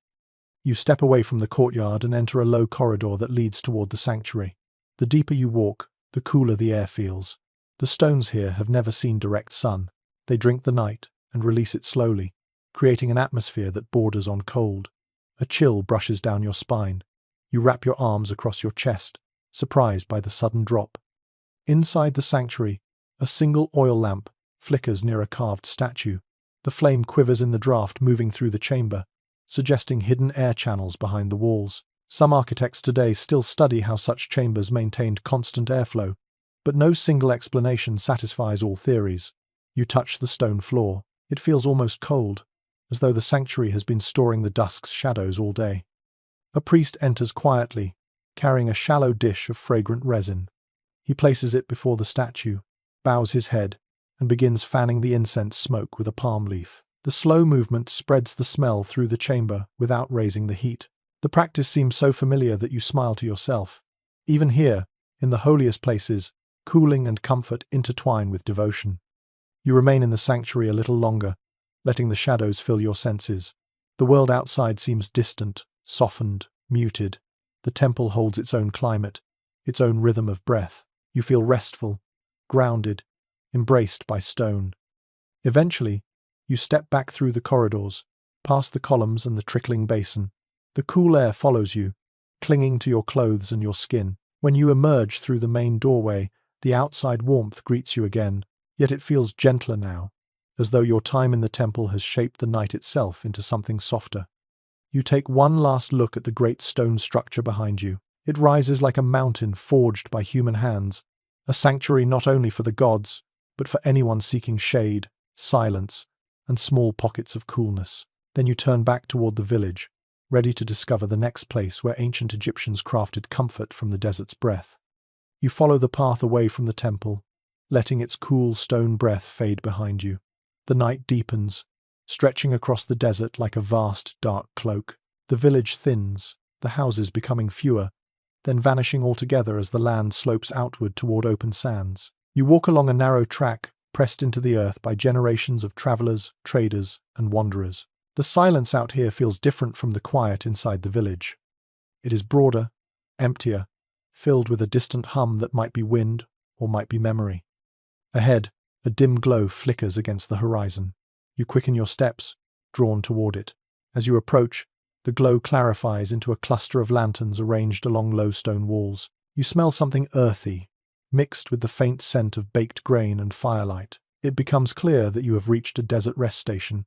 You step away from the courtyard and enter a low corridor that leads toward the sanctuary. The deeper you walk, the cooler the air feels. The stones here have never seen direct sun. They drink the night and release it slowly, creating an atmosphere that borders on cold. A chill brushes down your spine. You wrap your arms across your chest, surprised by the sudden drop. Inside the sanctuary, a single oil lamp flickers near a carved statue. The flame quivers in the draft moving through the chamber, suggesting hidden air channels behind the walls. Some architects today still study how such chambers maintained constant airflow, but no single explanation satisfies all theories. You touch the stone floor. It feels almost cold, as though the sanctuary has been storing the dusk's shadows all day. A priest enters quietly, carrying a shallow dish of fragrant resin. He places it before the statue, bows his head, and begins fanning the incense smoke with a palm leaf. The slow movement spreads the smell through the chamber without raising the heat. The practice seems so familiar that you smile to yourself. Even here, in the holiest places, cooling and comfort intertwine with devotion. You remain in the sanctuary a little longer, letting the shadows fill your senses. The world outside seems distant, softened, muted. The temple holds its own climate, its own rhythm of breath. You feel restful, grounded, embraced by stone. Eventually, you step back through the corridors, past the columns and the trickling basin. The cool air follows you, clinging to your clothes and your skin. When you emerge through the main doorway, the outside warmth greets you again, yet it feels gentler now, as though your time in the temple has shaped the night itself into something softer. You take one last look at the great stone structure behind you. It rises like a mountain forged by human hands, a sanctuary not only for the gods, but for anyone seeking shade, silence, and small pockets of coolness. Then you turn back toward the village, ready to discover the next place where ancient Egyptians crafted comfort from the desert's breath. You follow the path away from the temple, letting its cool stone breath fade behind you. The night deepens, stretching across the desert like a vast, dark cloak. The village thins, the houses becoming fewer, then vanishing altogether as the land slopes outward toward open sands. You walk along a narrow track, pressed into the earth by generations of travelers, traders, and wanderers. The silence out here feels different from the quiet inside the village. It is broader, emptier, filled with a distant hum that might be wind or might be memory. Ahead, a dim glow flickers against the horizon. You quicken your steps, drawn toward it. As you approach, the glow clarifies into a cluster of lanterns arranged along low stone walls. You smell something earthy, mixed with the faint scent of baked grain and firelight. It becomes clear that you have reached a desert rest station,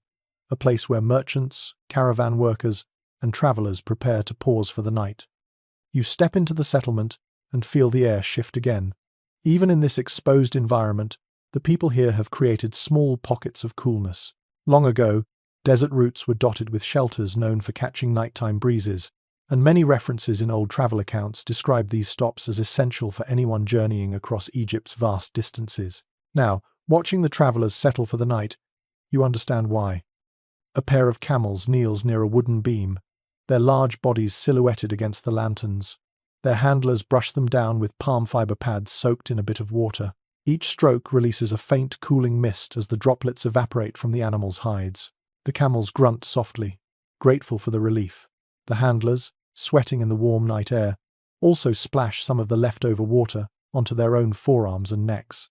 a place where merchants, caravan workers, and travelers prepare to pause for the night. You step into the settlement and feel the air shift again. Even in this exposed environment, the people here have created small pockets of coolness. Long ago, desert routes were dotted with shelters known for catching nighttime breezes, and many references in old travel accounts describe these stops as essential for anyone journeying across Egypt's vast distances. Now, watching the travelers settle for the night, you understand why. A pair of camels kneels near a wooden beam, their large bodies silhouetted against the lanterns. Their handlers brush them down with palm fiber pads soaked in a bit of water. Each stroke releases a faint cooling mist as the droplets evaporate from the animals' hides. The camels grunt softly, grateful for the relief. The handlers, sweating in the warm night air, also splash some of the leftover water onto their own forearms and necks.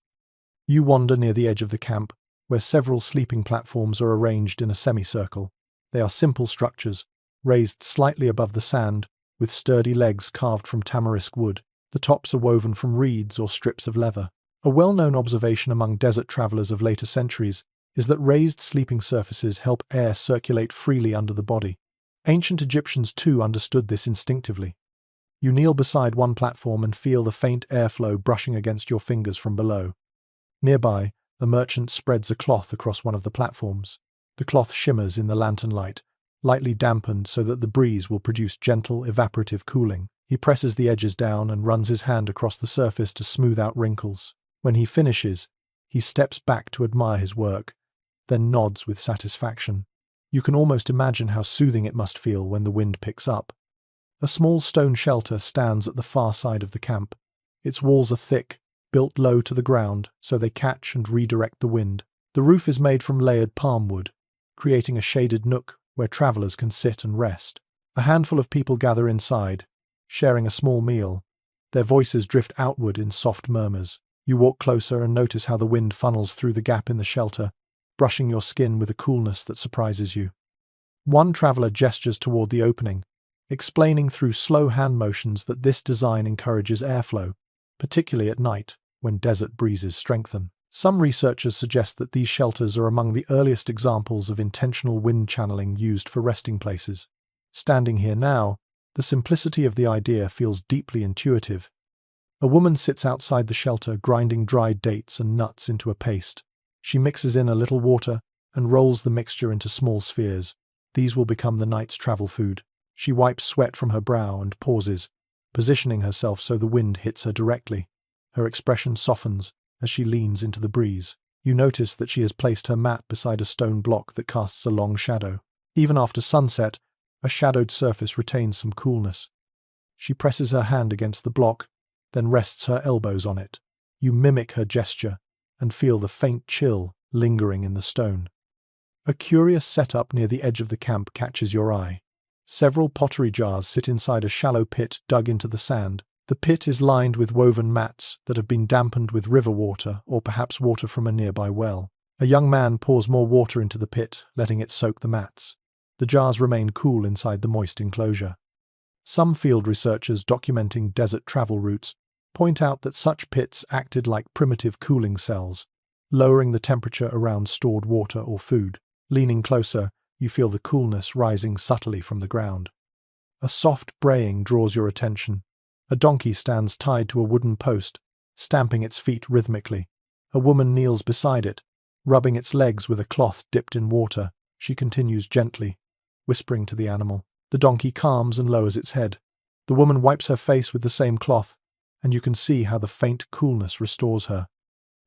You wander near the edge of the camp, where several sleeping platforms are arranged in a semicircle. They are simple structures, raised slightly above the sand, with sturdy legs carved from tamarisk wood. The tops are woven from reeds or strips of leather. A well-known observation among desert travelers of later centuries is that raised sleeping surfaces help air circulate freely under the body. Ancient Egyptians too understood this instinctively. You kneel beside one platform and feel the faint airflow brushing against your fingers from below. Nearby, a merchant spreads a cloth across one of the platforms. The cloth shimmers in the lantern light, lightly dampened so that the breeze will produce gentle, evaporative cooling. He presses the edges down and runs his hand across the surface to smooth out wrinkles. When he finishes, he steps back to admire his work, then nods with satisfaction. You can almost imagine how soothing it must feel when the wind picks up. A small stone shelter stands at the far side of the camp. Its walls are thick, built low to the ground so they catch and redirect the wind. The roof is made from layered palm wood, creating a shaded nook where travelers can sit and rest. A handful of people gather inside, sharing a small meal. Their voices drift outward in soft murmurs. You walk closer and notice how the wind funnels through the gap in the shelter, brushing your skin with a coolness that surprises you. One traveler gestures toward the opening, explaining through slow hand motions that this design encourages airflow, particularly at night when desert breezes strengthen. Some researchers suggest that these shelters are among the earliest examples of intentional wind channeling used for resting places. Standing here now, the simplicity of the idea feels deeply intuitive. A woman sits outside the shelter grinding dried dates and nuts into a paste. She mixes in a little water and rolls the mixture into small spheres. These will become the night's travel food. She wipes sweat from her brow and pauses, positioning herself so the wind hits her directly. Her expression softens as she leans into the breeze. You notice that she has placed her mat beside a stone block that casts a long shadow. Even after sunset, a shadowed surface retains some coolness. She presses her hand against the block, then rests her elbows on it. You mimic her gesture and feel the faint chill lingering in the stone. A curious setup near the edge of the camp catches your eye. Several pottery jars sit inside a shallow pit dug into the sand. The pit is lined with woven mats that have been dampened with river water or perhaps water from a nearby well. A young man pours more water into the pit, letting it soak the mats. The jars remain cool inside the moist enclosure. Some field researchers documenting desert travel routes point out that such pits acted like primitive cooling cells, lowering the temperature around stored water or food. Leaning closer, you feel the coolness rising subtly from the ground. A soft braying draws your attention. A donkey stands tied to a wooden post, stamping its feet rhythmically. A woman kneels beside it, rubbing its legs with a cloth dipped in water. She continues gently, whispering to the animal. The donkey calms and lowers its head. The woman wipes her face with the same cloth, and you can see how the faint coolness restores her.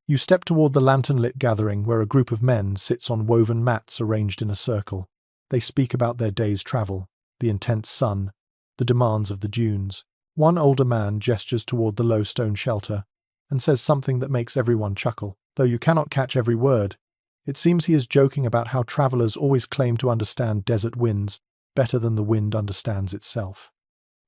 You step toward the lantern-lit gathering where a group of men sits on woven mats arranged in a circle. They speak about their day's travel, the intense sun, the demands of the dunes. One older man gestures toward the low stone shelter and says something that makes everyone chuckle. Though you cannot catch every word, it seems he is joking about how travelers always claim to understand desert winds better than the wind understands itself.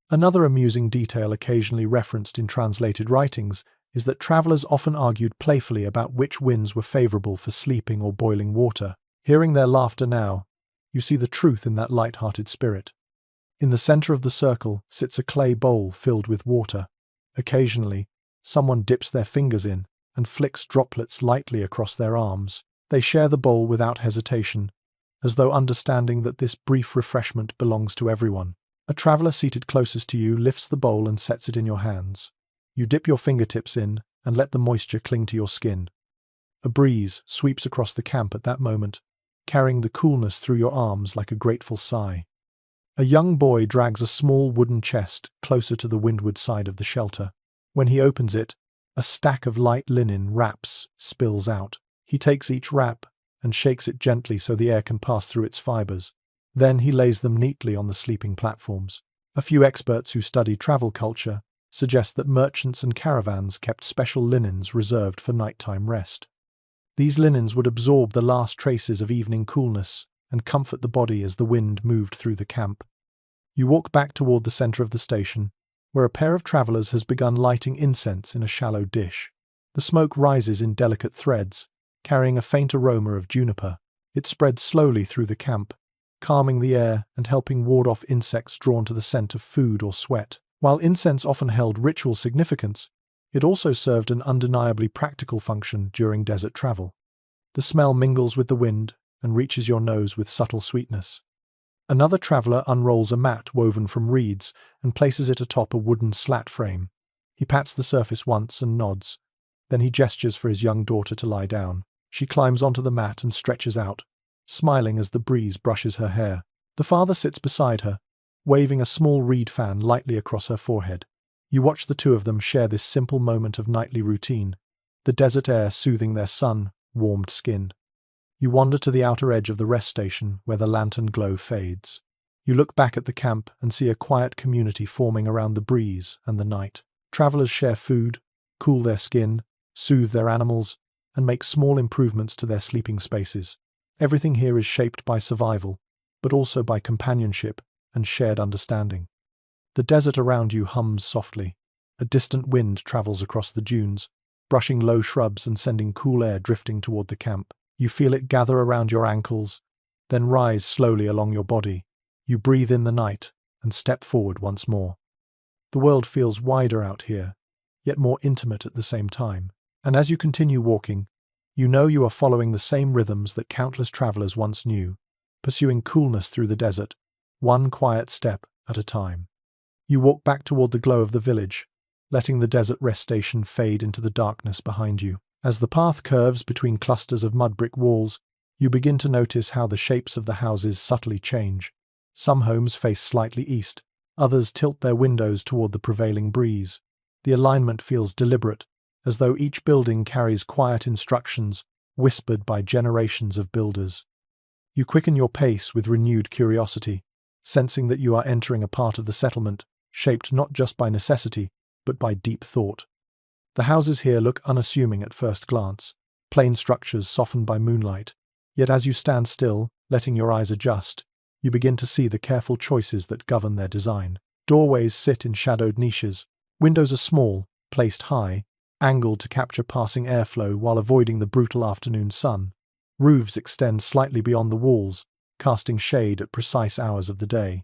Another amusing detail occasionally referenced in translated writings is that travelers often argued playfully about which winds were favorable for sleeping or boiling water. Hearing their laughter now, you see the truth in that light-hearted spirit. In the center of the circle sits a clay bowl filled with water. Occasionally, someone dips their fingers in and flicks droplets lightly across their arms. They share the bowl without hesitation, as though understanding that this brief refreshment belongs to everyone. A traveler seated closest to you lifts the bowl and sets it in your hands. You dip your fingertips in and let the moisture cling to your skin. A breeze sweeps across the camp at that moment, carrying the coolness through your arms like a grateful sigh. A young boy drags a small wooden chest closer to the windward side of the shelter. When he opens it, a stack of light linen wraps spills out. He takes each wrap and shakes it gently so the air can pass through its fibers. Then he lays them neatly on the sleeping platforms. A few experts who study travel culture suggest that merchants and caravans kept special linens reserved for nighttime rest. These linens would absorb the last traces of evening coolness and comfort the body as the wind moved through the camp. You walk back toward the center of the station, where a pair of travelers has begun lighting incense in a shallow dish. The smoke rises in delicate threads, carrying a faint aroma of juniper. It spreads slowly through the camp, calming the air and helping ward off insects drawn to the scent of food or sweat. While incense often held ritual significance, it also served an undeniably practical function during desert travel. The smell mingles with the wind and reaches your nose with subtle sweetness. Another traveler unrolls a mat woven from reeds and places it atop a wooden slat frame. He pats the surface once and nods. Then he gestures for his young daughter to lie down. She climbs onto the mat and stretches out, smiling as the breeze brushes her hair. The father sits beside her, waving a small reed fan lightly across her forehead. You watch the two of them share this simple moment of nightly routine, the desert air soothing their sun-warmed skin. You wander to the outer edge of the rest station where the lantern glow fades. You look back at the camp and see a quiet community forming around the breeze and the night. Travelers share food, cool their skin, soothe their animals, and make small improvements to their sleeping spaces. Everything here is shaped by survival, but also by companionship and shared understanding. The desert around you hums softly. A distant wind travels across the dunes, brushing low shrubs and sending cool air drifting toward the camp. You feel it gather around your ankles, then rise slowly along your body. You breathe in the night and step forward once more. The world feels wider out here, yet more intimate at the same time. And as you continue walking, you know you are following the same rhythms that countless travelers once knew, pursuing coolness through the desert, one quiet step at a time. You walk back toward the glow of the village, letting the desert rest station fade into the darkness behind you. As the path curves between clusters of mud brick walls, you begin to notice how the shapes of the houses subtly change. Some homes face slightly east, others tilt their windows toward the prevailing breeze. The alignment feels deliberate, as though each building carries quiet instructions whispered by generations of builders. You quicken your pace with renewed curiosity, sensing that you are entering a part of the settlement shaped not just by necessity, but by deep thought. The houses here look unassuming at first glance, plain structures softened by moonlight. Yet as you stand still, letting your eyes adjust, you begin to see the careful choices that govern their design. Doorways sit in shadowed niches. Windows are small, placed high, angled to capture passing airflow while avoiding the brutal afternoon sun. Roofs extend slightly beyond the walls, casting shade at precise hours of the day.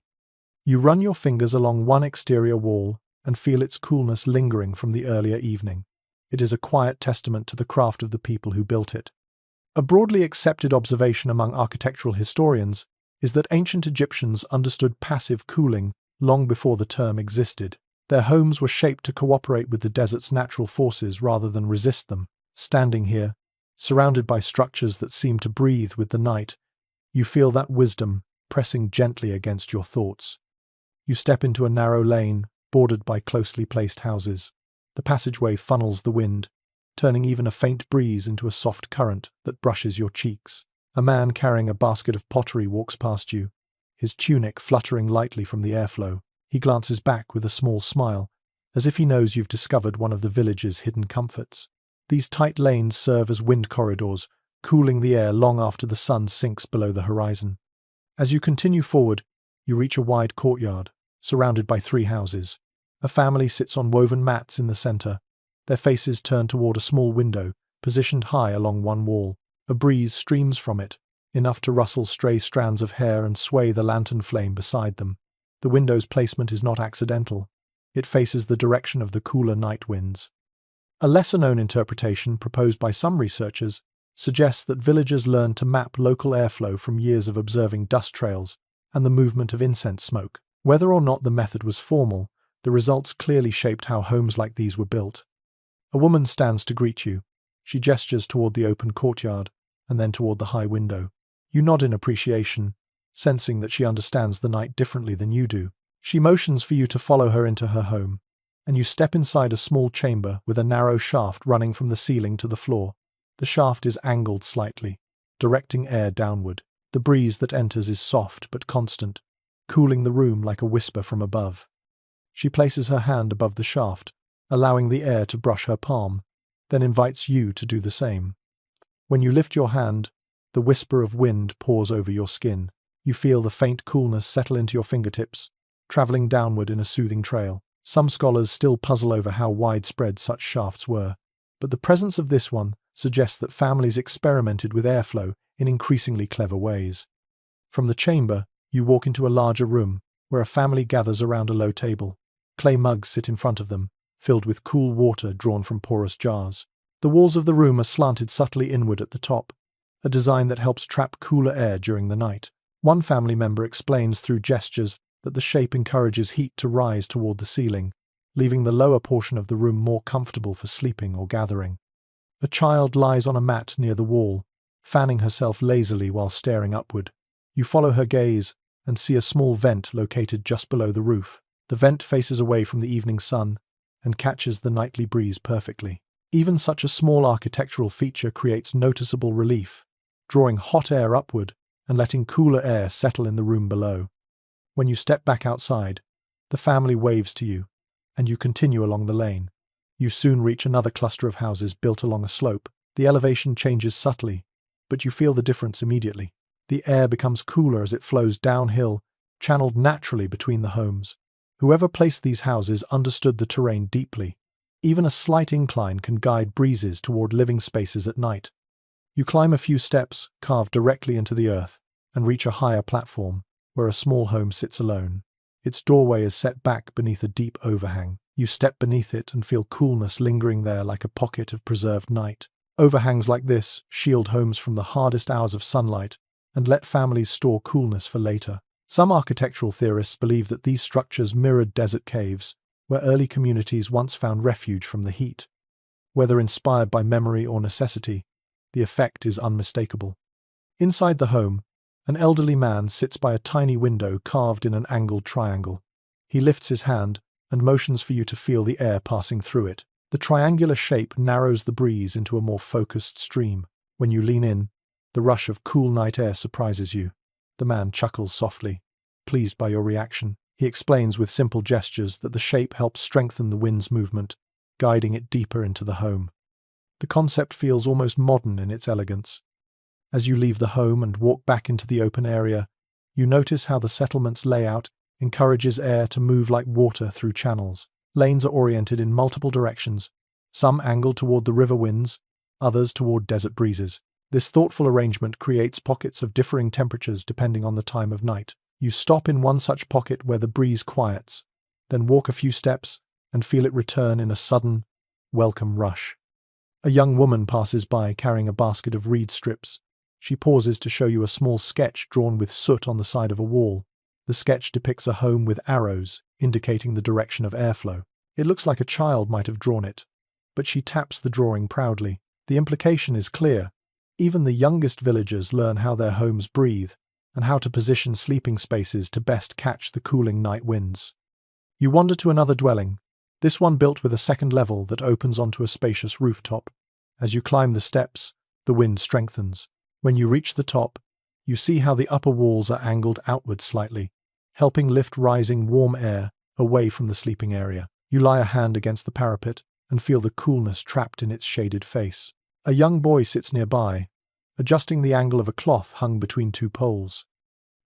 You run your fingers along one exterior wall and feel its coolness lingering from the earlier evening. It is a quiet testament to the craft of the people who built it. A broadly accepted observation among architectural historians is that ancient Egyptians understood passive cooling long before the term existed. Their homes were shaped to cooperate with the desert's natural forces rather than resist them. Standing here, surrounded by structures that seem to breathe with the night, you feel that wisdom pressing gently against your thoughts. You step into a narrow lane, bordered by closely placed houses. The passageway funnels the wind, turning even a faint breeze into a soft current that brushes your cheeks. A man carrying a basket of pottery walks past you, his tunic fluttering lightly from the airflow. He glances back with a small smile, as if he knows you've discovered one of the village's hidden comforts. These tight lanes serve as wind corridors, cooling the air long after the sun sinks below the horizon. As you continue forward, you reach a wide courtyard, surrounded by 3 houses. A family sits on woven mats in the center, their faces turned toward a small window, positioned high along one wall. A breeze streams from it, enough to rustle stray strands of hair and sway the lantern flame beside them. The window's placement is not accidental. It faces the direction of the cooler night winds. A lesser-known interpretation proposed by some researchers suggests that villagers learned to map local airflow from years of observing dust trails and the movement of incense smoke. Whether or not the method was formal, the results clearly shaped how homes like these were built. A woman stands to greet you. She gestures toward the open courtyard and then toward the high window. You nod in appreciation, sensing that she understands the night differently than you do. She motions for you to follow her into her home, and you step inside a small chamber with a narrow shaft running from the ceiling to the floor. The shaft is angled slightly, directing air downward. The breeze that enters is soft but constant, cooling the room like a whisper from above. She places her hand above the shaft, allowing the air to brush her palm, then invites you to do the same. When you lift your hand, the whisper of wind pours over your skin. You feel the faint coolness settle into your fingertips, traveling downward in a soothing trail. Some scholars still puzzle over how widespread such shafts were, but the presence of this one suggests that families experimented with airflow in increasingly clever ways. From the chamber, you walk into a larger room, where a family gathers around a low table. Clay mugs sit in front of them, filled with cool water drawn from porous jars. The walls of the room are slanted subtly inward at the top, a design that helps trap cooler air during the night. One family member explains through gestures that the shape encourages heat to rise toward the ceiling, leaving the lower portion of the room more comfortable for sleeping or gathering. A child lies on a mat near the wall, fanning herself lazily while staring upward. You follow her gaze and see a small vent located just below the roof. The vent faces away from the evening sun and catches the nightly breeze perfectly. Even such a small architectural feature creates noticeable relief, drawing hot air upward and letting cooler air settle in the room below. When you step back outside, the family waves to you, and you continue along the lane. You soon reach another cluster of houses built along a slope. The elevation changes subtly, but you feel the difference immediately. The air becomes cooler as it flows downhill, channeled naturally between the homes. Whoever placed these houses understood the terrain deeply. Even a slight incline can guide breezes toward living spaces at night. You climb a few steps, carved directly into the earth, and reach a higher platform, where a small home sits alone. Its doorway is set back beneath a deep overhang. You step beneath it and feel coolness lingering there like a pocket of preserved night. Overhangs like this shield homes from the hardest hours of sunlight and let families store coolness for later. Some architectural theorists believe that these structures mirrored desert caves, where early communities once found refuge from the heat. Whether inspired by memory or necessity, the effect is unmistakable. Inside the home, an elderly man sits by a tiny window carved in an angled triangle. He lifts his hand and motions for you to feel the air passing through it. The triangular shape narrows the breeze into a more focused stream. When you lean in, the rush of cool night air surprises you. The man chuckles softly, pleased by your reaction. He explains with simple gestures that the shape helps strengthen the wind's movement, guiding it deeper into the home. The concept feels almost modern in its elegance. As you leave the home and walk back into the open area, you notice how the settlement's layout encourages air to move like water through channels. Lanes are oriented in multiple directions, some angled toward the river winds, others toward desert breezes. This thoughtful arrangement creates pockets of differing temperatures depending on the time of night. You stop in one such pocket where the breeze quiets, then walk a few steps and feel it return in a sudden, welcome rush. A young woman passes by carrying a basket of reed strips. She pauses to show you a small sketch drawn with soot on the side of a wall. The sketch depicts a home with arrows, indicating the direction of airflow. It looks like a child might have drawn it, but she taps the drawing proudly. The implication is clear. Even the youngest villagers learn how their homes breathe and how to position sleeping spaces to best catch the cooling night winds. You wander to another dwelling, this one built with a second level that opens onto a spacious rooftop. As you climb the steps, the wind strengthens. When you reach the top, you see how the upper walls are angled outward slightly, helping lift rising warm air away from the sleeping area. You lie a hand against the parapet and feel the coolness trapped in its shaded face. A young boy sits nearby, adjusting the angle of a cloth hung between two poles.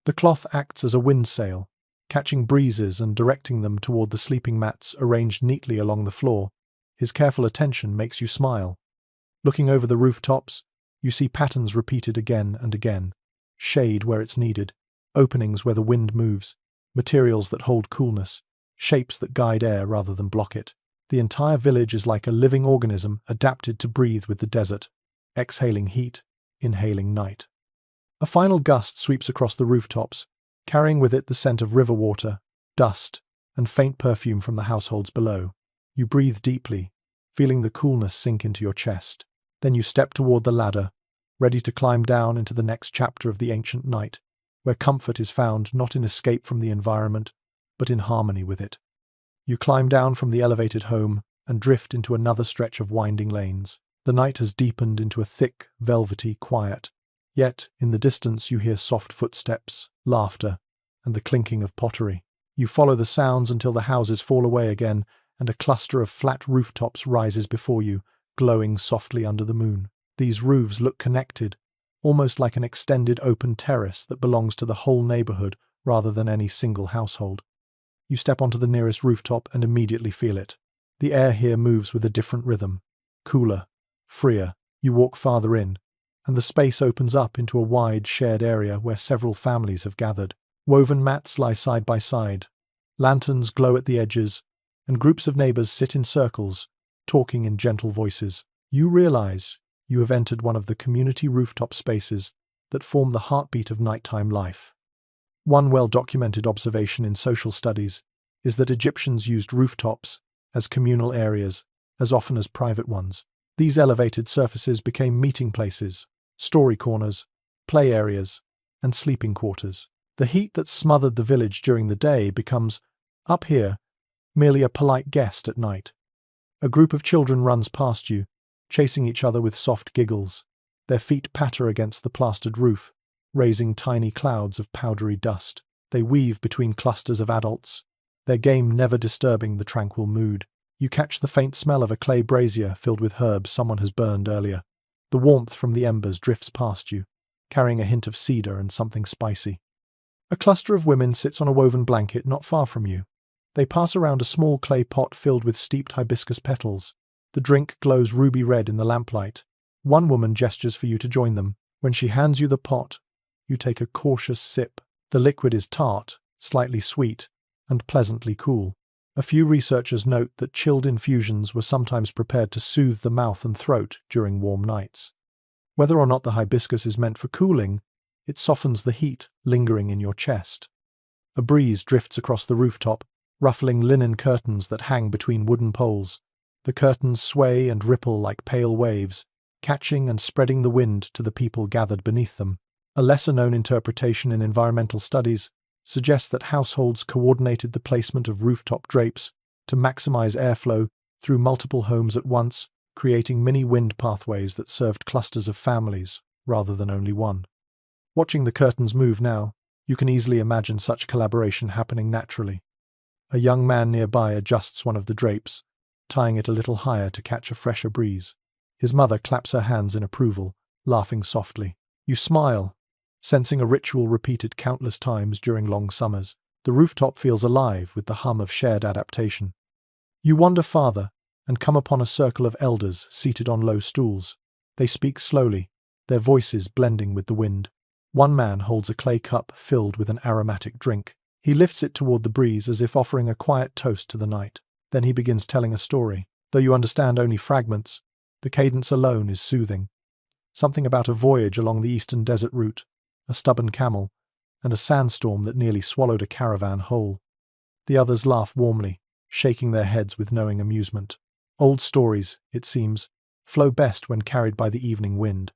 The cloth acts as a wind sail, catching breezes and directing them toward the sleeping mats arranged neatly along the floor. His careful attention makes you smile. Looking over the rooftops, you see patterns repeated again and again. Shade where it's needed, openings where the wind moves, materials that hold coolness, shapes that guide air rather than block it. The entire village is like a living organism adapted to breathe with the desert, exhaling heat, inhaling night. A final gust sweeps across the rooftops, carrying with it the scent of river water, dust, and faint perfume from the households below. You breathe deeply, feeling the coolness sink into your chest. Then you step toward the ladder, ready to climb down into the next chapter of the ancient night. where comfort is found not in escape from the environment, but in harmony with it. You climb down from the elevated home and drift into another stretch of winding lanes. The night has deepened into a thick, velvety quiet. Yet, in the distance you hear soft footsteps, laughter, and the clinking of pottery. You follow the sounds until the houses fall away again, and a cluster of flat rooftops rises before you, glowing softly under the moon. These roofs look connected, almost like an extended open terrace that belongs to the whole neighborhood rather than any single household. You step onto the nearest rooftop and immediately feel it. The air here moves with a different rhythm. Cooler, freer. You walk farther in, and the space opens up into a wide, shared area where several families have gathered. Woven mats lie side by side. Lanterns glow at the edges, and groups of neighbors sit in circles, talking in gentle voices. You realize you have entered one of the community rooftop spaces that form the heartbeat of nighttime life. One well-documented observation in social studies is that Egyptians used rooftops as communal areas as often as private ones. These elevated surfaces became meeting places, story corners, play areas, and sleeping quarters. The heat that smothered the village during the day becomes, up here, merely a polite guest at night. A group of children runs past you, chasing each other with soft giggles. Their feet patter against the plastered roof, raising tiny clouds of powdery dust. They weave between clusters of adults, their game never disturbing the tranquil mood. You catch the faint smell of a clay brazier filled with herbs someone has burned earlier. The warmth from the embers drifts past you, carrying a hint of cedar and something spicy. A cluster of women sits on a woven blanket not far from you. They pass around a small clay pot filled with steeped hibiscus petals. The drink glows ruby red in the lamplight. One woman gestures for you to join them. When she hands you the pot, you take a cautious sip. The liquid is tart, slightly sweet, and pleasantly cool. A few researchers note that chilled infusions were sometimes prepared to soothe the mouth and throat during warm nights. Whether or not the hibiscus is meant for cooling, it softens the heat lingering in your chest. A breeze drifts across the rooftop, ruffling linen curtains that hang between wooden poles. The curtains sway and ripple like pale waves, catching and spreading the wind to the people gathered beneath them. A lesser-known interpretation in environmental studies suggests that households coordinated the placement of rooftop drapes to maximize airflow through multiple homes at once, creating mini wind pathways that served clusters of families rather than only one. Watching the curtains move now, you can easily imagine such collaboration happening naturally. A young man nearby adjusts one of the drapes, tying it a little higher to catch a fresher breeze. His mother claps her hands in approval, laughing softly. You smile, sensing a ritual repeated countless times during long summers. The rooftop feels alive with the hum of shared adaptation. You wander farther and come upon a circle of elders seated on low stools. They speak slowly, their voices blending with the wind. One man holds a clay cup filled with an aromatic drink. He lifts it toward the breeze as if offering a quiet toast to the night. Then he begins telling a story. Though you understand only fragments, the cadence alone is soothing. Something about a voyage along the eastern desert route, a stubborn camel, and a sandstorm that nearly swallowed a caravan whole. The others laugh warmly, shaking their heads with knowing amusement. Old stories, it seems, flow best when carried by the evening wind.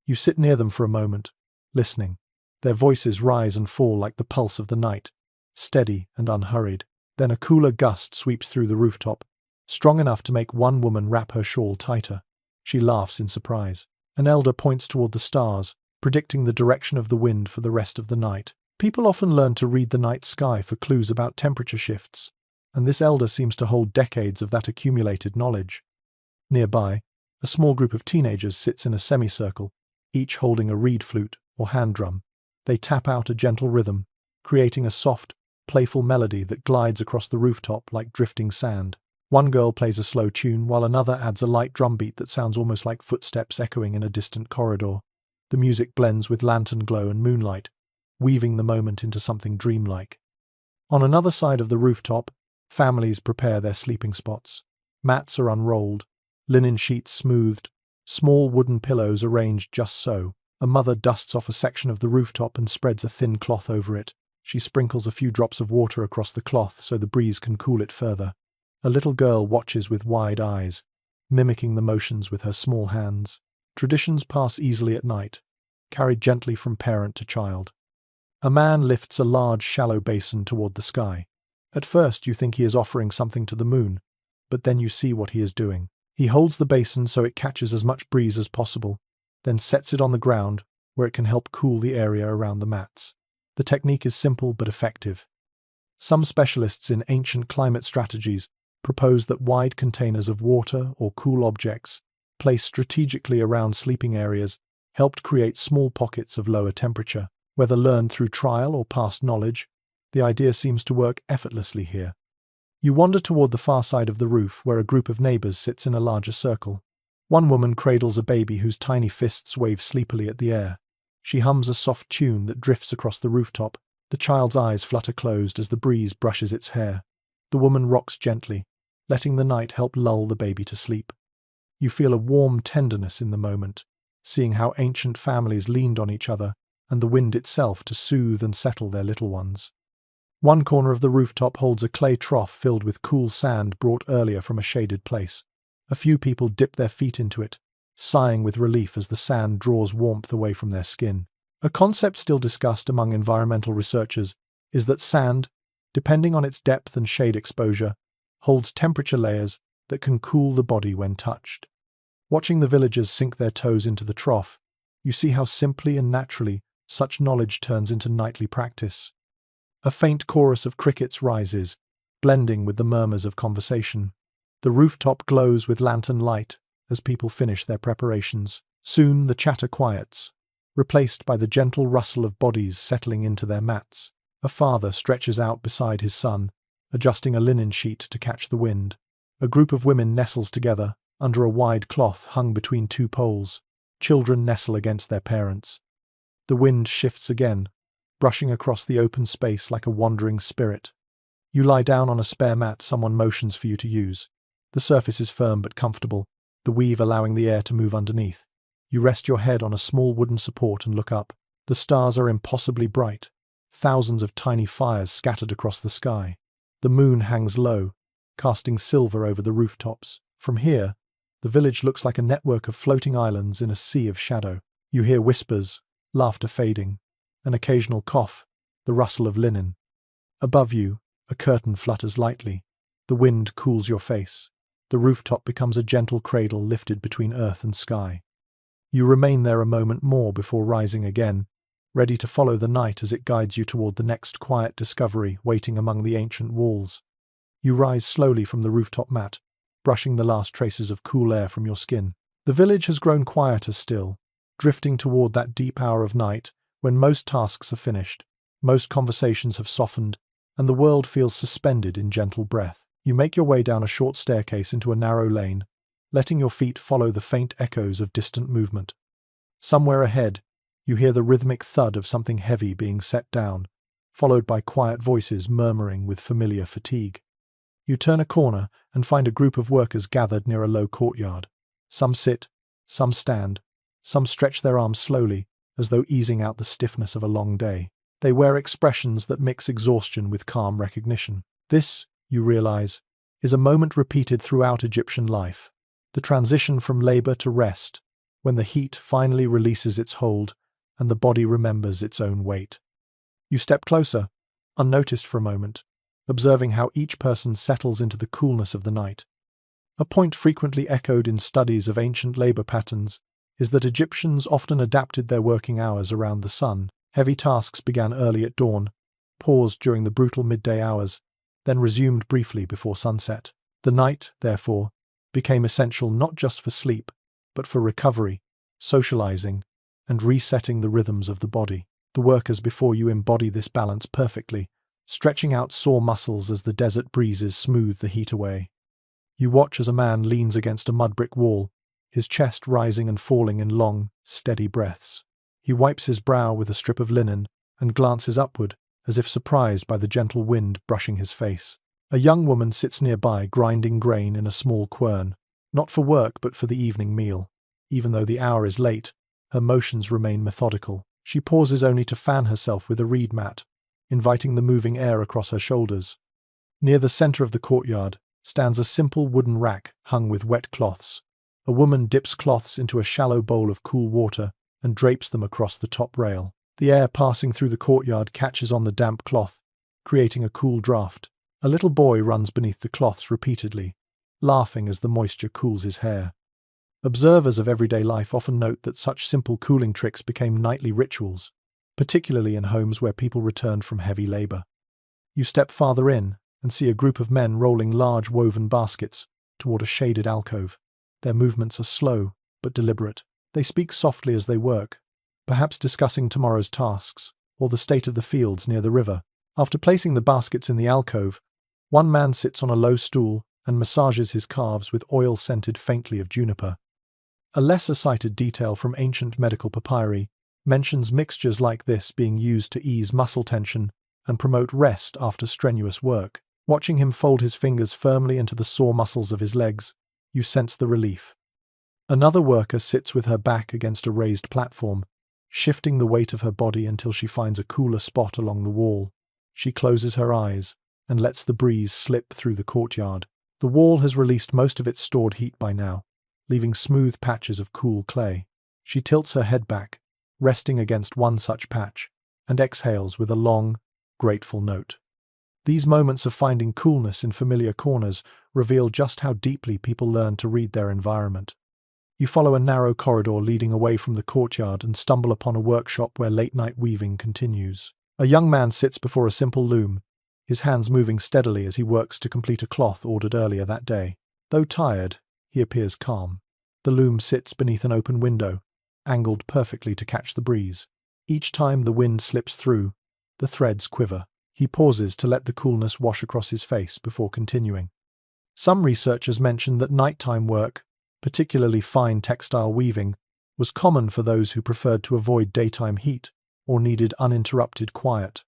You sit near them for a moment, listening. Their voices rise and fall like the pulse of the night, steady and unhurried. Then a cooler gust sweeps through the rooftop, strong enough to make one woman wrap her shawl tighter. She laughs in surprise. An elder points toward the stars, predicting the direction of the wind for the rest of the night. People often learn to read the night sky for clues about temperature shifts, and this elder seems to hold decades of that accumulated knowledge. Nearby, a small group of teenagers sits in a semicircle, each holding a reed flute or hand drum. They tap out a gentle rhythm, creating a soft, playful melody that glides across the rooftop like drifting sand. One girl plays a slow tune while another adds a light drum beat that sounds almost like footsteps echoing in a distant corridor. The music blends with lantern glow and moonlight, weaving the moment into something dreamlike. On another side of the rooftop, families prepare their sleeping spots. Mats are unrolled, linen sheets smoothed, small wooden pillows arranged just so. A mother dusts off a section of the rooftop and spreads a thin cloth over it. She sprinkles a few drops of water across the cloth so the breeze can cool it further. A little girl watches with wide eyes, mimicking the motions with her small hands. Traditions pass easily at night, carried gently from parent to child. A man lifts a large, shallow basin toward the sky. At first you think he is offering something to the moon, but then you see what he is doing. He holds the basin so it catches as much breeze as possible, then sets it on the ground where it can help cool the area around the mats. The technique is simple but effective. Some specialists in ancient climate strategies propose that wide containers of water or cool objects, placed strategically around sleeping areas, helped create small pockets of lower temperature. Whether learned through trial or past knowledge, the idea seems to work effortlessly here. You wander toward the far side of the roof where a group of neighbors sits in a larger circle. One woman cradles a baby whose tiny fists wave sleepily at the air. She hums a soft tune that drifts across the rooftop. The child's eyes flutter closed as the breeze brushes its hair. The woman rocks gently, letting the night help lull the baby to sleep. You feel a warm tenderness in the moment, seeing how ancient families leaned on each other and the wind itself to soothe and settle their little ones. One corner of the rooftop holds a clay trough filled with cool sand brought earlier from a shaded place. A few people dip their feet into it, sighing with relief as the sand draws warmth away from their skin. A concept still discussed among environmental researchers is that sand, depending on its depth and shade exposure, holds temperature layers that can cool the body when touched. Watching the villagers sink their toes into the trough, you see how simply and naturally such knowledge turns into nightly practice. A faint chorus of crickets rises, blending with the murmurs of conversation. The rooftop glows with lantern light as people finish their preparations. Soon the chatter quiets, replaced by the gentle rustle of bodies settling into their mats. A father stretches out beside his son, adjusting a linen sheet to catch the wind. A group of women nestles together under a wide cloth hung between two poles. Children nestle against their parents. The wind shifts again, brushing across the open space like a wandering spirit. You lie down on a spare mat someone motions for you to use. The surface is firm but comfortable, the weave allowing the air to move underneath. You rest your head on a small wooden support and look up. The stars are impossibly bright, thousands of tiny fires scattered across the sky. The moon hangs low, casting silver over the rooftops. From here, the village looks like a network of floating islands in a sea of shadow. You hear whispers, laughter fading, an occasional cough, the rustle of linen. Above you, a curtain flutters lightly. The wind cools your face. The rooftop becomes a gentle cradle lifted between earth and sky. You remain there a moment more before rising again, ready to follow the night as it guides you toward the next quiet discovery waiting among the ancient walls. You rise slowly from the rooftop mat, brushing the last traces of cool air from your skin. The village has grown quieter still, drifting toward that deep hour of night when most tasks are finished, most conversations have softened, and the world feels suspended in gentle breath. You make your way down a short staircase into a narrow lane, letting your feet follow the faint echoes of distant movement. Somewhere ahead, you hear the rhythmic thud of something heavy being set down, followed by quiet voices murmuring with familiar fatigue. You turn a corner and find a group of workers gathered near a low courtyard. Some sit, some stand, some stretch their arms slowly, as though easing out the stiffness of a long day. They wear expressions that mix exhaustion with calm recognition. This, you realize, is a moment repeated throughout Egyptian life. The transition from labor to rest, when the heat finally releases its hold and the body remembers its own weight. You step closer, unnoticed for a moment, observing how each person settles into the coolness of the night. A point frequently echoed in studies of ancient labor patterns is that Egyptians often adapted their working hours around the sun. Heavy tasks began early at dawn, paused during the brutal midday hours, then resumed briefly before sunset. The night, therefore, became essential not just for sleep, but for recovery, socializing, and resetting the rhythms of the body. The workers before you embody this balance perfectly, stretching out sore muscles as the desert breezes smooth the heat away. You watch as a man leans against a mud brick wall, his chest rising and falling in long, steady breaths. He wipes his brow with a strip of linen and glances upward, as if surprised by the gentle wind brushing his face. A young woman sits nearby grinding grain in a small quern, not for work but for the evening meal. Even though the hour is late, her motions remain methodical. She pauses only to fan herself with a reed mat, inviting the moving air across her shoulders. Near the center of the courtyard stands a simple wooden rack hung with wet cloths. A woman dips cloths into a shallow bowl of cool water and drapes them across the top rail. The air passing through the courtyard catches on the damp cloth, creating a cool draft. A little boy runs beneath the cloths repeatedly, laughing as the moisture cools his hair. Observers of everyday life often note that such simple cooling tricks became nightly rituals, particularly in homes where people returned from heavy labor. You step farther in and see a group of men rolling large woven baskets toward a shaded alcove. Their movements are slow but deliberate. They speak softly as they work, perhaps discussing tomorrow's tasks or the state of the fields near the river. After placing the baskets in the alcove, one man sits on a low stool and massages his calves with oil scented faintly of juniper. A lesser-cited detail from ancient medical papyri mentions mixtures like this being used to ease muscle tension and promote rest after strenuous work. Watching him fold his fingers firmly into the sore muscles of his legs, you sense the relief. Another worker sits with her back against a raised platform, shifting the weight of her body until she finds a cooler spot along the wall. She closes her eyes and lets the breeze slip through the courtyard. The wall has released most of its stored heat by now, leaving smooth patches of cool clay. She tilts her head back, resting against one such patch, and exhales with a long, grateful note. These moments of finding coolness in familiar corners reveal just how deeply people learn to read their environment. You follow a narrow corridor leading away from the courtyard and stumble upon a workshop where late-night weaving continues. A young man sits before a simple loom, his hands moving steadily as he works to complete a cloth ordered earlier that day. Though tired, he appears calm. The loom sits beneath an open window, angled perfectly to catch the breeze. Each time the wind slips through, the threads quiver. He pauses to let the coolness wash across his face before continuing. Some researchers mention that nighttime work, particularly fine textile weaving, was common for those who preferred to avoid daytime heat or needed uninterrupted quiet.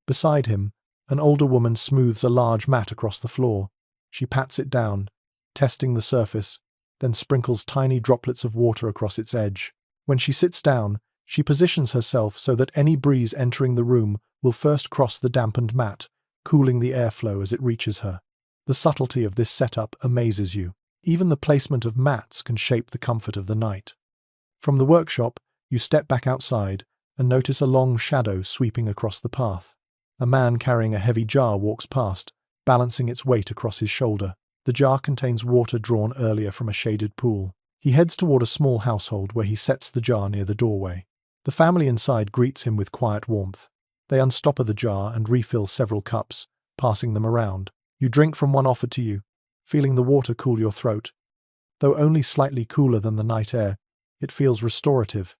Beside him, an older woman smooths a large mat across the floor. She pats it down, testing the surface, then sprinkles tiny droplets of water across its edge. When she sits down, she positions herself so that any breeze entering the room will first cross the dampened mat, cooling the airflow as it reaches her. The subtlety of this setup amazes you. Even the placement of mats can shape the comfort of the night. From the workshop, you step back outside and notice a long shadow sweeping across the path. A man carrying a heavy jar walks past, balancing its weight across his shoulder. The jar contains water drawn earlier from a shaded pool. He heads toward a small household where he sets the jar near the doorway. The family inside greets him with quiet warmth. They unstopper the jar and refill several cups, passing them around. You drink from one offered to you, feeling the water cool your throat. Though only slightly cooler than the night air, it feels restorative.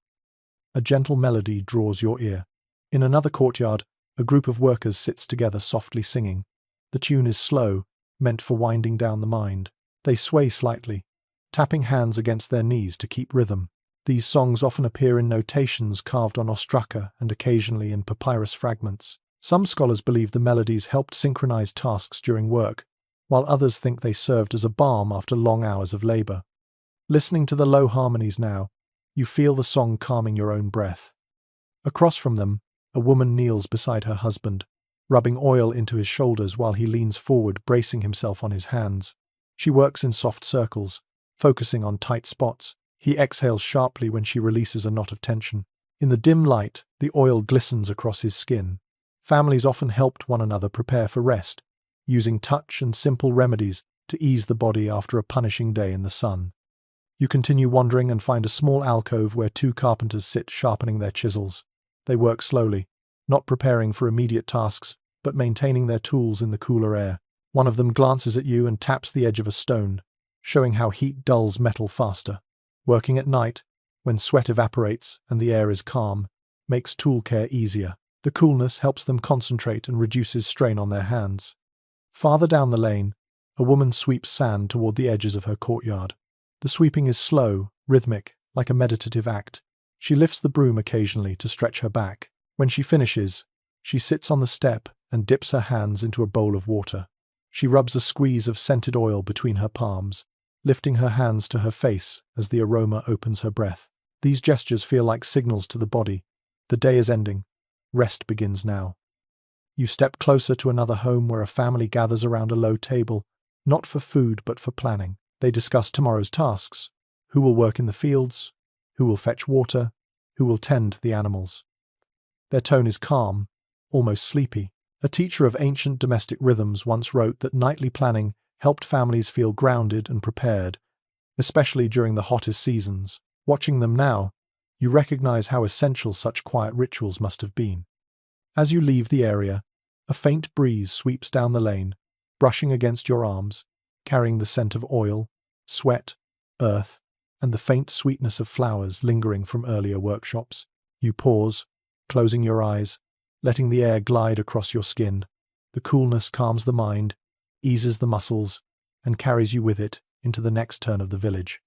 A gentle melody draws your ear. In another courtyard, a group of workers sits together softly singing. The tune is slow, meant for winding down the mind. They sway slightly, tapping hands against their knees to keep rhythm. These songs often appear in notations carved on ostraca and occasionally in papyrus fragments. Some scholars believe the melodies helped synchronize tasks during work, while others think they served as a balm after long hours of labor. Listening to the low harmonies now, you feel the song calming your own breath. Across from them, a woman kneels beside her husband, rubbing oil into his shoulders while he leans forward, bracing himself on his hands. She works in soft circles, focusing on tight spots. He exhales sharply when she releases a knot of tension. In the dim light, the oil glistens across his skin. Families often helped one another prepare for rest, using touch and simple remedies to ease the body after a punishing day in the sun. You continue wandering and find a small alcove where two carpenters sit sharpening their chisels. They work slowly, not preparing for immediate tasks, but maintaining their tools in the cooler air. One of them glances at you and taps the edge of a stone, showing how heat dulls metal faster. Working at night, when sweat evaporates and the air is calm, makes tool care easier. The coolness helps them concentrate and reduces strain on their hands. Farther down the lane, a woman sweeps sand toward the edges of her courtyard. The sweeping is slow, rhythmic, like a meditative act. She lifts the broom occasionally to stretch her back. When she finishes, she sits on the step and dips her hands into a bowl of water. She rubs a squeeze of scented oil between her palms, lifting her hands to her face as the aroma opens her breath. These gestures feel like signals to the body. The day is ending. Rest begins now. You step closer to another home where a family gathers around a low table, not for food but for planning. They discuss tomorrow's tasks. Who will work in the fields? Who will fetch water? Who will tend the animals? Their tone is calm, almost sleepy. A teacher of ancient domestic rhythms once wrote that nightly planning helped families feel grounded and prepared, especially during the hottest seasons. Watching them now, you recognize how essential such quiet rituals must have been. As you leave the area, a faint breeze sweeps down the lane, brushing against your arms, carrying the scent of oil, sweat, earth, and the faint sweetness of flowers lingering from earlier workshops. You pause, closing your eyes, letting the air glide across your skin. The coolness calms the mind, eases the muscles, and carries you with it into the next turn of the village.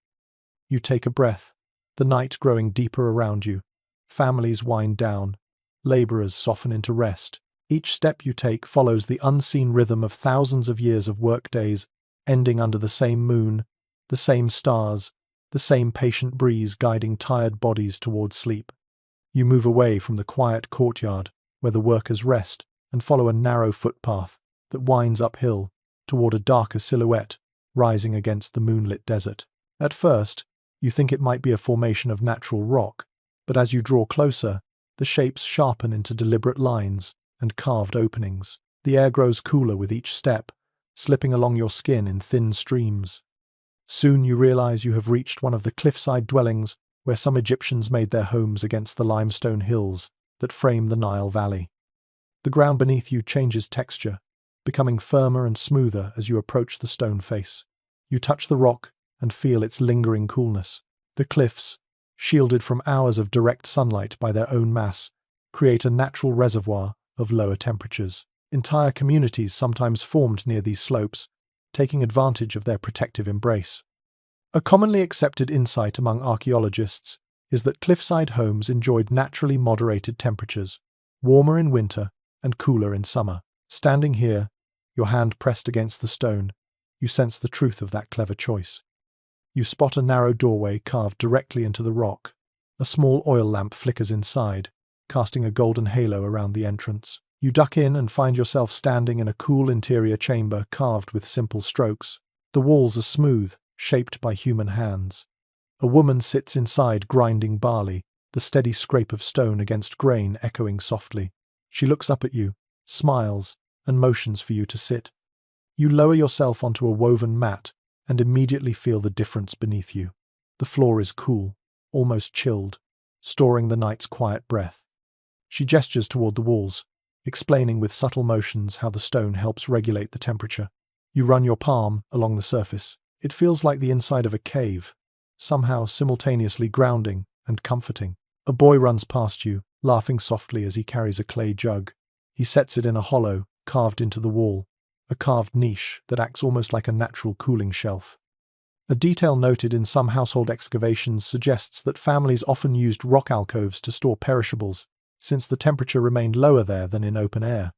You take a breath, the night growing deeper around you. Families wind down, laborers soften into rest. Each step you take follows the unseen rhythm of thousands of years of work days, ending under the same moon, the same stars, the same patient breeze guiding tired bodies towards sleep. You move away from the quiet courtyard, where the workers rest, and follow a narrow footpath that winds uphill toward a darker silhouette rising against the moonlit desert. At first, you think it might be a formation of natural rock, but as you draw closer, the shapes sharpen into deliberate lines and carved openings. The air grows cooler with each step, slipping along your skin in thin streams. Soon you realize you have reached one of the cliffside dwellings where some Egyptians made their homes against the limestone hills that frame the Nile Valley. The ground beneath you changes texture, becoming firmer and smoother as you approach the stone face. You touch the rock and feel its lingering coolness. The cliffs, shielded from hours of direct sunlight by their own mass, create a natural reservoir of lower temperatures. Entire communities sometimes formed near these slopes, taking advantage of their protective embrace. A commonly accepted insight among archaeologists is that cliffside homes enjoyed naturally moderated temperatures, warmer in winter and cooler in summer. Standing here, your hand pressed against the stone, you sense the truth of that clever choice. You spot a narrow doorway carved directly into the rock. A small oil lamp flickers inside, casting a golden halo around the entrance. You duck in and find yourself standing in a cool interior chamber carved with simple strokes. The walls are smooth, shaped by human hands. A woman sits inside grinding barley, the steady scrape of stone against grain echoing softly. She looks up at you, smiles, and motions for you to sit. You lower yourself onto a woven mat and immediately feel the difference beneath you. The floor is cool, almost chilled, storing the night's quiet breath. She gestures toward the walls, explaining with subtle motions how the stone helps regulate the temperature. You run your palm along the surface. It feels like the inside of a cave, somehow simultaneously grounding and comforting. A boy runs past you, laughing softly as he carries a clay jug. He sets it in a hollow, carved into the wall, a carved niche that acts almost like a natural cooling shelf. A detail noted in some household excavations suggests that families often used rock alcoves to store perishables, since the temperature remained lower there than in open air.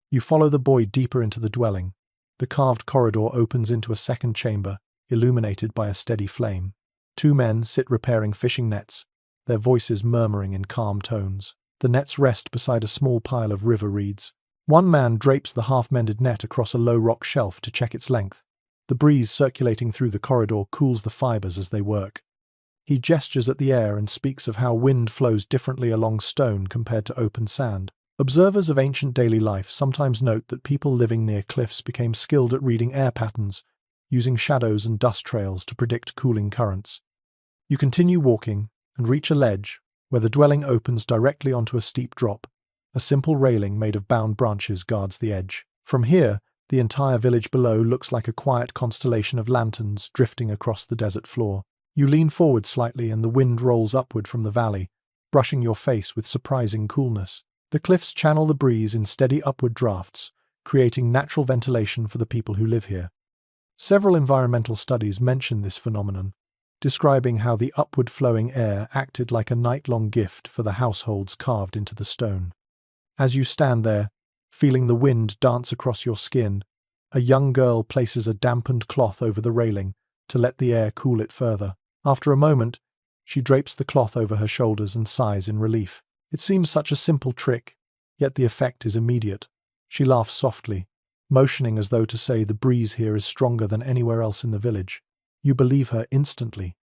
You follow the boy deeper into the dwelling. The carved corridor opens into a second chamber, illuminated by a steady flame. Two men sit repairing fishing nets, their voices murmuring in calm tones. The nets rest beside a small pile of river reeds. One man drapes the half-mended net across a low rock shelf to check its length. The breeze circulating through the corridor cools the fibers as they work. He gestures at the air and speaks of how wind flows differently along stone compared to open sand. Observers of ancient daily life sometimes note that people living near cliffs became skilled at reading air patterns, using shadows and dust trails to predict cooling currents. You continue walking and reach a ledge where the dwelling opens directly onto a steep drop. A simple railing made of bound branches guards the edge. From here, the entire village below looks like a quiet constellation of lanterns drifting across the desert floor. You lean forward slightly and the wind rolls upward from the valley, brushing your face with surprising coolness. The cliffs channel the breeze in steady upward drafts, creating natural ventilation for the people who live here. Several environmental studies mention this phenomenon, describing how the upward flowing air acted like a night-long gift for the households carved into the stone. As you stand there, feeling the wind dance across your skin, a young girl places a dampened cloth over the railing to let the air cool it further. After a moment, she drapes the cloth over her shoulders and sighs in relief. It seems such a simple trick, yet the effect is immediate. She laughs softly, motioning as though to say the breeze here is stronger than anywhere else in the village. You believe her instantly.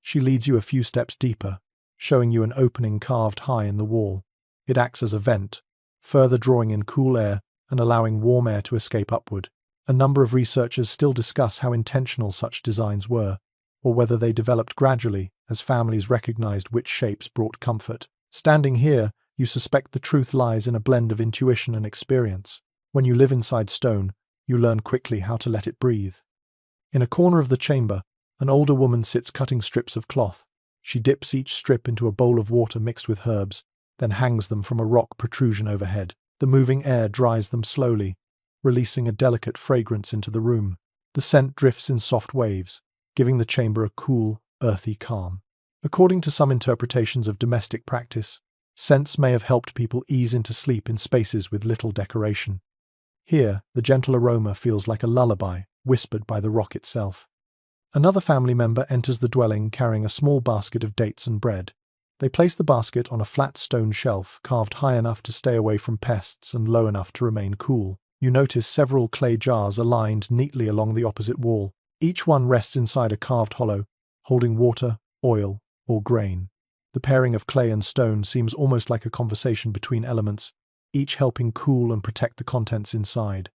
She leads you a few steps deeper, showing you an opening carved high in the wall. It acts as a vent, further drawing in cool air and allowing warm air to escape upward. A number of researchers still discuss how intentional such designs were, or whether they developed gradually as families recognized which shapes brought comfort. Standing here, you suspect the truth lies in a blend of intuition and experience. When you live inside stone, you learn quickly how to let it breathe. In a corner of the chamber, an older woman sits cutting strips of cloth. She dips each strip into a bowl of water mixed with herbs, then hangs them from a rock protrusion overhead. The moving air dries them slowly, releasing a delicate fragrance into the room. The scent drifts in soft waves, giving the chamber a cool, earthy calm. According to some interpretations of domestic practice, scents may have helped people ease into sleep in spaces with little decoration. Here, the gentle aroma feels like a lullaby, whispered by the rock itself. Another family member enters the dwelling carrying a small basket of dates and bread. They place the basket on a flat stone shelf carved high enough to stay away from pests and low enough to remain cool. You notice several clay jars aligned neatly along the opposite wall. Each one rests inside a carved hollow, holding water, oil, or grain. The pairing of clay and stone seems almost like a conversation between elements, each helping cool and protect the contents inside.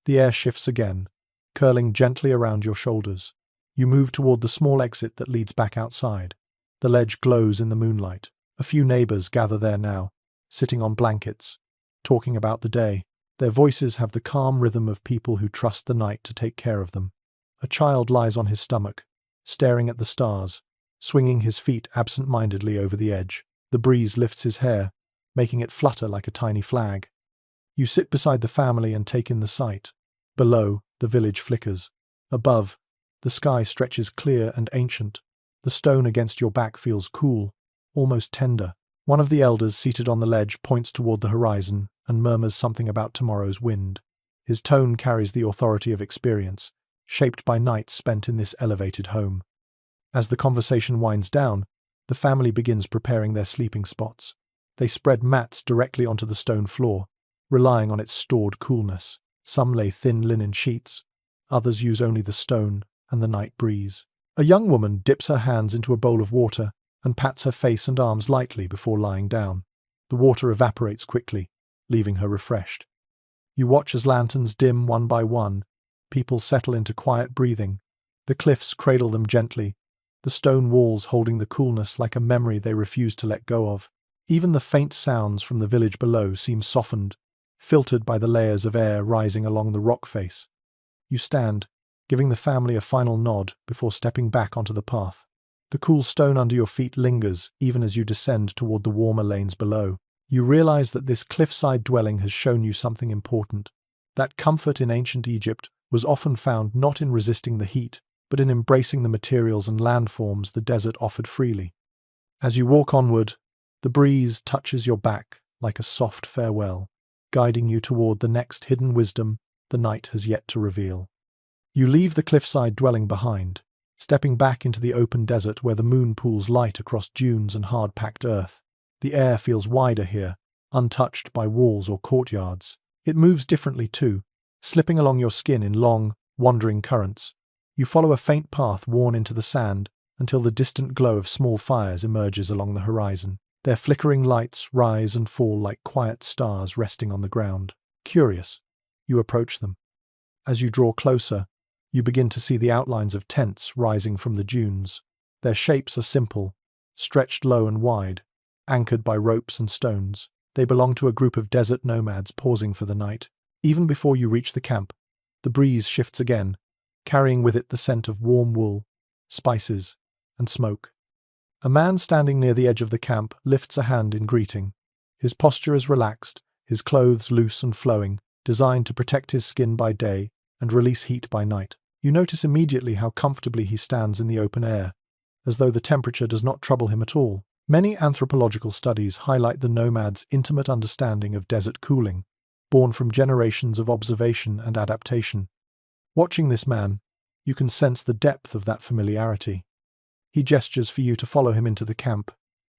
The air shifts again, curling gently around your shoulders. You move toward the small exit that leads back outside. The ledge glows in the moonlight. A few neighbors gather there now, sitting on blankets, talking about the day. Their voices have the calm rhythm of people who trust the night to take care of them. A child lies on his stomach, staring at the stars, swinging his feet absent-mindedly over the edge. The breeze lifts his hair, making it flutter like a tiny flag. You sit beside the family and take in the sight. Below, the village flickers. Above, the sky stretches clear and ancient. The stone against your back feels cool, almost tender. One of the elders seated on the ledge points toward the horizon and murmurs something about tomorrow's wind. His tone carries the authority of experience, shaped by nights spent in this elevated home. As the conversation winds down, the family begins preparing their sleeping spots. They spread mats directly onto the stone floor, relying on its stored coolness. Some lay thin linen sheets, others use only the stone and the night breeze. A young woman dips her hands into a bowl of water and pats her face and arms lightly before lying down. The water evaporates quickly, leaving her refreshed. You watch as lanterns dim one by one. People settle into quiet breathing. The cliffs cradle them gently, the stone walls holding the coolness like a memory they refuse to let go of. Even the faint sounds from the village below seem softened, filtered by the layers of air rising along the rock face. You stand, giving the family a final nod before stepping back onto the path. The cool stone under your feet lingers even as you descend toward the warmer lanes below. You realize that this cliffside dwelling has shown you something important. That comfort in ancient Egypt was often found not in resisting the heat, but in embracing the materials and landforms the desert offered freely. As you walk onward, the breeze touches your back like a soft farewell, guiding you toward the next hidden wisdom the night has yet to reveal. You leave the cliffside dwelling behind, stepping back into the open desert where the moon pools light across dunes and hard-packed earth. The air feels wider here, untouched by walls or courtyards. It moves differently too, slipping along your skin in long, wandering currents. You follow a faint path worn into the sand until the distant glow of small fires emerges along the horizon. Their flickering lights rise and fall like quiet stars resting on the ground. Curious, you approach them. As you draw closer, you begin to see the outlines of tents rising from the dunes. Their shapes are simple, stretched low and wide, anchored by ropes and stones. They belong to a group of desert nomads pausing for the night. Even before you reach the camp, the breeze shifts again, carrying with it the scent of warm wool, spices, and smoke. A man standing near the edge of the camp lifts a hand in greeting. His posture is relaxed, his clothes loose and flowing, designed to protect his skin by day and release heat by night. You notice immediately how comfortably he stands in the open air, as though the temperature does not trouble him at all. Many anthropological studies highlight the nomad's intimate understanding of desert cooling, born from generations of observation and adaptation. Watching this man, you can sense the depth of that familiarity. He gestures for you to follow him into the camp.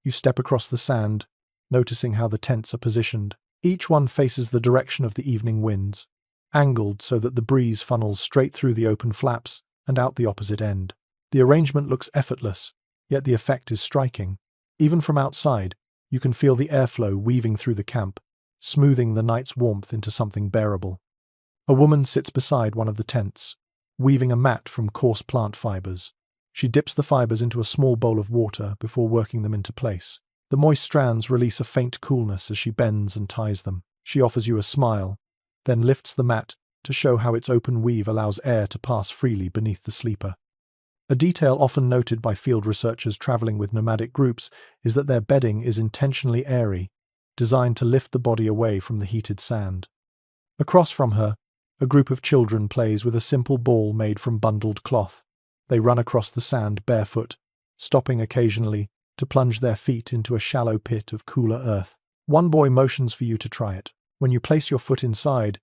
You step across the sand, noticing how the tents are positioned. Each one faces the direction of the evening winds, angled so that the breeze funnels straight through the open flaps and out the opposite end. The arrangement looks effortless, yet the effect is striking. Even from outside, You can feel the airflow weaving through the camp, smoothing the night's warmth into something bearable. A woman sits beside one of the tents, weaving a mat from coarse plant fibers. She dips the fibers into a small bowl of water before working them into place. The moist strands release a faint coolness as she bends and ties them. She offers you a smile, then lifts the mat to show how its open weave allows air to pass freely beneath the sleeper. A detail often noted by field researchers traveling with nomadic groups is that their bedding is intentionally airy, designed to lift the body away from the heated sand. Across from her, a group of children plays with a simple ball made from bundled cloth. They run across the sand barefoot, stopping occasionally to plunge their feet into a shallow pit of cooler earth. One boy motions for you to try it. When you place your foot inside,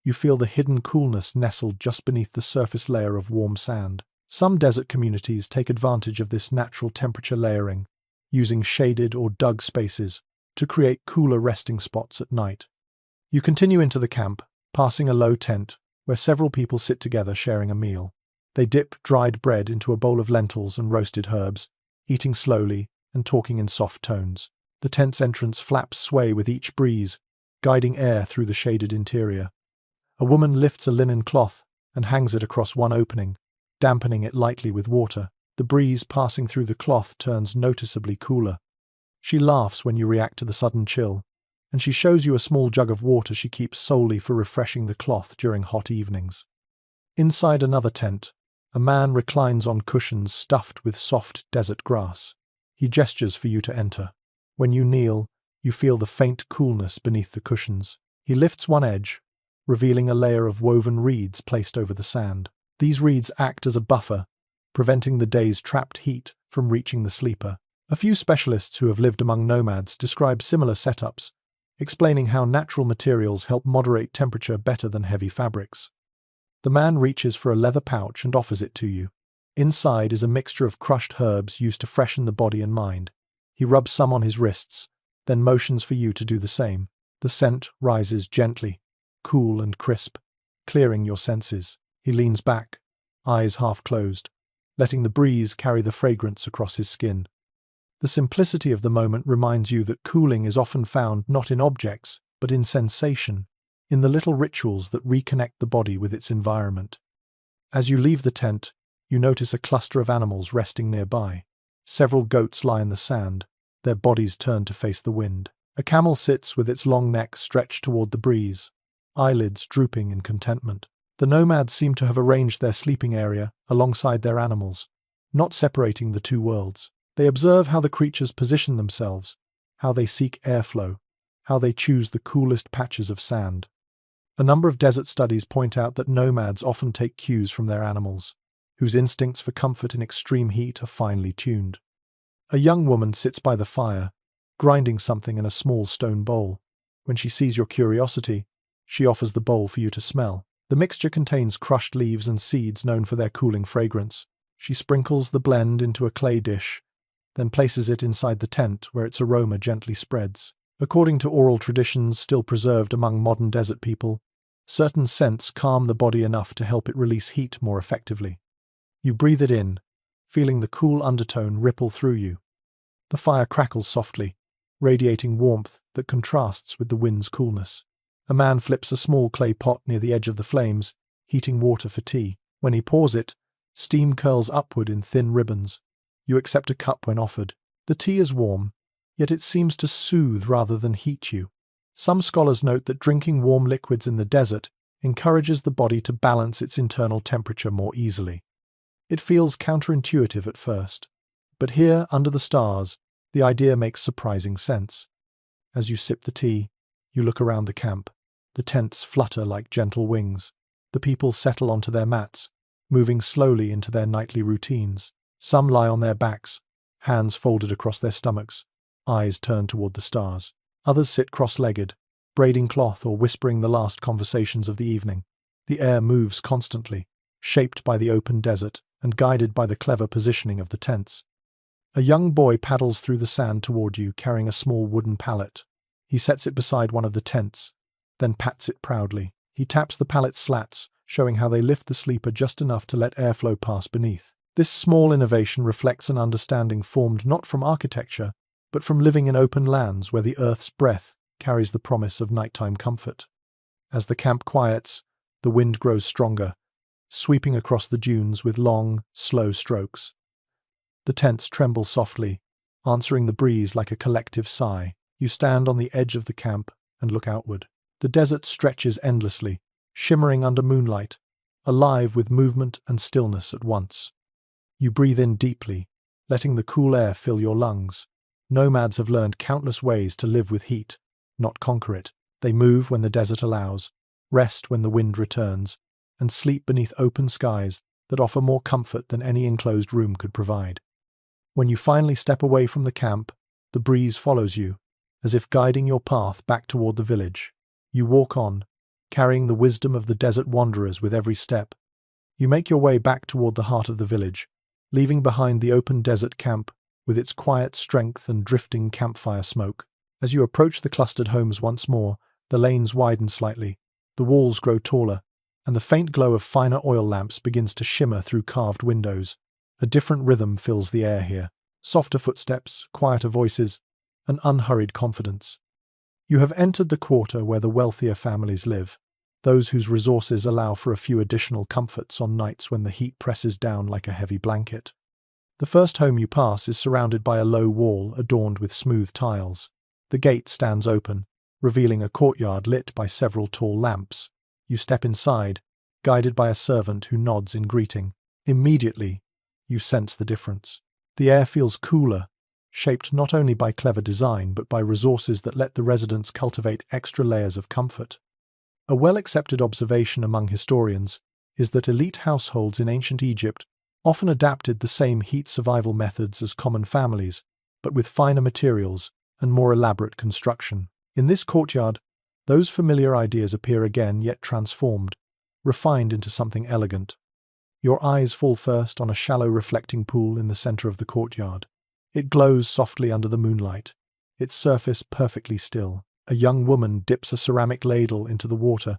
you feel the hidden coolness nestled just beneath the surface layer of warm sand. Some desert communities take advantage of this natural temperature layering, using shaded or dug spaces to create cooler resting spots at night. You continue into the camp, passing a low tent where several people sit together sharing a meal. They dip dried bread into a bowl of lentils and roasted herbs, eating slowly and talking in soft tones. The tent's entrance flaps sway with each breeze, guiding air through the shaded interior. A woman lifts a linen cloth and hangs it across one opening, dampening it lightly with water. The breeze passing through the cloth turns noticeably cooler. She laughs when you react to the sudden chill, and she shows you a small jug of water she keeps solely for refreshing the cloth during hot evenings. Inside another tent, a man reclines on cushions stuffed with soft desert grass. He gestures for you to enter. When you kneel, you feel the faint coolness beneath the cushions. He lifts one edge, revealing a layer of woven reeds placed over the sand. These reeds act as a buffer, preventing the day's trapped heat from reaching the sleeper. A few specialists who have lived among nomads describe similar setups, explaining how natural materials help moderate temperature better than heavy fabrics. The man reaches for a leather pouch and offers it to you. Inside is a mixture of crushed herbs used to freshen the body and mind. He rubs some on his wrists, then motions for you to do the same. The scent rises gently, cool and crisp, clearing your senses. He leans back, eyes half closed, letting the breeze carry the fragrance across his skin. The simplicity of the moment reminds you that cooling is often found not in objects, but in sensation, in the little rituals that reconnect the body with its environment. As you leave the tent, you notice a cluster of animals resting nearby. Several goats lie in the sand, their bodies turned to face the wind. A camel sits with its long neck stretched toward the breeze, eyelids drooping in contentment. The nomads seem to have arranged their sleeping area alongside their animals, not separating the two worlds. They observe how the creatures position themselves, how they seek airflow, how they choose the coolest patches of sand. A number of desert studies point out that nomads often take cues from their animals, whose instincts for comfort in extreme heat are finely tuned. A young woman sits by the fire, grinding something in a small stone bowl. When she sees your curiosity, she offers the bowl for you to smell. The mixture contains crushed leaves and seeds known for their cooling fragrance. She sprinkles the blend into a clay dish, then places it inside the tent where its aroma gently spreads. According to oral traditions still preserved among modern desert people, certain scents calm the body enough to help it release heat more effectively. You breathe it in, feeling the cool undertone ripple through you. The fire crackles softly, radiating warmth that contrasts with the wind's coolness. A man flips a small clay pot near the edge of the flames, heating water for tea. When he pours it, steam curls upward in thin ribbons. You accept a cup when offered. The tea is warm, yet it seems to soothe rather than heat you. Some scholars note that drinking warm liquids in the desert encourages the body to balance its internal temperature more easily. It feels counterintuitive at first, but here, under the stars, the idea makes surprising sense. As you sip the tea, you look around the camp. The tents flutter like gentle wings. The people settle onto their mats, moving slowly into their nightly routines. Some lie on their backs, hands folded across their stomachs, eyes turned toward the stars. Others sit cross-legged, braiding cloth or whispering the last conversations of the evening. The air moves constantly, shaped by the open desert and guided by the clever positioning of the tents. A young boy paddles through the sand toward you, carrying a small wooden pallet. He sets it beside one of the tents, then pats it proudly. He taps the pallet's slats, showing how they lift the sleeper just enough to let airflow pass beneath. This small innovation reflects an understanding formed not from architecture, but from living in open lands where the earth's breath carries the promise of nighttime comfort. As the camp quiets, the wind grows stronger, sweeping across the dunes with long, slow strokes. The tents tremble softly, answering the breeze like a collective sigh. You stand on the edge of the camp and look outward. The desert stretches endlessly, shimmering under moonlight, alive with movement and stillness at once. You breathe in deeply, letting the cool air fill your lungs. Nomads have learned countless ways to live with heat, not conquer it. They move when the desert allows, rest when the wind returns, and sleep beneath open skies that offer more comfort than any enclosed room could provide. When you finally step away from the camp, the breeze follows you, as if guiding your path back toward the village. You walk on, carrying the wisdom of the desert wanderers with every step. You make your way back toward the heart of the village, leaving behind the open desert camp with its quiet strength and drifting campfire smoke. As you approach the clustered homes once more, the lanes widen slightly, the walls grow taller, and the faint glow of finer oil lamps begins to shimmer through carved windows. A different rhythm fills the air here. Softer footsteps, quieter voices, an unhurried confidence. You have entered the quarter where the wealthier families live, those whose resources allow for a few additional comforts on nights when the heat presses down like a heavy blanket. The first home you pass is surrounded by a low wall adorned with smooth tiles. The gate stands open, revealing a courtyard lit by several tall lamps. You step inside, guided by a servant who nods in greeting. Immediately, you sense the difference. The air feels cooler, shaped not only by clever design but by resources that let the residents cultivate extra layers of comfort. A well-accepted observation among historians is that elite households in ancient Egypt often adapted the same heat survival methods as common families, but with finer materials and more elaborate construction. In this courtyard, those familiar ideas appear again, yet transformed, refined into something elegant. Your eyes fall first on a shallow reflecting pool in the center of the courtyard. It glows softly under the moonlight, its surface perfectly still. A young woman dips a ceramic ladle into the water,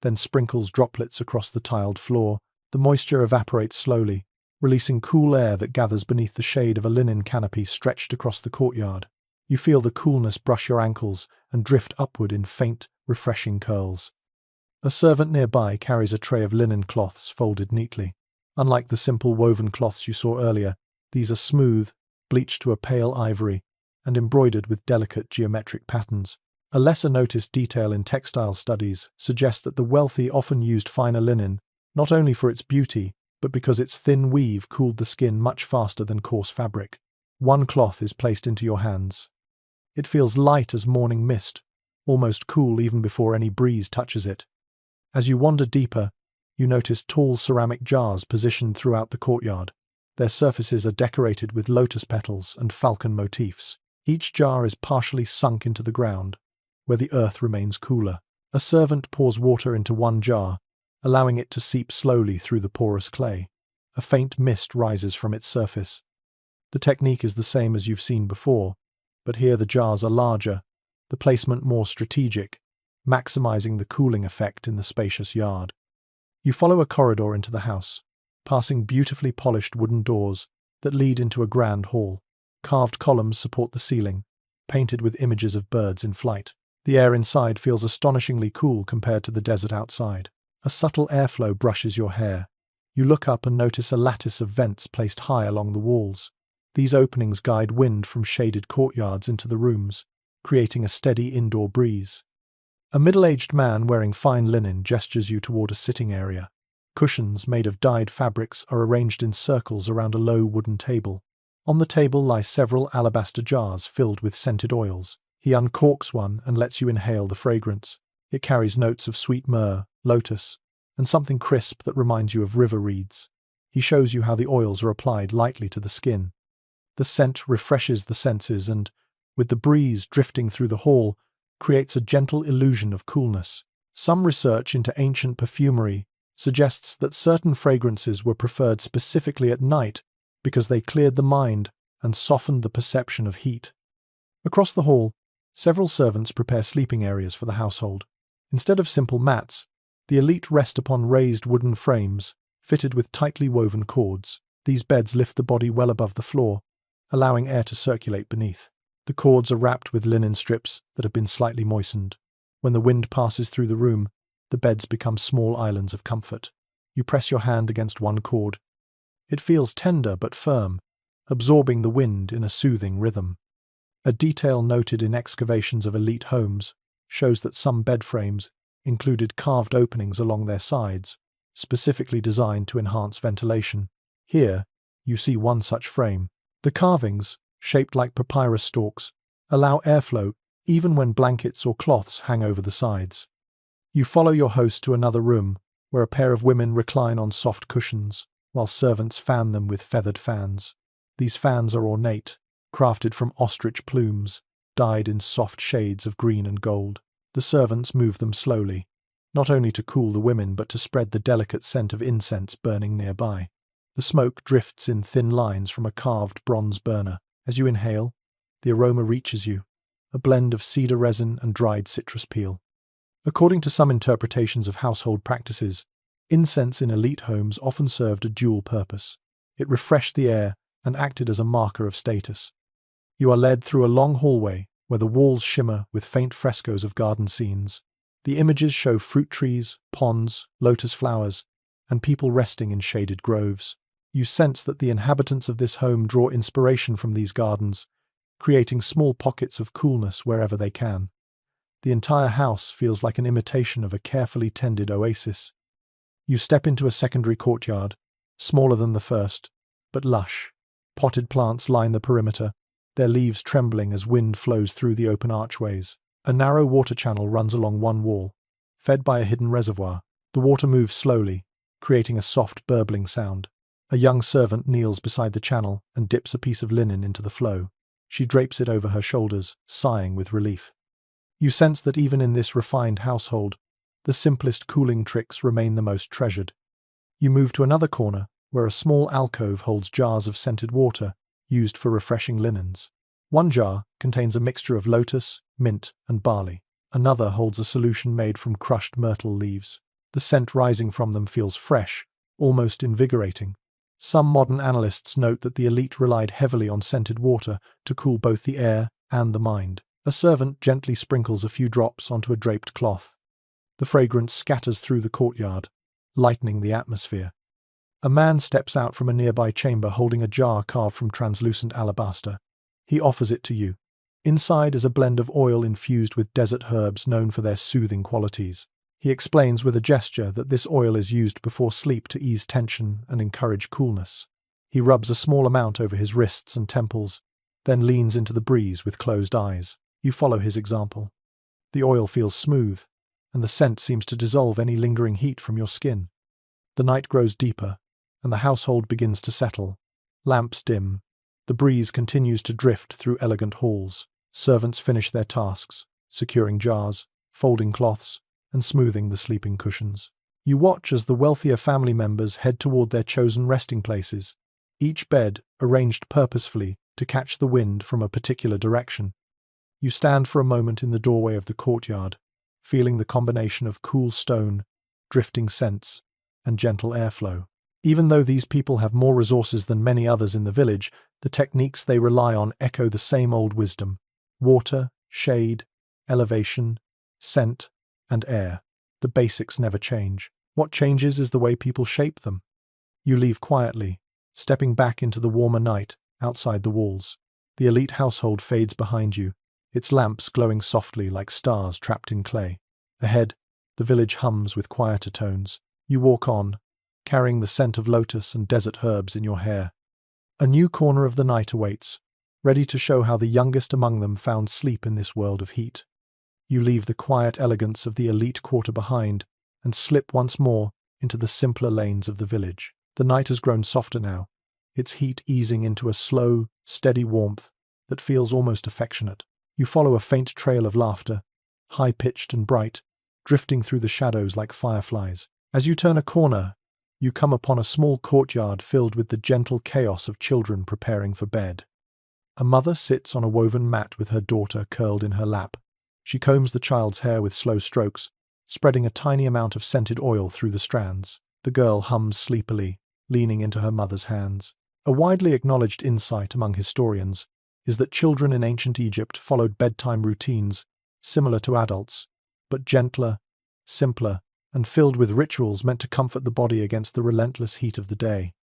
then sprinkles droplets across the tiled floor. The moisture evaporates slowly, releasing cool air that gathers beneath the shade of a linen canopy stretched across the courtyard. You feel the coolness brush your ankles and drift upward in faint, refreshing curls. A servant nearby carries a tray of linen cloths folded neatly. Unlike the simple woven cloths you saw earlier, these are smooth, bleached to a pale ivory, and embroidered with delicate geometric patterns. A lesser-noticed detail in textile studies suggests that the wealthy often used finer linen, not only for its beauty, but because its thin weave cooled the skin much faster than coarse fabric. One cloth is placed into your hands. It feels light as morning mist, almost cool even before any breeze touches it. As you wander deeper, you notice tall ceramic jars positioned throughout the courtyard. Their surfaces are decorated with lotus petals and falcon motifs. Each jar is partially sunk into the ground, where the earth remains cooler. A servant pours water into one jar, allowing it to seep slowly through the porous clay. A faint mist rises from its surface. The technique is the same as you've seen before, but here the jars are larger, the placement more strategic, maximizing the cooling effect in the spacious yard. You follow a corridor into the house, passing beautifully polished wooden doors that lead into a grand hall. Carved columns support the ceiling, painted with images of birds in flight. The air inside feels astonishingly cool compared to the desert outside. A subtle airflow brushes your hair. You look up and notice a lattice of vents placed high along the walls. These openings guide wind from shaded courtyards into the rooms, creating a steady indoor breeze. A middle-aged man wearing fine linen gestures you toward a sitting area. Cushions made of dyed fabrics are arranged in circles around a low wooden table. On the table lie several alabaster jars filled with scented oils. He uncorks one and lets you inhale the fragrance. It carries notes of sweet myrrh, lotus, and something crisp that reminds you of river reeds. He shows you how the oils are applied lightly to the skin. The scent refreshes the senses and, with the breeze drifting through the hall, creates a gentle illusion of coolness. Some research into ancient perfumery suggests that certain fragrances were preferred specifically at night because they cleared the mind and softened the perception of heat. Across the hall, several servants prepare sleeping areas for the household. Instead of simple mats, the elite rest upon raised wooden frames, fitted with tightly woven cords. These beds lift the body well above the floor, allowing air to circulate beneath. The cords are wrapped with linen strips that have been slightly moistened. When the wind passes through the room, the beds become small islands of comfort. You press your hand against one cord. It feels tender but firm, absorbing the wind in a soothing rhythm. A detail noted in excavations of elite homes shows that some bed frames included carved openings along their sides, specifically designed to enhance ventilation. Here, you see one such frame. The carvings, shaped like papyrus stalks, allow airflow even when blankets or cloths hang over the sides. You follow your host to another room, where a pair of women recline on soft cushions, while servants fan them with feathered fans. These fans are ornate, crafted from ostrich plumes, dyed in soft shades of green and gold. The servants move them slowly, not only to cool the women but to spread the delicate scent of incense burning nearby. The smoke drifts in thin lines from a carved bronze burner. As you inhale, the aroma reaches you, a blend of cedar resin and dried citrus peel. According to some interpretations of household practices, incense in elite homes often served a dual purpose. It refreshed the air and acted as a marker of status. You are led through a long hallway where the walls shimmer with faint frescoes of garden scenes. The images show fruit trees, ponds, lotus flowers, and people resting in shaded groves. You sense that the inhabitants of this home draw inspiration from these gardens, creating small pockets of coolness wherever they can. The entire house feels like an imitation of a carefully tended oasis. You step into a secondary courtyard, smaller than the first, but lush. Potted plants line the perimeter, their leaves trembling as wind flows through the open archways. A narrow water channel runs along one wall, fed by a hidden reservoir. The water moves slowly, creating a soft, burbling sound. A young servant kneels beside the channel and dips a piece of linen into the flow. She drapes it over her shoulders, sighing with relief. You sense that even in this refined household, the simplest cooling tricks remain the most treasured. You move to another corner, where a small alcove holds jars of scented water, used for refreshing linens. One jar contains a mixture of lotus, mint, and barley. Another holds a solution made from crushed myrtle leaves. The scent rising from them feels fresh, almost invigorating. Some modern analysts note that the elite relied heavily on scented water to cool both the air and the mind. A servant gently sprinkles a few drops onto a draped cloth. The fragrance scatters through the courtyard, lightening the atmosphere. A man steps out from a nearby chamber holding a jar carved from translucent alabaster. He offers it to you. Inside is a blend of oil infused with desert herbs known for their soothing qualities. He explains with a gesture that this oil is used before sleep to ease tension and encourage coolness. He rubs a small amount over his wrists and temples, then leans into the breeze with closed eyes. You follow his example. The oil feels smooth, and the scent seems to dissolve any lingering heat from your skin. The night grows deeper, and the household begins to settle. Lamps dim. The breeze continues to drift through elegant halls. Servants finish their tasks, securing jars, folding cloths, and smoothing the sleeping cushions. You watch as the wealthier family members head toward their chosen resting places, each bed arranged purposefully to catch the wind from a particular direction. You stand for a moment in the doorway of the courtyard, feeling the combination of cool stone, drifting scents, and gentle airflow. Even though these people have more resources than many others in the village, the techniques they rely on echo the same old wisdom: water, shade, elevation, scent, and air. The basics never change. What changes is the way people shape them. You leave quietly, stepping back into the warmer night outside the walls. The elite household fades behind you, its lamps glowing softly like stars trapped in clay. Ahead, the village hums with quieter tones. You walk on, carrying the scent of lotus and desert herbs in your hair. A new corner of the night awaits, ready to show how the youngest among them found sleep in this world of heat. You leave the quiet elegance of the elite quarter behind and slip once more into the simpler lanes of the village. The night has grown softer now, its heat easing into a slow, steady warmth that feels almost affectionate. You follow a faint trail of laughter, high-pitched and bright, drifting through the shadows like fireflies. As you turn a corner, you come upon a small courtyard filled with the gentle chaos of children preparing for bed. A mother sits on a woven mat with her daughter curled in her lap. She combs the child's hair with slow strokes, spreading a tiny amount of scented oil through the strands. The girl hums sleepily, leaning into her mother's hands. A widely acknowledged insight among historians, is that children in ancient Egypt followed bedtime routines similar to adults, but gentler, simpler, and filled with rituals meant to comfort the body against the relentless heat of the day.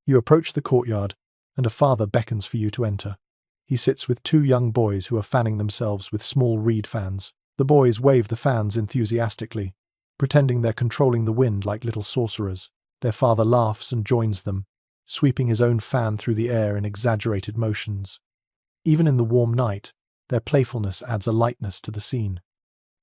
You approach the courtyard, and a father beckons for you to enter. He sits with two young boys who are fanning themselves with small reed fans. The boys wave the fans enthusiastically, pretending they're controlling the wind like little sorcerers. Their father laughs and joins them, sweeping his own fan through the air in exaggerated motions. Even in the warm night, their playfulness adds a lightness to the scene.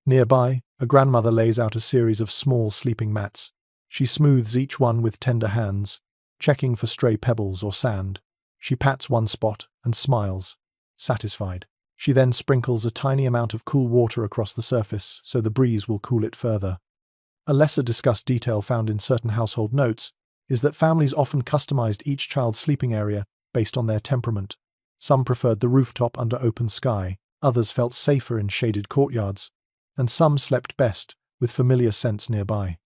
Nearby, a grandmother lays out a series of small sleeping mats. She smooths each one with tender hands, checking for stray pebbles or sand. She pats one spot and smiles, satisfied. She then sprinkles a tiny amount of cool water across the surface so the breeze will cool it further. A lesser discussed detail found in certain household notes is that families often customized each child's sleeping area based on their temperament. Some preferred the rooftop under open sky, others felt safer in shaded courtyards, and some slept best with familiar scents nearby.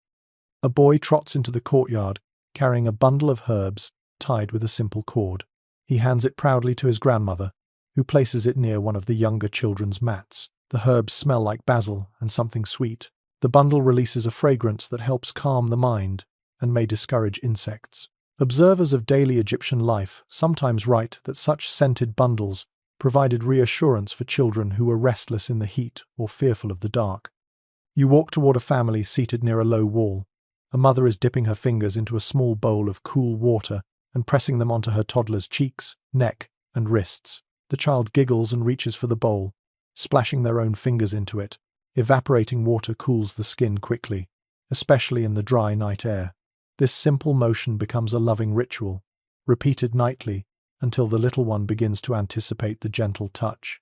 A boy trots into the courtyard, carrying a bundle of herbs tied with a simple cord. He hands it proudly to his grandmother, who places it near one of the younger children's mats. The herbs smell like basil and something sweet. The bundle releases a fragrance that helps calm the mind and may discourage insects. Observers of daily Egyptian life sometimes write that such scented bundles provided reassurance for children who were restless in the heat or fearful of the dark. You walk toward a family seated near a low wall. A mother is dipping her fingers into a small bowl of cool water and pressing them onto her toddler's cheeks, neck, and wrists. The child giggles and reaches for the bowl, splashing their own fingers into it. Evaporating water cools the skin quickly, especially in the dry night air. This simple motion becomes a loving ritual, repeated nightly until the little one begins to anticipate the gentle touch.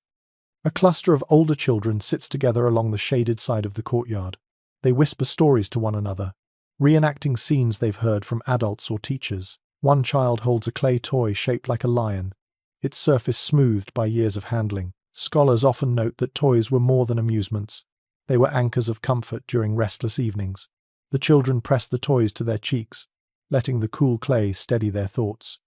A cluster of older children sits together along the shaded side of the courtyard. They whisper stories to one another, reenacting scenes they've heard from adults or teachers. One child holds a clay toy shaped like a lion, its surface smoothed by years of handling. Scholars often note that toys were more than amusements. They were anchors of comfort during restless evenings. The children press the toys to their cheeks, letting the cool clay steady their thoughts.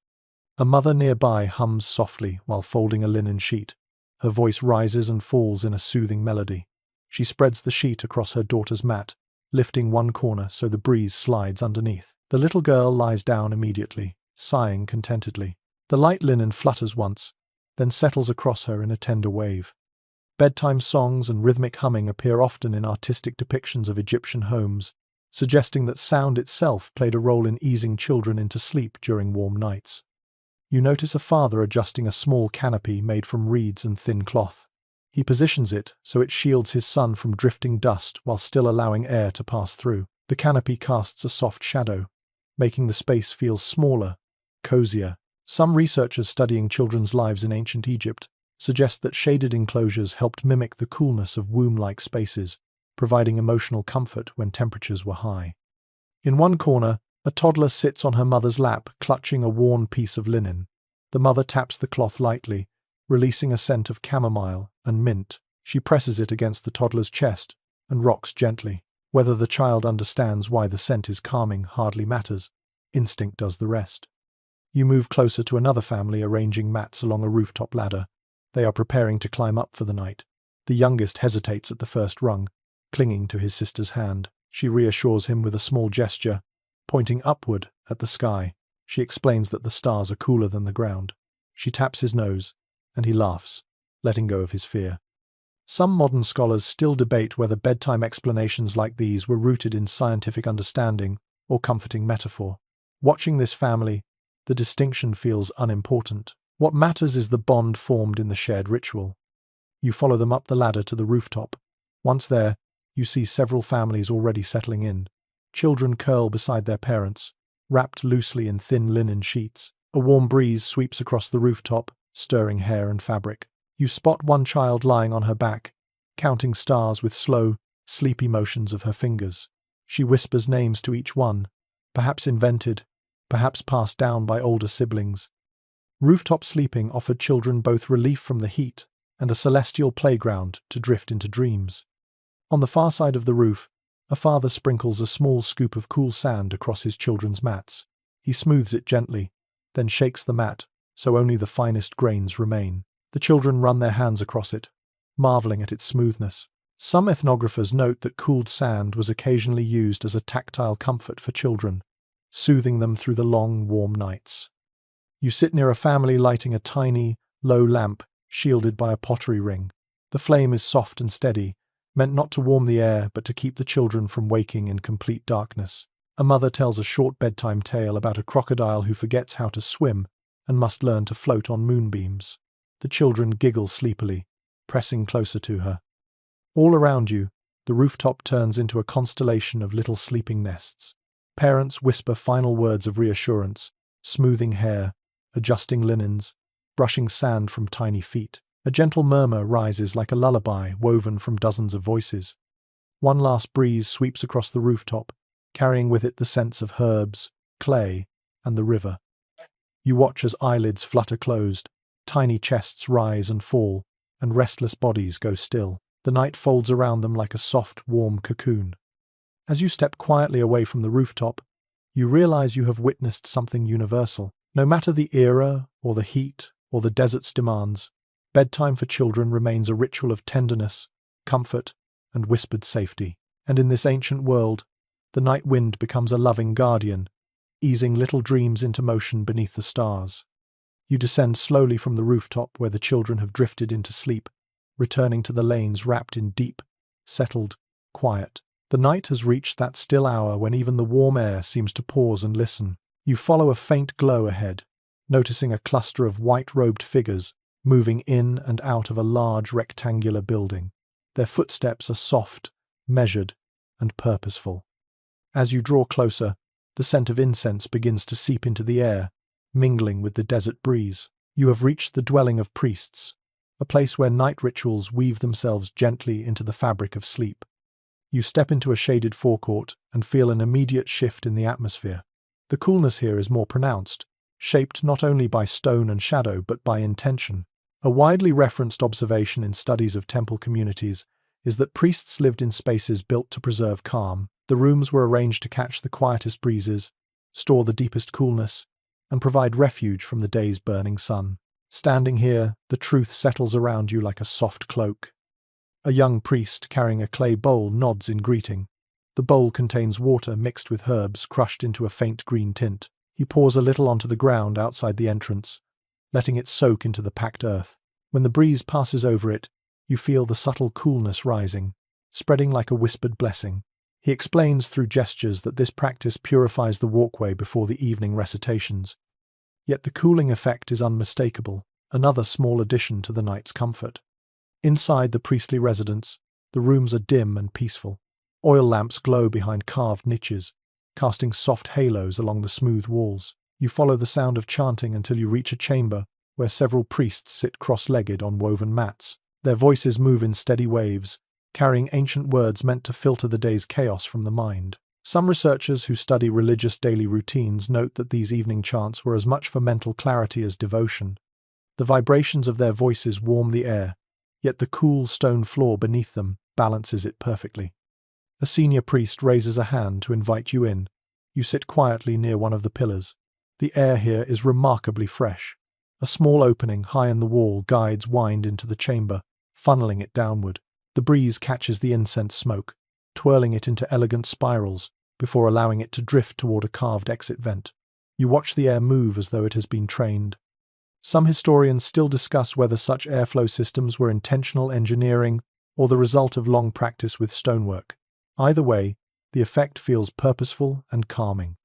A mother nearby hums softly while folding a linen sheet. Her voice rises and falls in a soothing melody. She spreads the sheet across her daughter's mat, lifting one corner so the breeze slides underneath. The little girl lies down immediately, sighing contentedly. The light linen flutters once, then settles across her in a tender wave. Bedtime songs and rhythmic humming appear often in artistic depictions of Egyptian homes, suggesting that sound itself played a role in easing children into sleep during warm nights. You notice a father adjusting a small canopy made from reeds and thin cloth. He positions it so it shields his son from drifting dust while still allowing air to pass through. The canopy casts a soft shadow, making the space feel smaller, cozier. Some researchers studying children's lives in ancient Egypt suggest that shaded enclosures helped mimic the coolness of womb-like spaces, providing emotional comfort when temperatures were high. In one corner, a toddler sits on her mother's lap, clutching a worn piece of linen. The mother taps the cloth lightly, releasing a scent of chamomile and mint. She presses it against the toddler's chest and rocks gently. Whether the child understands why the scent is calming hardly matters. Instinct does the rest. You move closer to another family arranging mats along a rooftop ladder. They are preparing to climb up for the night. The youngest hesitates at the first rung, clinging to his sister's hand. She reassures him with a small gesture, pointing upward at the sky. She explains that the stars are cooler than the ground. She taps his nose, and he laughs, letting go of his fear. Some modern scholars still debate whether bedtime explanations like these were rooted in scientific understanding or comforting metaphor. Watching this family, the distinction feels unimportant. What matters is the bond formed in the shared ritual. You follow them up the ladder to the rooftop. Once there, you see several families already settling in. Children curl beside their parents, wrapped loosely in thin linen sheets. A warm breeze sweeps across the rooftop, stirring hair and fabric. You spot one child lying on her back, counting stars with slow, sleepy motions of her fingers. She whispers names to each one, perhaps invented, perhaps passed down by older siblings. Rooftop sleeping offered children both relief from the heat and a celestial playground to drift into dreams. On the far side of the roof, a father sprinkles a small scoop of cool sand across his children's mats. He smooths it gently, then shakes the mat so only the finest grains remain. The children run their hands across it, marveling at its smoothness. Some ethnographers note that cooled sand was occasionally used as a tactile comfort for children, soothing them through the long, warm nights. You sit near a family lighting a tiny, low lamp shielded by a pottery ring. The flame is soft and steady, meant not to warm the air but to keep the children from waking in complete darkness. A mother tells a short bedtime tale about a crocodile who forgets how to swim and must learn to float on moonbeams. The children giggle sleepily, pressing closer to her. All around you, the rooftop turns into a constellation of little sleeping nests. Parents whisper final words of reassurance, smoothing hair, adjusting linens, brushing sand from tiny feet. A gentle murmur rises like a lullaby woven from dozens of voices. One last breeze sweeps across the rooftop, carrying with it the scents of herbs, clay, and the river. You watch as eyelids flutter closed, tiny chests rise and fall, and restless bodies go still. The night folds around them like a soft, warm cocoon. As you step quietly away from the rooftop, you realize you have witnessed something universal. No matter the era, or the heat, or the desert's demands, bedtime for children remains a ritual of tenderness, comfort, and whispered safety. And in this ancient world, the night wind becomes a loving guardian, easing little dreams into motion beneath the stars. You descend slowly from the rooftop where the children have drifted into sleep, returning to the lanes wrapped in deep, settled quiet. The night has reached that still hour when even the warm air seems to pause and listen. You follow a faint glow ahead, noticing a cluster of white-robed figures moving in and out of a large rectangular building. Their footsteps are soft, measured, and purposeful. As you draw closer, the scent of incense begins to seep into the air, mingling with the desert breeze. You have reached the dwelling of priests, a place where night rituals weave themselves gently into the fabric of sleep. You step into a shaded forecourt and feel an immediate shift in the atmosphere. The coolness here is more pronounced, shaped not only by stone and shadow but by intention. A widely referenced observation in studies of temple communities is that priests lived in spaces built to preserve calm. The rooms were arranged to catch the quietest breezes, store the deepest coolness, and provide refuge from the day's burning sun. Standing here, the truth settles around you like a soft cloak. A young priest carrying a clay bowl nods in greeting. The bowl contains water mixed with herbs crushed into a faint green tint. He pours a little onto the ground outside the entrance, letting it soak into the packed earth. When the breeze passes over it, you feel the subtle coolness rising, spreading like a whispered blessing. He explains through gestures that this practice purifies the walkway before the evening recitations. Yet the cooling effect is unmistakable, another small addition to the night's comfort. Inside the priestly residence, the rooms are dim and peaceful. Oil lamps glow behind carved niches, casting soft halos along the smooth walls. You follow the sound of chanting until you reach a chamber where several priests sit cross-legged on woven mats. Their voices move in steady waves, carrying ancient words meant to filter the day's chaos from the mind. Some researchers who study religious daily routines note that these evening chants were as much for mental clarity as devotion. The vibrations of their voices warm the air, yet the cool stone floor beneath them balances it perfectly. A senior priest raises a hand to invite you in. You sit quietly near one of the pillars. The air here is remarkably fresh. A small opening high in the wall guides wind into the chamber, funneling it downward. The breeze catches the incense smoke, twirling it into elegant spirals before allowing it to drift toward a carved exit vent. You watch the air move as though it has been trained. Some historians still discuss whether such airflow systems were intentional engineering or the result of long practice with stonework. Either way, the effect feels purposeful and calming.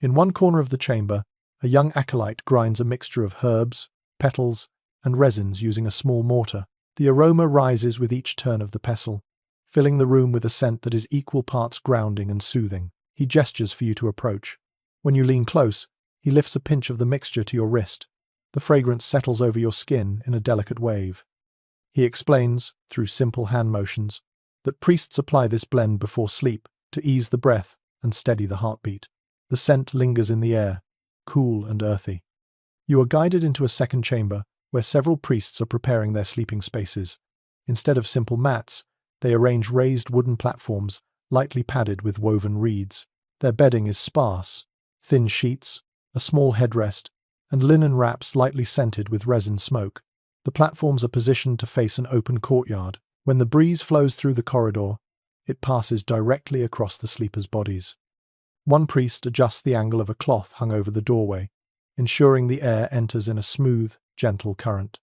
In one corner of the chamber, a young acolyte grinds a mixture of herbs, petals, and resins using a small mortar. The aroma rises with each turn of the pestle, filling the room with a scent that is equal parts grounding and soothing. He gestures for you to approach. When you lean close, he lifts a pinch of the mixture to your wrist. The fragrance settles over your skin in a delicate wave. He explains, through simple hand motions, that priests apply this blend before sleep to ease the breath and steady the heartbeat. The scent lingers in the air, cool and earthy. You are guided into a second chamber where several priests are preparing their sleeping spaces. Instead of simple mats, they arrange raised wooden platforms, lightly padded with woven reeds. Their bedding is sparse, thin sheets, a small headrest, and linen wraps lightly scented with resin smoke. The platforms are positioned to face an open courtyard. When the breeze flows through the corridor, it passes directly across the sleepers' bodies. One priest adjusts the angle of a cloth hung over the doorway, ensuring the air enters in a smooth, gentle current.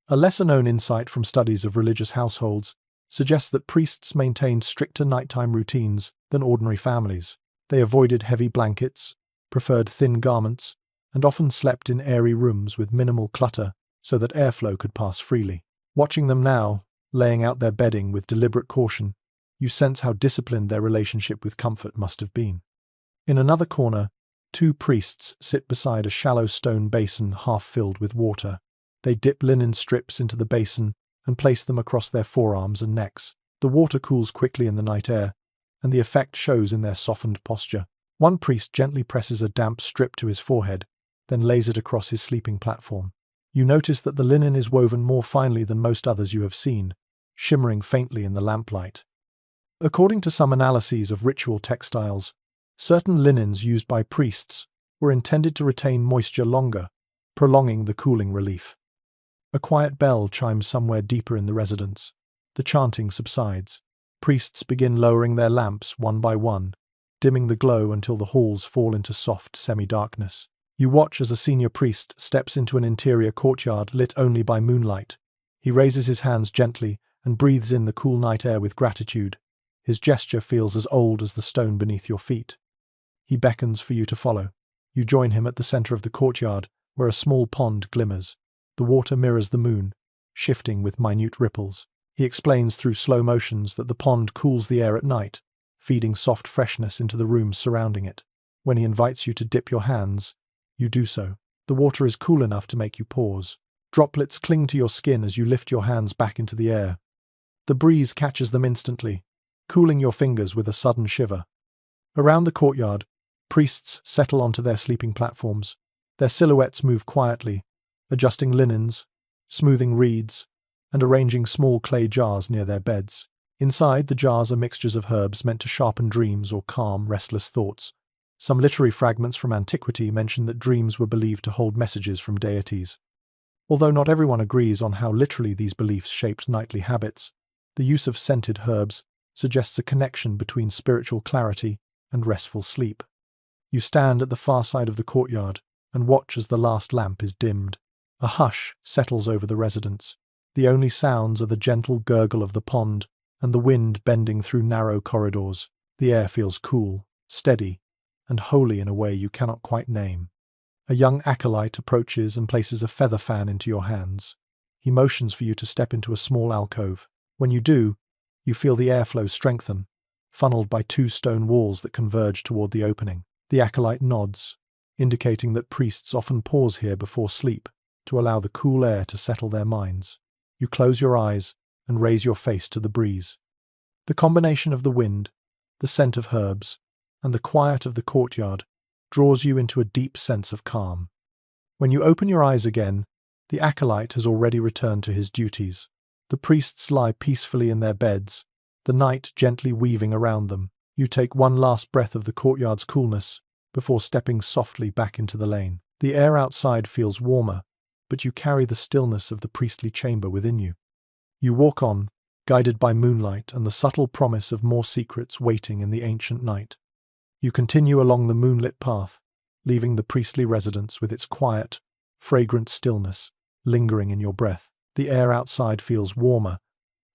A lesser-known insight from studies of religious households suggests that priests maintained stricter nighttime routines than ordinary families. They avoided heavy blankets, preferred thin garments, and often slept in airy rooms with minimal clutter so that airflow could pass freely. Watching them now, laying out their bedding with deliberate caution, you sense how disciplined their relationship with comfort must have been. In another corner, two priests sit beside a shallow stone basin half filled with water. They dip linen strips into the basin and place them across their forearms and necks. The water cools quickly in the night air, and the effect shows in their softened posture. One priest gently presses a damp strip to his forehead, then lays it across his sleeping platform. You notice that the linen is woven more finely than most others you have seen, shimmering faintly in the lamplight. According to some analyses of ritual textiles, certain linens used by priests were intended to retain moisture longer, prolonging the cooling relief. A quiet bell chimes somewhere deeper in the residence. The chanting subsides. Priests begin lowering their lamps one by one, dimming the glow until the halls fall into soft semi-darkness. You watch as a senior priest steps into an interior courtyard lit only by moonlight. He raises his hands gently and breathes in the cool night air with gratitude. His gesture feels as old as the stone beneath your feet. He beckons for you to follow. You join him at the center of the courtyard, where a small pond glimmers. The water mirrors the moon, shifting with minute ripples. He explains through slow motions that the pond cools the air at night, feeding soft freshness into the rooms surrounding it. When he invites you to dip your hands, you do so. The water is cool enough to make you pause. Droplets cling to your skin as you lift your hands back into the air. The breeze catches them instantly, cooling your fingers with a sudden shiver. Around the courtyard, priests settle onto their sleeping platforms. Their silhouettes move quietly, adjusting linens, smoothing reeds, and arranging small clay jars near their beds. Inside, the jars are mixtures of herbs meant to sharpen dreams or calm restless thoughts. Some literary fragments from antiquity mention that dreams were believed to hold messages from deities. Although not everyone agrees on how literally these beliefs shaped nightly habits, the use of scented herbs suggests a connection between spiritual clarity and restful sleep. You stand at the far side of the courtyard and watch as the last lamp is dimmed. A hush settles over the residence. The only sounds are the gentle gurgle of the pond and the wind bending through narrow corridors. The air feels cool, steady, and holy in a way you cannot quite name. A young acolyte approaches and places a feather fan into your hands. He motions for you to step into a small alcove. When you do, you feel the airflow strengthen, funneled by two stone walls that converge toward the opening. The acolyte nods, indicating that priests often pause here before sleep to allow the cool air to settle their minds. You close your eyes and raise your face to the breeze. The combination of the wind, the scent of herbs, and the quiet of the courtyard draws you into a deep sense of calm. When you open your eyes again, the acolyte has already returned to his duties. The priests lie peacefully in their beds, the night gently weaving around them. You take one last breath of the courtyard's coolness before stepping softly back into the lane. The air outside feels warmer, but you carry the stillness of the priestly chamber within you. You walk on, guided by moonlight and the subtle promise of more secrets waiting in the ancient night. You continue along the moonlit path, leaving the priestly residence with its quiet, fragrant stillness lingering in your breath. The air outside feels warmer,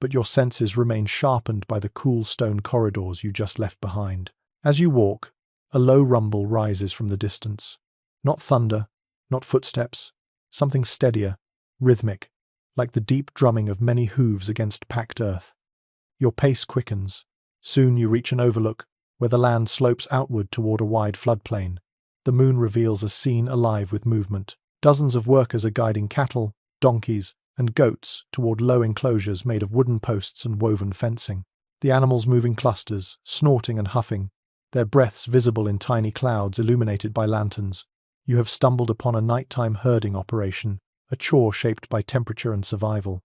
but your senses remain sharpened by the cool stone corridors you just left behind. As you walk, a low rumble rises from the distance. Not thunder, not footsteps, something steadier, rhythmic, like the deep drumming of many hooves against packed earth. Your pace quickens. Soon you reach an overlook where the land slopes outward toward a wide floodplain. The moon reveals a scene alive with movement. Dozens of workers are guiding cattle, donkeys, and goats toward low enclosures made of wooden posts and woven fencing. The animals move in clusters, snorting and huffing, their breaths visible in tiny clouds illuminated by lanterns. You have stumbled upon a nighttime herding operation, a chore shaped by temperature and survival.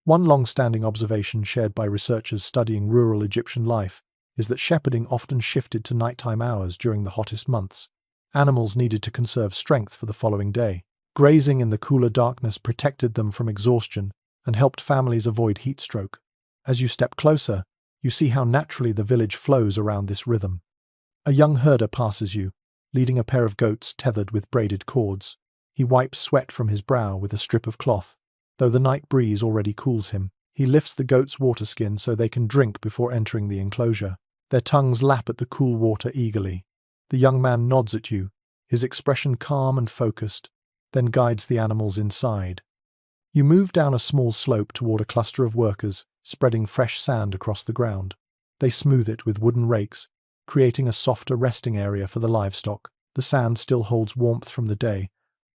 One long-standing observation shared by researchers studying rural Egyptian life is that shepherding often shifted to nighttime hours during the hottest months. Animals needed to conserve strength for the following day. Grazing in the cooler darkness protected them from exhaustion and helped families avoid heat stroke. As you step closer, you see how naturally the village flows around this rhythm. A young herder passes you, leading a pair of goats tethered with braided cords. He wipes sweat from his brow with a strip of cloth, though the night breeze already cools him. He lifts the goat's water skin so they can drink before entering the enclosure. Their tongues lap at the cool water eagerly. The young man nods at you, his expression calm and focused, then guides the animals inside. You move down a small slope toward a cluster of workers, spreading fresh sand across the ground. They smooth it with wooden rakes, creating a softer resting area for the livestock. The sand still holds warmth from the day,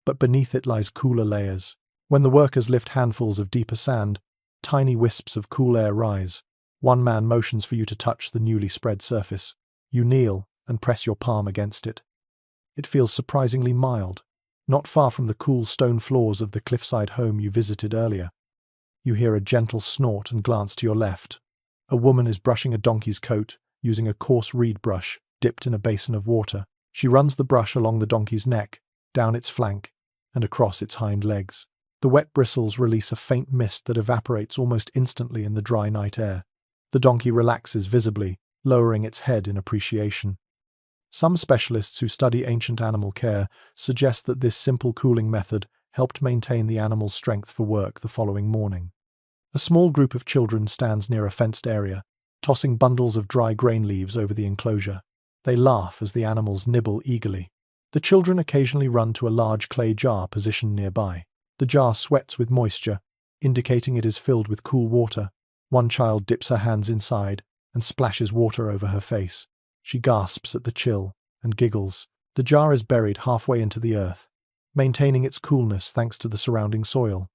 but beneath it lies cooler layers. When the workers lift handfuls of deeper sand, tiny wisps of cool air rise. One man motions for you to touch the newly spread surface. You kneel and press your palm against it. It feels surprisingly mild, not far from the cool stone floors of the cliffside home you visited earlier. You hear a gentle snort and glance to your left. A woman is brushing a donkey's coat using a coarse reed brush dipped in a basin of water. She runs the brush along the donkey's neck, down its flank, and across its hind legs. The wet bristles release a faint mist that evaporates almost instantly in the dry night air. The donkey relaxes visibly, lowering its head in appreciation. Some specialists who study ancient animal care suggest that this simple cooling method helped maintain the animal's strength for work the following morning. A small group of children stands near a fenced area, tossing bundles of dry grain leaves over the enclosure. They laugh as the animals nibble eagerly. The children occasionally run to a large clay jar positioned nearby. The jar sweats with moisture, indicating it is filled with cool water. One child dips her hands inside and splashes water over her face. She gasps at the chill and giggles. The jar is buried halfway into the earth, maintaining its coolness thanks to the surrounding soil.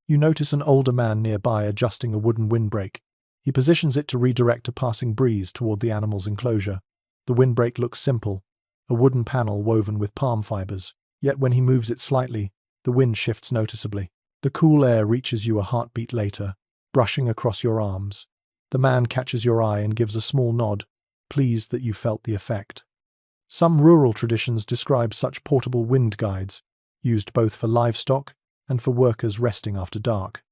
You notice an older man nearby adjusting a wooden windbreak. He positions it to redirect a passing breeze toward the animal's enclosure. The windbreak looks simple, a wooden panel woven with palm fibers. Yet when he moves it slightly, the wind shifts noticeably. The cool air reaches you a heartbeat later, brushing across your arms. The man catches your eye and gives a small nod, pleased that you felt the effect. Some rural traditions describe such portable wind guides, used both for livestock and for workers resting after dark.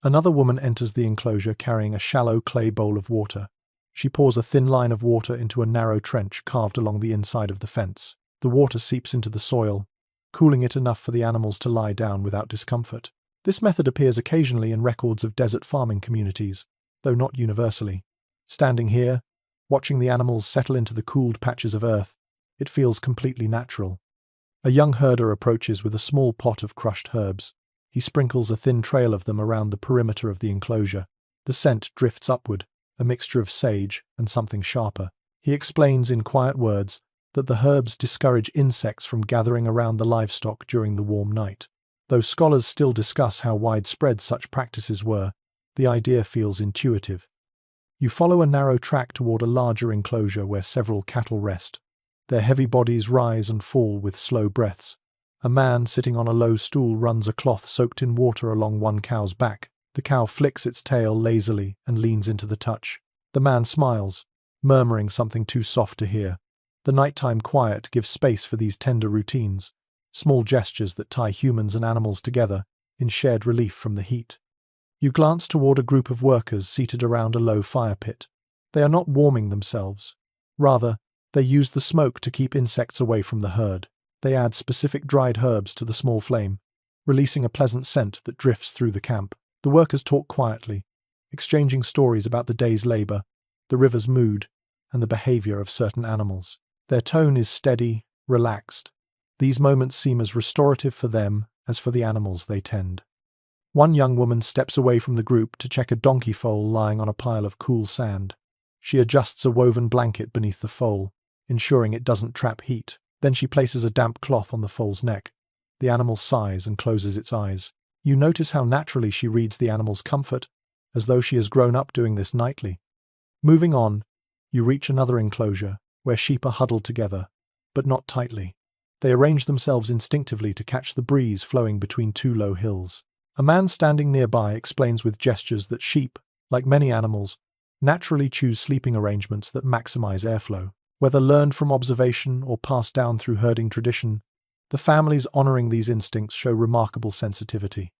Another woman enters the enclosure carrying a shallow clay bowl of water. She pours a thin line of water into a narrow trench carved along the inside of the fence. The water seeps into the soil, cooling it enough for the animals to lie down without discomfort. This method appears occasionally in records of desert farming communities, though not universally. Standing here, watching the animals settle into the cooled patches of earth, it feels completely natural. A young herder approaches with a small pot of crushed herbs. He sprinkles a thin trail of them around the perimeter of the enclosure. The scent drifts upward, a mixture of sage and something sharper. He explains in quiet words that the herbs discourage insects from gathering around the livestock during the warm night. Though scholars still discuss how widespread such practices were, the idea feels intuitive. You follow a narrow track toward a larger enclosure where several cattle rest. Their heavy bodies rise and fall with slow breaths. A man sitting on a low stool runs a cloth soaked in water along one cow's back. The cow flicks its tail lazily and leans into the touch. The man smiles, murmuring something too soft to hear. The nighttime quiet gives space for these tender routines, small gestures that tie humans and animals together in shared relief from the heat. You glance toward a group of workers seated around a low fire pit. They are not warming themselves. Rather, they use the smoke to keep insects away from the herd. They add specific dried herbs to the small flame, releasing a pleasant scent that drifts through the camp. The workers talk quietly, exchanging stories about the day's labor, the river's mood, and the behavior of certain animals. Their tone is steady, relaxed. These moments seem as restorative for them as for the animals they tend. One young woman steps away from the group to check a donkey foal lying on a pile of cool sand. She adjusts a woven blanket beneath the foal, ensuring it doesn't trap heat. Then she places a damp cloth on the foal's neck. The animal sighs and closes its eyes. You notice how naturally she reads the animal's comfort, as though she has grown up doing this nightly. Moving on, you reach another enclosure, where sheep are huddled together, but not tightly. They arrange themselves instinctively to catch the breeze flowing between two low hills. A man standing nearby explains with gestures that sheep, like many animals, naturally choose sleeping arrangements that maximize airflow. Whether learned from observation or passed down through herding tradition, The families honoring these instincts show remarkable sensitivity.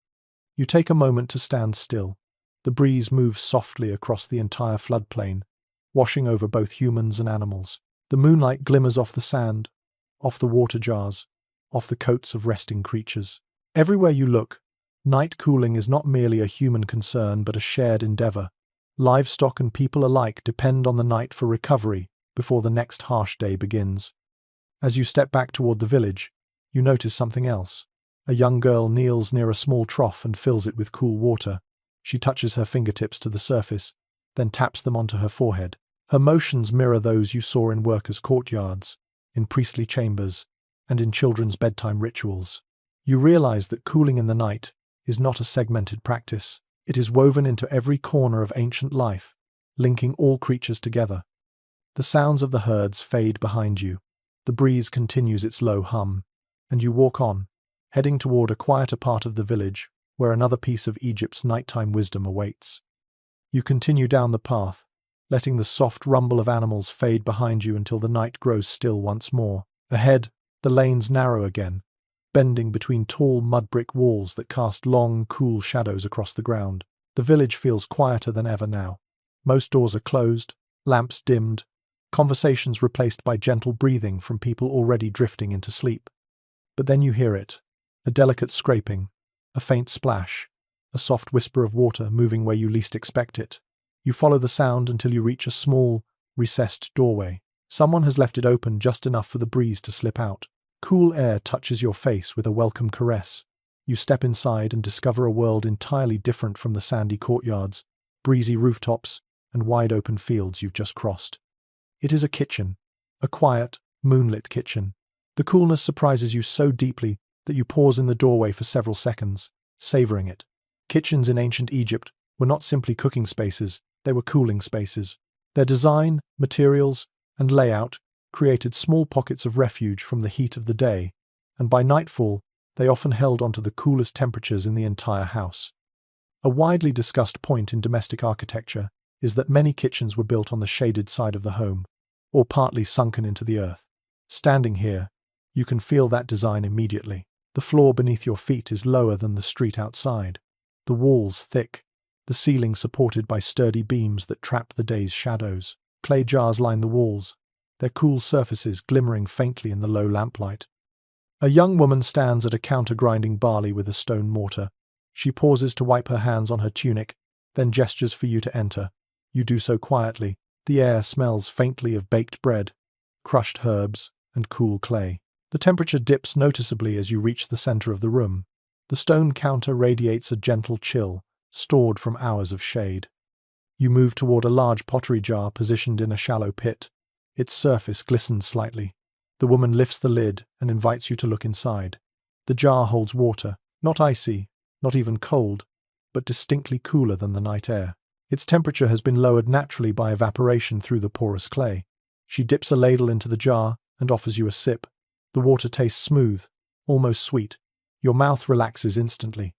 You take a moment to stand still. The breeze moves softly across the entire floodplain, washing over both humans and animals. The moonlight glimmers off the sand, off the water jars, off the coats of resting creatures. Everywhere you look, night cooling is not merely a human concern but a shared endeavor. Livestock and people alike depend on the night for recovery before the next harsh day begins. As you step back toward the village, you notice something else. A young girl kneels near a small trough and fills it with cool water. She touches her fingertips to the surface, then taps them onto her forehead. Her motions mirror those you saw in workers' courtyards, in priestly chambers, and in children's bedtime rituals. You realize that cooling in the night is not a segmented practice. It is woven into every corner of ancient life, linking all creatures together. The sounds of the herds fade behind you. The breeze continues its low hum, and you walk on, heading toward a quieter part of the village where another piece of Egypt's nighttime wisdom awaits. You continue down the path, letting the soft rumble of animals fade behind you until the night grows still once more. Ahead, the lanes narrow again, bending between tall mud brick walls that cast long, cool shadows across the ground. The village feels quieter than ever now. Most doors are closed, lamps dimmed, conversations replaced by gentle breathing from people already drifting into sleep. But then you hear it, a delicate scraping, a faint splash, a soft whisper of water moving where you least expect it. You follow the sound until you reach a small, recessed doorway. Someone has left it open just enough for the breeze to slip out. Cool air touches your face with a welcome caress. You step inside and discover a world entirely different from the sandy courtyards, breezy rooftops, and wide-open fields you've just crossed. It is a kitchen, a quiet, moonlit kitchen. The coolness surprises you so deeply that you pause in the doorway for several seconds, savoring it. Kitchens in ancient Egypt were not simply cooking spaces, they were cooling spaces. Their design, materials, and layout created small pockets of refuge from the heat of the day, and by nightfall, they often held onto the coolest temperatures in the entire house. A widely discussed point in domestic architecture is that many kitchens were built on the shaded side of the home, or partly sunken into the earth. Standing here, you can feel that design immediately. The floor beneath your feet is lower than the street outside, the walls thick, the ceiling supported by sturdy beams that trap the day's shadows. Clay jars line the walls, their cool surfaces glimmering faintly in the low lamplight. A young woman stands at a counter grinding barley with a stone mortar. She pauses to wipe her hands on her tunic, then gestures for you to enter. You do so quietly. The air smells faintly of baked bread, crushed herbs, and cool clay. The temperature dips noticeably as you reach the center of the room. The stone counter radiates a gentle chill, stored from hours of shade. You move toward a large pottery jar positioned in a shallow pit. Its surface glistens slightly. The woman lifts the lid and invites you to look inside. The jar holds water, not icy, not even cold, but distinctly cooler than the night air. Its temperature has been lowered naturally by evaporation through the porous clay. She dips a ladle into the jar and offers you a sip. The water tastes smooth, almost sweet. Your mouth relaxes instantly.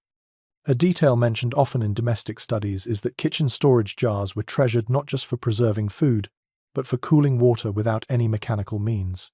A detail mentioned often in domestic studies is that kitchen storage jars were treasured not just for preserving food, but for cooling water without any mechanical means.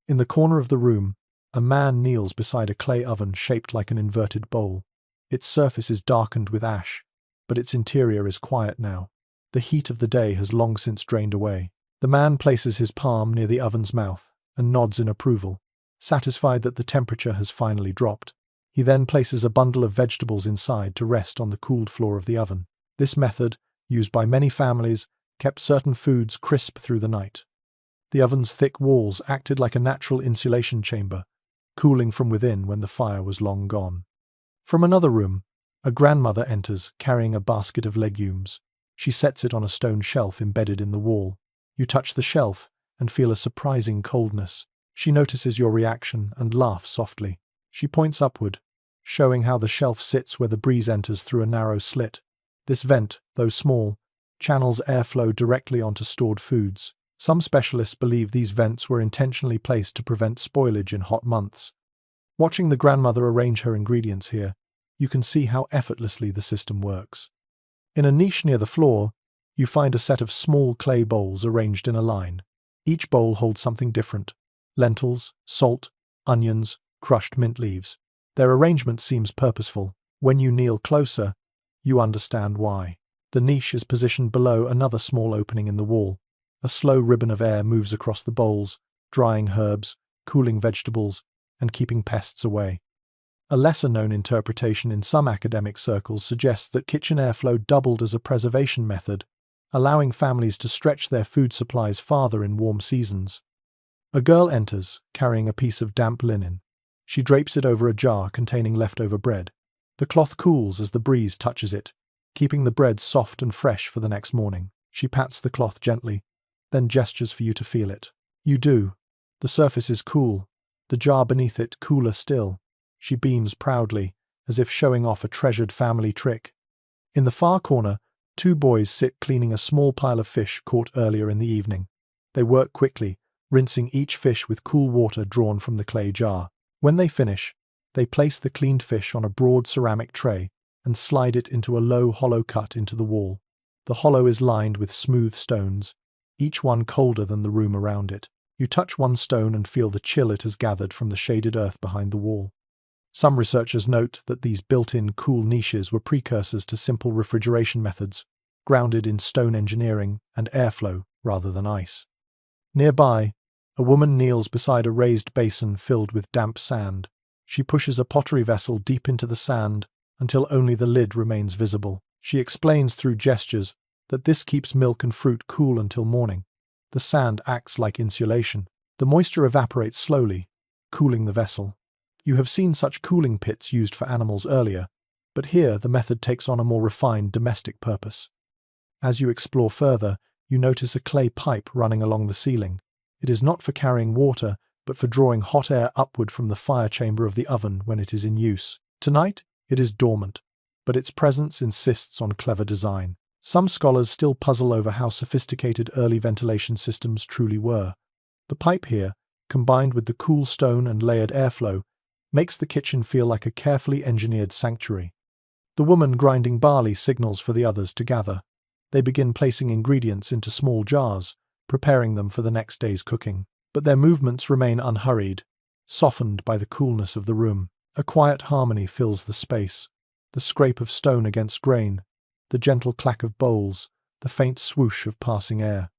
In the corner of the room, a man kneels beside a clay oven shaped like an inverted bowl. Its surface is darkened with ash, but its interior is quiet now. The heat of the day has long since drained away. The man places his palm near the oven's mouth and nods in approval, satisfied that the temperature has finally dropped. He then places a bundle of vegetables inside to rest on the cooled floor of the oven. This method, used by many families, kept certain foods crisp through the night. The oven's thick walls acted like a natural insulation chamber, cooling from within when the fire was long gone. From another room, a grandmother enters, carrying a basket of legumes. She sets it on a stone shelf embedded in the wall. You touch the shelf and feel a surprising coldness. She notices your reaction and laughs softly. She points upward, showing how the shelf sits where the breeze enters through a narrow slit. This vent, though small, channels airflow directly onto stored foods. Some specialists believe these vents were intentionally placed to prevent spoilage in hot months. Watching the grandmother arrange her ingredients here, you can see how effortlessly the system works. In a niche near the floor, you find a set of small clay bowls arranged in a line. Each bowl holds something different: lentils, salt, onions, crushed mint leaves. Their arrangement seems purposeful. When you kneel closer, you understand why. The niche is positioned below another small opening in the wall. A slow ribbon of air moves across the bowls, drying herbs, cooling vegetables, and keeping pests away. A lesser-known interpretation in some academic circles suggests that kitchen airflow doubled as a preservation method, allowing families to stretch their food supplies farther in warm seasons. A girl enters, carrying a piece of damp linen. She drapes it over a jar containing leftover bread. The cloth cools as the breeze touches it, keeping the bread soft and fresh for the next morning. She pats the cloth gently, then gestures for you to feel it. You do. The surface is cool, the jar beneath it cooler still. She beams proudly, as if showing off a treasured family trick. In the far corner, two boys sit cleaning a small pile of fish caught earlier in the evening. They work quickly, rinsing each fish with cool water drawn from the clay jar. When they finish, they place the cleaned fish on a broad ceramic tray and slide it into a low hollow cut into the wall. The hollow is lined with smooth stones, each one colder than the room around it. You touch one stone and feel the chill it has gathered from the shaded earth behind the wall. Some researchers note that these built-in cool niches were precursors to simple refrigeration methods, grounded in stone engineering and airflow rather than ice. Nearby, a woman kneels beside a raised basin filled with damp sand. She pushes a pottery vessel deep into the sand until only the lid remains visible. She explains through gestures that this keeps milk and fruit cool until morning. The sand acts like insulation. The moisture evaporates slowly, cooling the vessel. You have seen such cooling pits used for animals earlier, but here the method takes on a more refined domestic purpose. As you explore further, you notice a clay pipe running along the ceiling. It is not for carrying water, but for drawing hot air upward from the fire chamber of the oven when it is in use. Tonight, it is dormant, but its presence insists on clever design. Some scholars still puzzle over how sophisticated early ventilation systems truly were. The pipe here, combined with the cool stone and layered airflow, makes the kitchen feel like a carefully engineered sanctuary. The woman grinding barley signals for the others to gather. They begin placing ingredients into small jars, preparing them for the next day's cooking. But their movements remain unhurried, softened by the coolness of the room. A quiet harmony fills the space. The scrape of stone against grain, the gentle clack of bowls, the faint swoosh of passing air.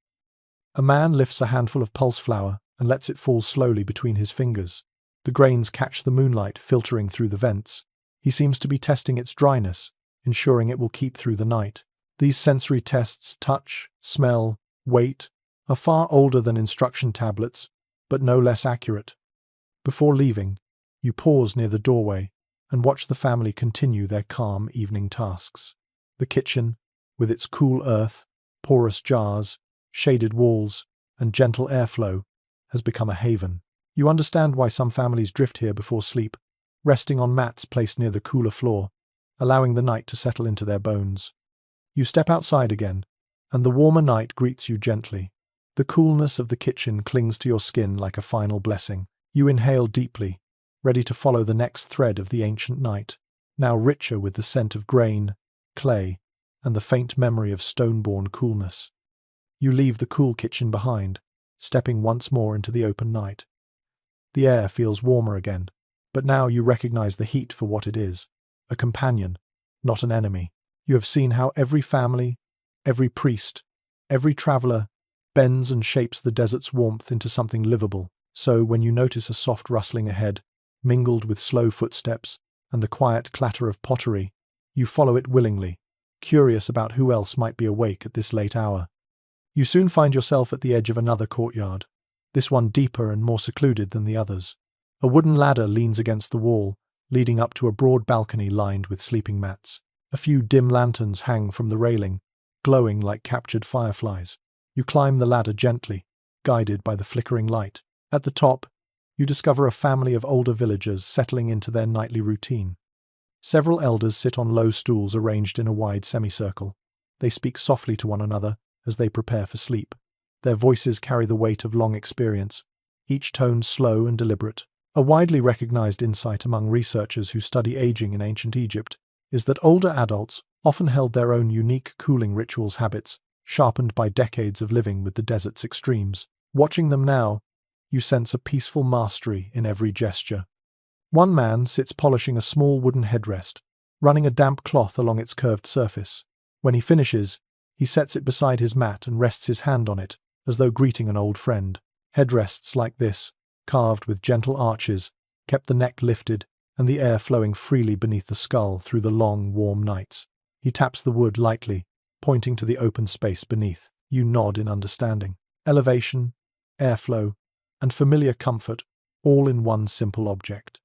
A man lifts a handful of pulse flour and lets it fall slowly between his fingers. The grains catch the moonlight filtering through the vents. He seems to be testing its dryness, ensuring it will keep through the night. These sensory tests, touch, smell, weight, are far older than instruction tablets, but no less accurate. Before leaving, you pause near the doorway and watch the family continue their calm evening tasks. The kitchen, with its cool earth, porous jars, shaded walls, and gentle airflow, has become a haven. You understand why some families drift here before sleep, resting on mats placed near the cooler floor, allowing the night to settle into their bones. You step outside again, and the warmer night greets you gently. The coolness of the kitchen clings to your skin like a final blessing. You inhale deeply, ready to follow the next thread of the ancient night, now richer with the scent of grain, clay, and the faint memory of stone-born coolness. You leave the cool kitchen behind, stepping once more into the open night. The air feels warmer again, but now you recognize the heat for what it is, a companion, not an enemy. You have seen how every family, every priest, every traveler bends and shapes the desert's warmth into something livable. So when you notice a soft rustling ahead, mingled with slow footsteps and the quiet clatter of pottery, you follow it willingly, curious about who else might be awake at this late hour. You soon find yourself at the edge of another courtyard, this one deeper and more secluded than the others. A wooden ladder leans against the wall, leading up to a broad balcony lined with sleeping mats. A few dim lanterns hang from the railing, glowing like captured fireflies. You climb the ladder gently, guided by the flickering light. At the top, you discover a family of older villagers settling into their nightly routine. Several elders sit on low stools arranged in a wide semicircle. They speak softly to one another as they prepare for sleep. Their voices carry the weight of long experience, each tone slow and deliberate. A widely recognized insight among researchers who study aging in ancient Egypt is that older adults often held their own unique cooling rituals habits, sharpened by decades of living with the desert's extremes. Watching them now, you sense a peaceful mastery in every gesture. One man sits polishing a small wooden headrest, running a damp cloth along its curved surface. When he finishes, he sets it beside his mat and rests his hand on it, as though greeting an old friend. Headrests like this, carved with gentle arches, kept the neck lifted and the air flowing freely beneath the skull through the long, warm nights. He taps the wood lightly, pointing to the open space beneath. You nod in understanding. Elevation, airflow, and familiar comfort, all in one simple object.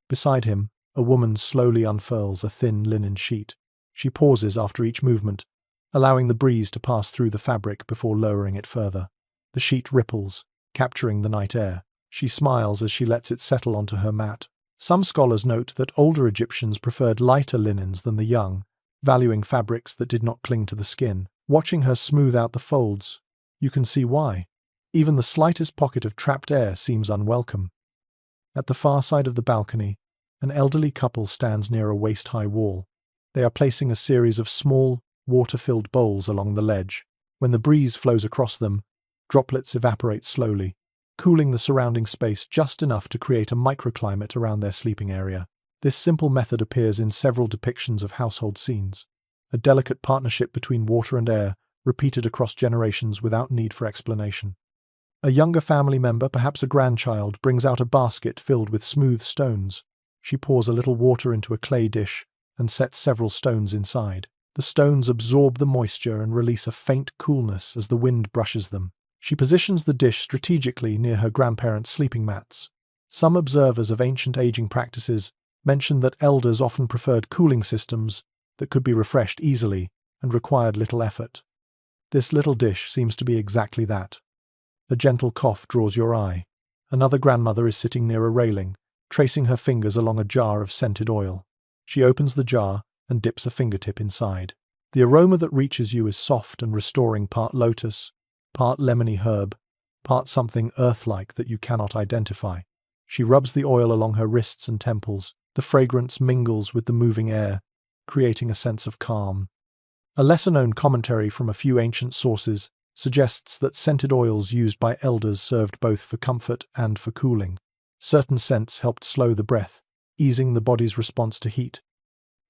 Beside him, a woman slowly unfurls a thin linen sheet. She pauses after each movement, allowing the breeze to pass through the fabric before lowering it further. The sheet ripples, capturing the night air. She smiles as she lets it settle onto her mat. Some scholars note that older Egyptians preferred lighter linens than the young, valuing fabrics that did not cling to the skin. Watching her smooth out the folds, you can see why. Even the slightest pocket of trapped air seems unwelcome. At the far side of the balcony, an elderly couple stands near a waist-high wall. They are placing a series of small, water-filled bowls along the ledge. When the breeze flows across them, droplets evaporate slowly, cooling the surrounding space just enough to create a microclimate around their sleeping area. This simple method appears in several depictions of household scenes, a delicate partnership between water and air, repeated across generations without need for explanation. A younger family member, perhaps a grandchild, brings out a basket filled with smooth stones. She pours a little water into a clay dish and sets several stones inside. The stones absorb the moisture and release a faint coolness as the wind brushes them. She positions the dish strategically near her grandparents' sleeping mats. Some observers of ancient aging practices mention that elders often preferred cooling systems that could be refreshed easily and required little effort. This little dish seems to be exactly that. A gentle cough draws your eye. Another grandmother is sitting near a railing, tracing her fingers along a jar of scented oil. She opens the jar and dips a fingertip inside. The aroma that reaches you is soft and restoring, part lotus, part lemony herb, part something earth-like that you cannot identify. She rubs the oil along her wrists and temples. The fragrance mingles with the moving air, creating a sense of calm. A lesser-known commentary from a few ancient sources suggests that scented oils used by elders served both for comfort and for cooling. Certain scents helped slow the breath, easing the body's response to heat.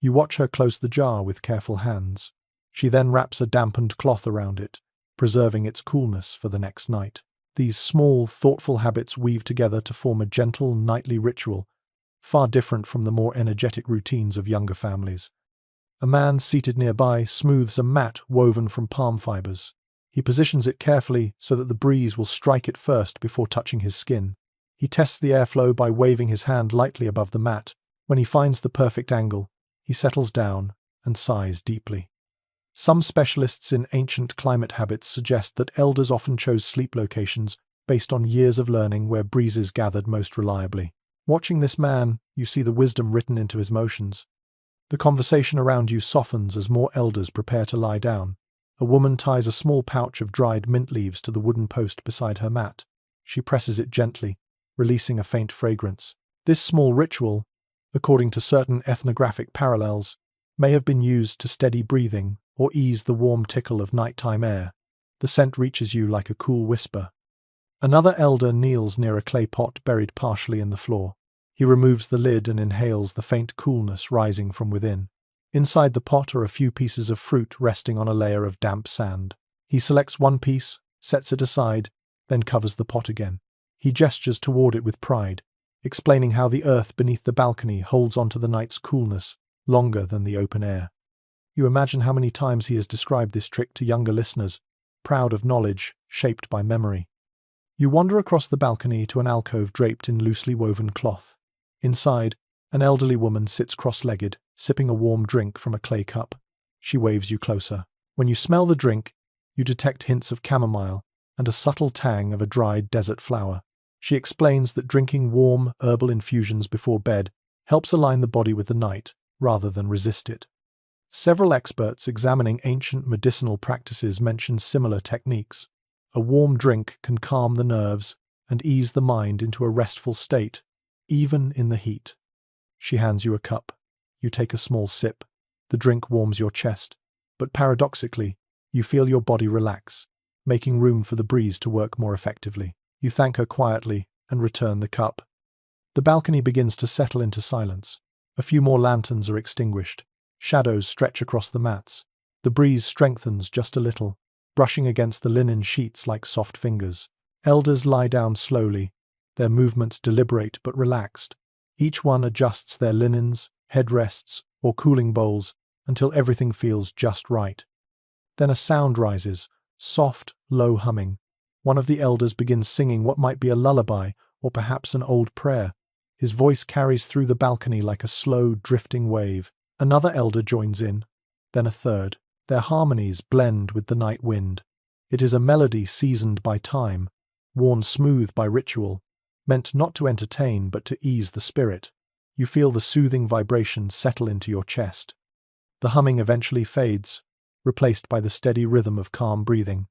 You watch her close the jar with careful hands. She then wraps a dampened cloth around it, preserving its coolness for the next night. These small, thoughtful habits weave together to form a gentle, nightly ritual, far different from the more energetic routines of younger families. A man seated nearby smooths a mat woven from palm fibers. He positions it carefully so that the breeze will strike it first before touching his skin. He tests the airflow by waving his hand lightly above the mat. When he finds the perfect angle, he settles down and sighs deeply. Some specialists in ancient climate habits suggest that elders often chose sleep locations based on years of learning where breezes gathered most reliably. Watching this man, you see the wisdom written into his motions. The conversation around you softens as more elders prepare to lie down. A woman ties a small pouch of dried mint leaves to the wooden post beside her mat. She presses it gently, releasing a faint fragrance. This small ritual, according to certain ethnographic parallels, may have been used to steady breathing or ease the warm tickle of nighttime air. The scent reaches you like a cool whisper. Another elder kneels near a clay pot buried partially in the floor. He removes the lid and inhales the faint coolness rising from within. Inside the pot are a few pieces of fruit resting on a layer of damp sand. He selects one piece, sets it aside, then covers the pot again. He gestures toward it with pride, explaining how the earth beneath the balcony holds onto the night's coolness longer than the open air. You imagine how many times he has described this trick to younger listeners, proud of knowledge shaped by memory. You wander across the balcony to an alcove draped in loosely woven cloth. Inside, an elderly woman sits cross-legged, sipping a warm drink from a clay cup. She waves you closer. When you smell the drink, you detect hints of chamomile and a subtle tang of a dried desert flower. She explains that drinking warm, herbal infusions before bed helps align the body with the night, rather than resist it. Several experts examining ancient medicinal practices mention similar techniques. A warm drink can calm the nerves and ease the mind into a restful state, even in the heat. She hands you a cup. You take a small sip. The drink warms your chest, but paradoxically, you feel your body relax, making room for the breeze to work more effectively. You thank her quietly and return the cup. The balcony begins to settle into silence. A few more lanterns are extinguished. Shadows stretch across the mats. The breeze strengthens just a little, brushing against the linen sheets like soft fingers. Elders lie down slowly, their movements deliberate but relaxed. Each one adjusts their linens, headrests, or cooling bowls until everything feels just right. Then a sound rises, soft, low humming. One of the elders begins singing what might be a lullaby or perhaps an old prayer. His voice carries through the balcony like a slow, drifting wave. Another elder joins in, then a third. Their harmonies blend with the night wind. It is a melody seasoned by time, worn smooth by ritual, meant not to entertain but to ease the spirit. You feel the soothing vibration settle into your chest. The humming eventually fades, replaced by the steady rhythm of calm breathing.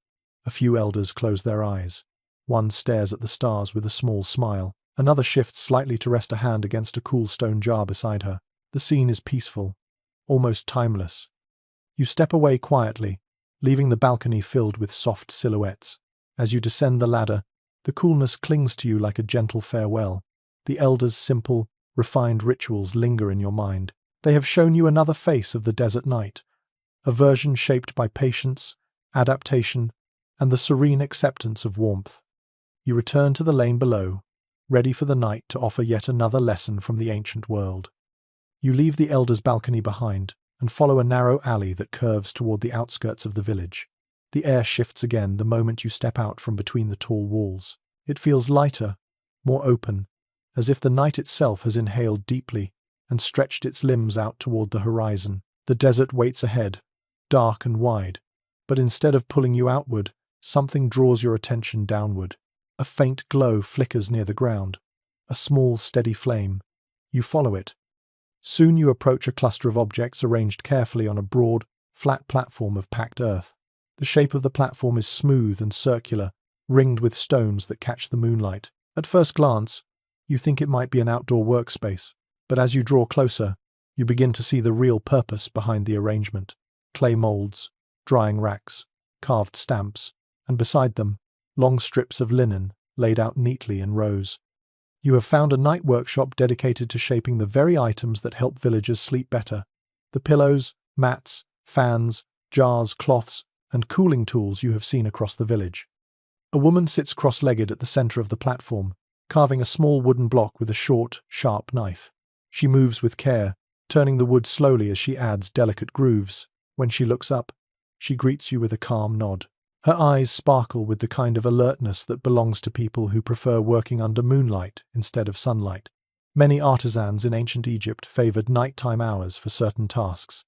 A few elders close their eyes. One stares at the stars with a small smile. Another shifts slightly to rest a hand against a cool stone jar beside her. The scene is peaceful, almost timeless. You step away quietly, leaving the balcony filled with soft silhouettes. As you descend the ladder, the coolness clings to you like a gentle farewell. The elders' simple, refined rituals linger in your mind. They have shown you another face of the desert night, a version shaped by patience, adaptation, and the serene acceptance of warmth. You return to the lane below, ready for the night to offer yet another lesson from the ancient world. You leave the elders' balcony behind and follow a narrow alley that curves toward the outskirts of the village. The air shifts again the moment you step out from between the tall walls. It feels lighter, more open, as if the night itself has inhaled deeply and stretched its limbs out toward the horizon. The desert waits ahead, dark and wide, but instead of pulling you outward, something draws your attention downward. A faint glow flickers near the ground, a small, steady flame. You follow it. Soon you approach a cluster of objects arranged carefully on a broad, flat platform of packed earth. The shape of the platform is smooth and circular, ringed with stones that catch the moonlight. At first glance, you think it might be an outdoor workspace, but as you draw closer, you begin to see the real purpose behind the arrangement. Clay molds, drying racks, carved stamps, and beside them, long strips of linen laid out neatly in rows. You have found a night workshop dedicated to shaping the very items that help villagers sleep better. The pillows, mats, fans, jars, cloths, and cooling tools you have seen across the village. A woman sits cross-legged at the center of the platform, carving a small wooden block with a short, sharp knife. She moves with care, turning the wood slowly as she adds delicate grooves. When she looks up, she greets you with a calm nod. Her eyes sparkle with the kind of alertness that belongs to people who prefer working under moonlight instead of sunlight. Many artisans in ancient Egypt favored nighttime hours for certain tasks.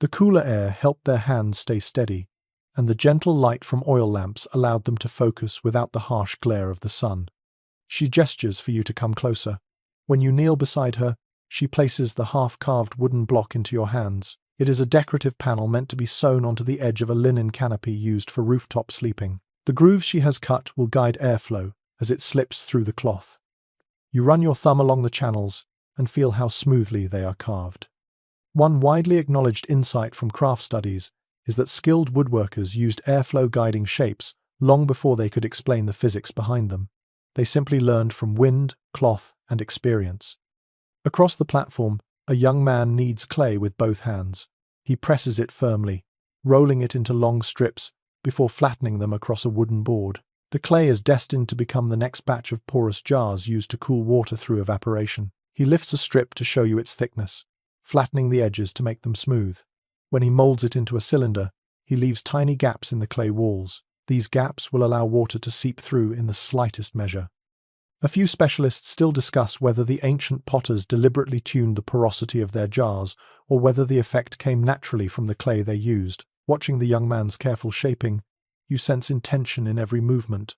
The cooler air helped their hands stay steady, and the gentle light from oil lamps allowed them to focus without the harsh glare of the sun. She gestures for you to come closer. When you kneel beside her, she places the half-carved wooden block into your hands. It is a decorative panel meant to be sewn onto the edge of a linen canopy used for rooftop sleeping. The grooves she has cut will guide airflow as it slips through the cloth. You run your thumb along the channels and feel how smoothly they are carved. One widely acknowledged insight from craft studies is that skilled woodworkers used airflow guiding shapes long before they could explain the physics behind them. They simply learned from wind, cloth, and experience. Across the platform, a young man kneads clay with both hands. He presses it firmly, rolling it into long strips before flattening them across a wooden board. The clay is destined to become the next batch of porous jars used to cool water through evaporation. He lifts a strip to show you its thickness, flattening the edges to make them smooth. When he molds it into a cylinder, he leaves tiny gaps in the clay walls. These gaps will allow water to seep through in the slightest measure. A few specialists still discuss whether the ancient potters deliberately tuned the porosity of their jars or whether the effect came naturally from the clay they used. Watching the young man's careful shaping, you sense intention in every movement.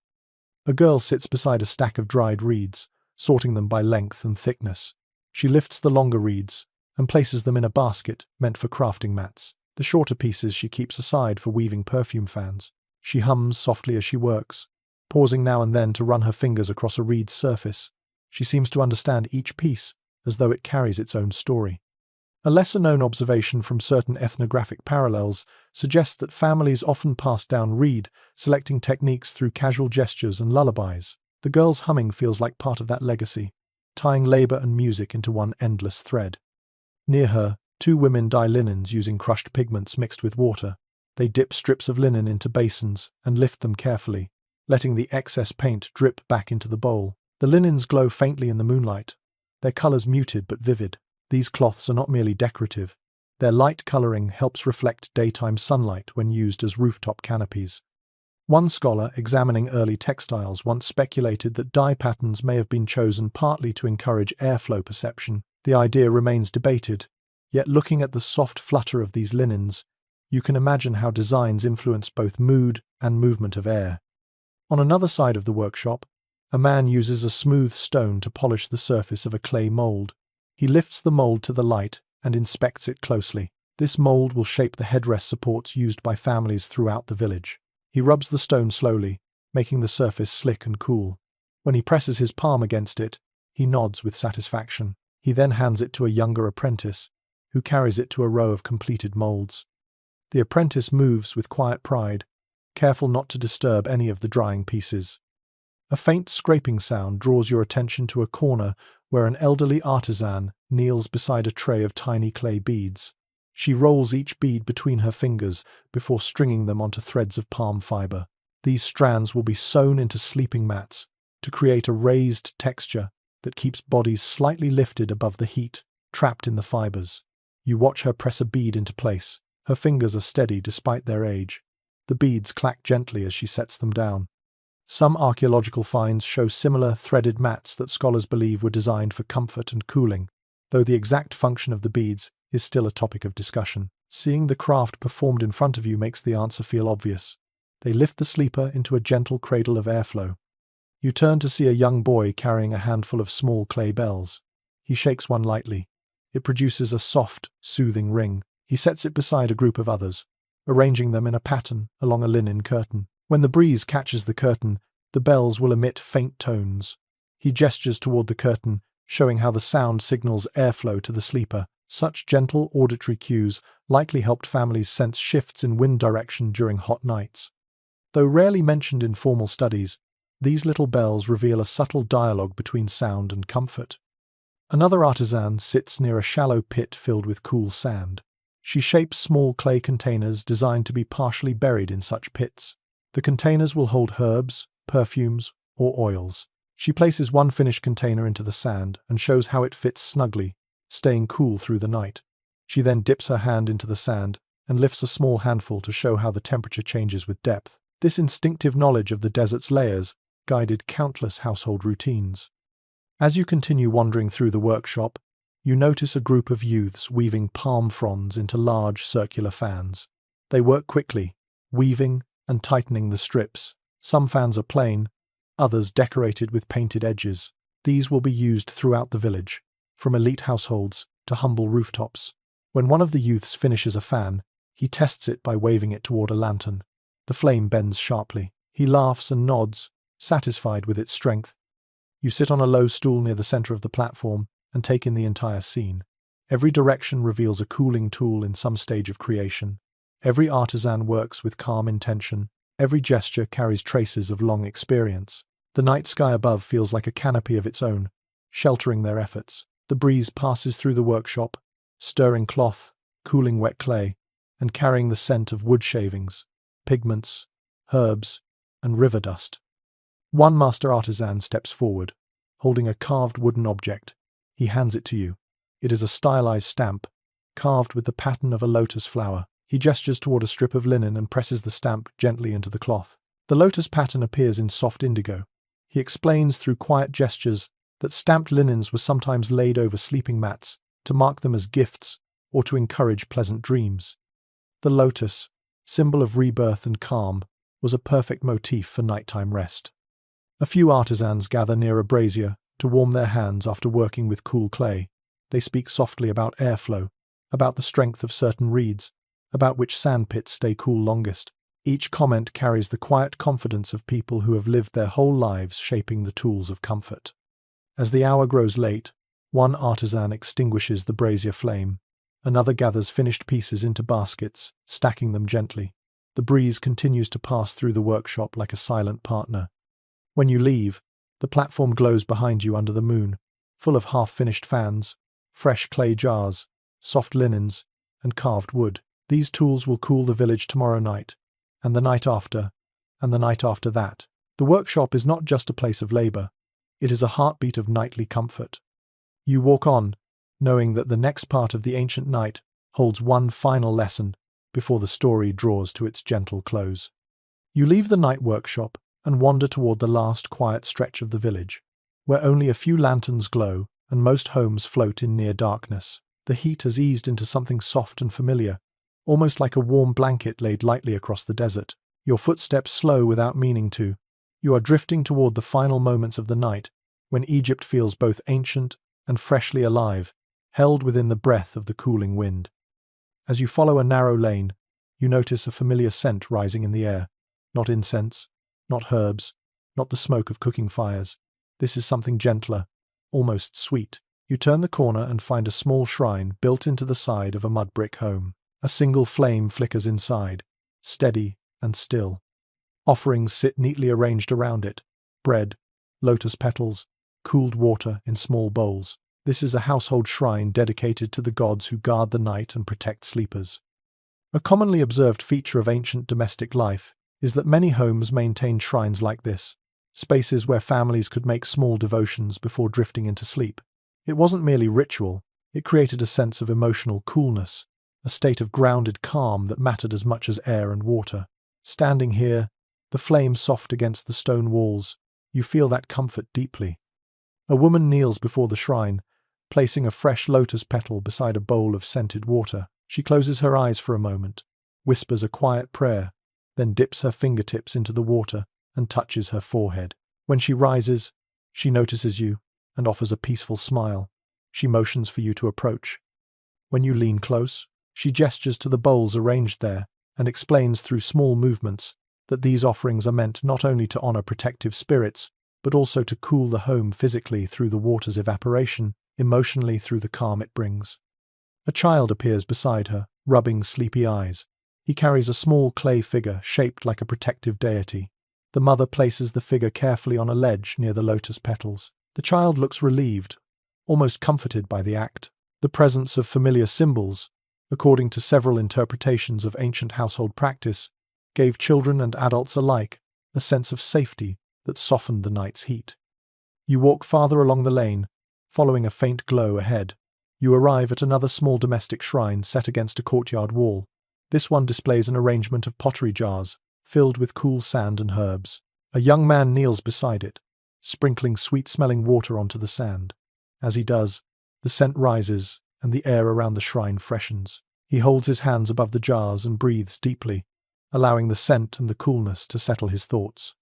A girl sits beside a stack of dried reeds, sorting them by length and thickness. She lifts the longer reeds and places them in a basket meant for crafting mats. The shorter pieces she keeps aside for weaving perfume fans. She hums softly as she works, pausing now and then to run her fingers across a reed's surface. She seems to understand each piece, as though it carries its own story. A lesser-known observation from certain ethnographic parallels suggests that families often passed down reed, selecting techniques through casual gestures and lullabies. The girl's humming feels like part of that legacy. tying labor and music into one endless thread. Near her, two women dye linens using crushed pigments mixed with water. They dip strips of linen into basins and lift them carefully, letting the excess paint drip back into the bowl. The linens glow faintly in the moonlight, their colors muted but vivid. These cloths are not merely decorative. Their light coloring helps reflect daytime sunlight when used as rooftop canopies. One scholar examining early textiles once speculated that dye patterns may have been chosen partly to encourage airflow perception. The idea remains debated, yet looking at the soft flutter of these linens, you can imagine how designs influence both mood and movement of air. On another side of the workshop, a man uses a smooth stone to polish the surface of a clay mold. He lifts the mold to the light and inspects it closely. This mold will shape the headrest supports used by families throughout the village. He rubs the stone slowly, making the surface slick and cool. When he presses his palm against it, he nods with satisfaction. He then hands it to a younger apprentice, who carries it to a row of completed molds. The apprentice moves with quiet pride, careful not to disturb any of the drying pieces. A faint scraping sound draws your attention to a corner where an elderly artisan kneels beside a tray of tiny clay beads. She rolls each bead between her fingers before stringing them onto threads of palm fiber. These strands will be sewn into sleeping mats to create a raised texture that keeps bodies slightly lifted above the heat trapped in the fibers. You watch her press a bead into place. Her fingers are steady despite their age. The beads clack gently as she sets them down. Some archaeological finds show similar threaded mats that scholars believe were designed for comfort and cooling, though the exact function of the beads is still a topic of discussion. Seeing the craft performed in front of you makes the answer feel obvious. They lift the sleeper into a gentle cradle of airflow. You turn to see a young boy carrying a handful of small clay bells. He shakes one lightly. It produces a soft, soothing ring. He sets it beside a group of others, arranging them in a pattern along a linen curtain. When the breeze catches the curtain, the bells will emit faint tones. He gestures toward the curtain, showing how the sound signals airflow to the sleeper. Such gentle auditory cues likely helped families sense shifts in wind direction during hot nights. Though rarely mentioned in formal studies, these little bells reveal a subtle dialogue between sound and comfort. Another artisan sits near a shallow pit filled with cool sand. She shapes small clay containers designed to be partially buried in such pits. The containers will hold herbs, perfumes, or oils. She places one finished container into the sand and shows how it fits snugly, staying cool through the night. She then dips her hand into the sand and lifts a small handful to show how the temperature changes with depth. This instinctive knowledge of the desert's layers guided countless household routines. As you continue wandering through the workshop, you notice a group of youths weaving palm fronds into large circular fans. They work quickly, weaving and tightening the strips. Some fans are plain, others decorated with painted edges. These will be used throughout the village, from elite households to humble rooftops. When one of the youths finishes a fan, he tests it by waving it toward a lantern. The flame bends sharply. He laughs and nods, satisfied with its strength. You sit on a low stool near the center of the platform and take in the entire scene. Every direction reveals a cooling tool in some stage of creation. Every artisan works with calm intention. Every gesture carries traces of long experience. The night sky above feels like a canopy of its own, sheltering their efforts. The breeze passes through the workshop, stirring cloth, cooling wet clay, and carrying the scent of wood shavings, pigments, herbs, and river dust. One master artisan steps forward, holding a carved wooden object. He hands it to you. It is a stylized stamp, carved with the pattern of a lotus flower. He gestures toward a strip of linen and presses the stamp gently into the cloth. The lotus pattern appears in soft indigo. He explains through quiet gestures that stamped linens were sometimes laid over sleeping mats to mark them as gifts or to encourage pleasant dreams. The lotus, symbol of rebirth and calm, was a perfect motif for nighttime rest. A few artisans gather near a brazier to warm their hands after working with cool clay. They speak softly about airflow, about the strength of certain reeds, about which sandpits stay cool longest. Each comment carries the quiet confidence of people who have lived their whole lives shaping the tools of comfort. As the hour grows late, one artisan extinguishes the brazier flame. Another gathers finished pieces into baskets, stacking them gently. The breeze continues to pass through the workshop like a silent partner. When you leave, the platform glows behind you under the moon, full of half-finished fans, fresh clay jars, soft linens, and carved wood. These tools will cool the village tomorrow night, and the night after, and the night after that. The workshop is not just a place of labor, it is a heartbeat of nightly comfort. You walk on, knowing that the next part of the ancient night holds one final lesson before the story draws to its gentle close. You leave the night workshop and wander toward the last quiet stretch of the village, where only a few lanterns glow and most homes float in near darkness. The heat has eased into something soft and familiar, almost like a warm blanket laid lightly across the desert. Your footsteps slow without meaning to. You are drifting toward the final moments of the night, when Egypt feels both ancient and freshly alive, held within the breath of the cooling wind. As you follow a narrow lane, you notice a familiar scent rising in the air. Not incense, not herbs, not the smoke of cooking fires. This is something gentler, almost sweet. You turn the corner and find a small shrine built into the side of a mud brick home. A single flame flickers inside, steady and still. Offerings sit neatly arranged around it: bread, lotus petals, cooled water in small bowls. This is a household shrine dedicated to the gods who guard the night and protect sleepers. A commonly observed feature of ancient domestic life is that many homes maintained shrines like this, spaces where families could make small devotions before drifting into sleep. It wasn't merely ritual, it created a sense of emotional coolness, a state of grounded calm that mattered as much as air and water. Standing here, the flame soft against the stone walls, you feel that comfort deeply. A woman kneels before the shrine, placing a fresh lotus petal beside a bowl of scented water. She closes her eyes for a moment, whispers a quiet prayer, then dips her fingertips into the water and touches her forehead. When she rises, she notices you and offers a peaceful smile. She motions for you to approach. When you lean close, she gestures to the bowls arranged there and explains through small movements that these offerings are meant not only to honor protective spirits, but also to cool the home physically through the water's evaporation, emotionally through the calm it brings. A child appears beside her, rubbing sleepy eyes. He carries a small clay figure shaped like a protective deity. The mother places the figure carefully on a ledge near the lotus petals. The child looks relieved, almost comforted by the act. The presence of familiar symbols, according to several interpretations of ancient household practice, gave children and adults alike a sense of safety that softened the night's heat. You walk farther along the lane, following a faint glow ahead. You arrive at another small domestic shrine set against a courtyard wall. This one displays an arrangement of pottery jars, filled with cool sand and herbs. A young man kneels beside it, sprinkling sweet-smelling water onto the sand. As he does, the scent rises and the air around the shrine freshens. He holds his hands above the jars and breathes deeply, allowing the scent and the coolness to settle his thoughts.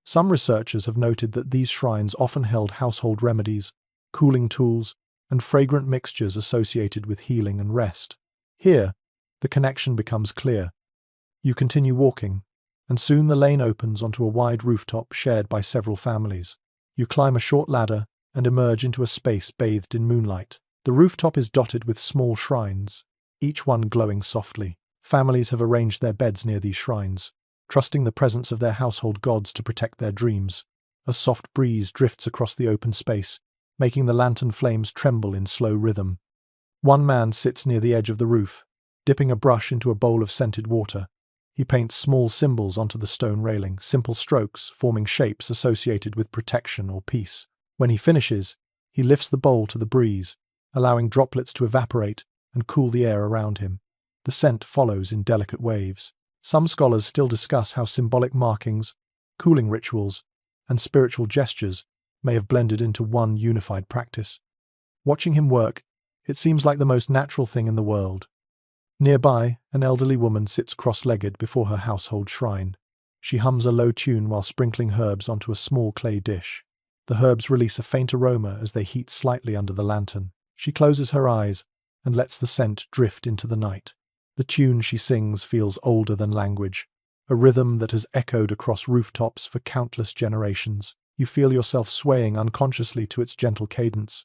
Some researchers have noted that these shrines often held household remedies, cooling tools, and fragrant mixtures associated with healing and rest. Here, the connection becomes clear. You continue walking, and soon the lane opens onto a wide rooftop shared by several families. You climb a short ladder and emerge into a space bathed in moonlight. The rooftop is dotted with small shrines, each one glowing softly. Families have arranged their beds near these shrines, trusting the presence of their household gods to protect their dreams. A soft breeze drifts across the open space, making the lantern flames tremble in slow rhythm. One man sits near the edge of the roof, dipping a brush into a bowl of scented water. He paints small symbols onto the stone railing, simple strokes forming shapes associated with protection or peace. When he finishes, he lifts the bowl to the breeze, allowing droplets to evaporate and cool the air around him. The scent follows in delicate waves. Some scholars still discuss how symbolic markings, cooling rituals, and spiritual gestures may have blended into one unified practice. Watching him work, it seems like the most natural thing in the world. Nearby, an elderly woman sits cross-legged before her household shrine. She hums a low tune while sprinkling herbs onto a small clay dish. The herbs release a faint aroma as they heat slightly under the lantern. She closes her eyes and lets the scent drift into the night. The tune she sings feels older than language, a rhythm that has echoed across rooftops for countless generations. You feel yourself swaying unconsciously to its gentle cadence.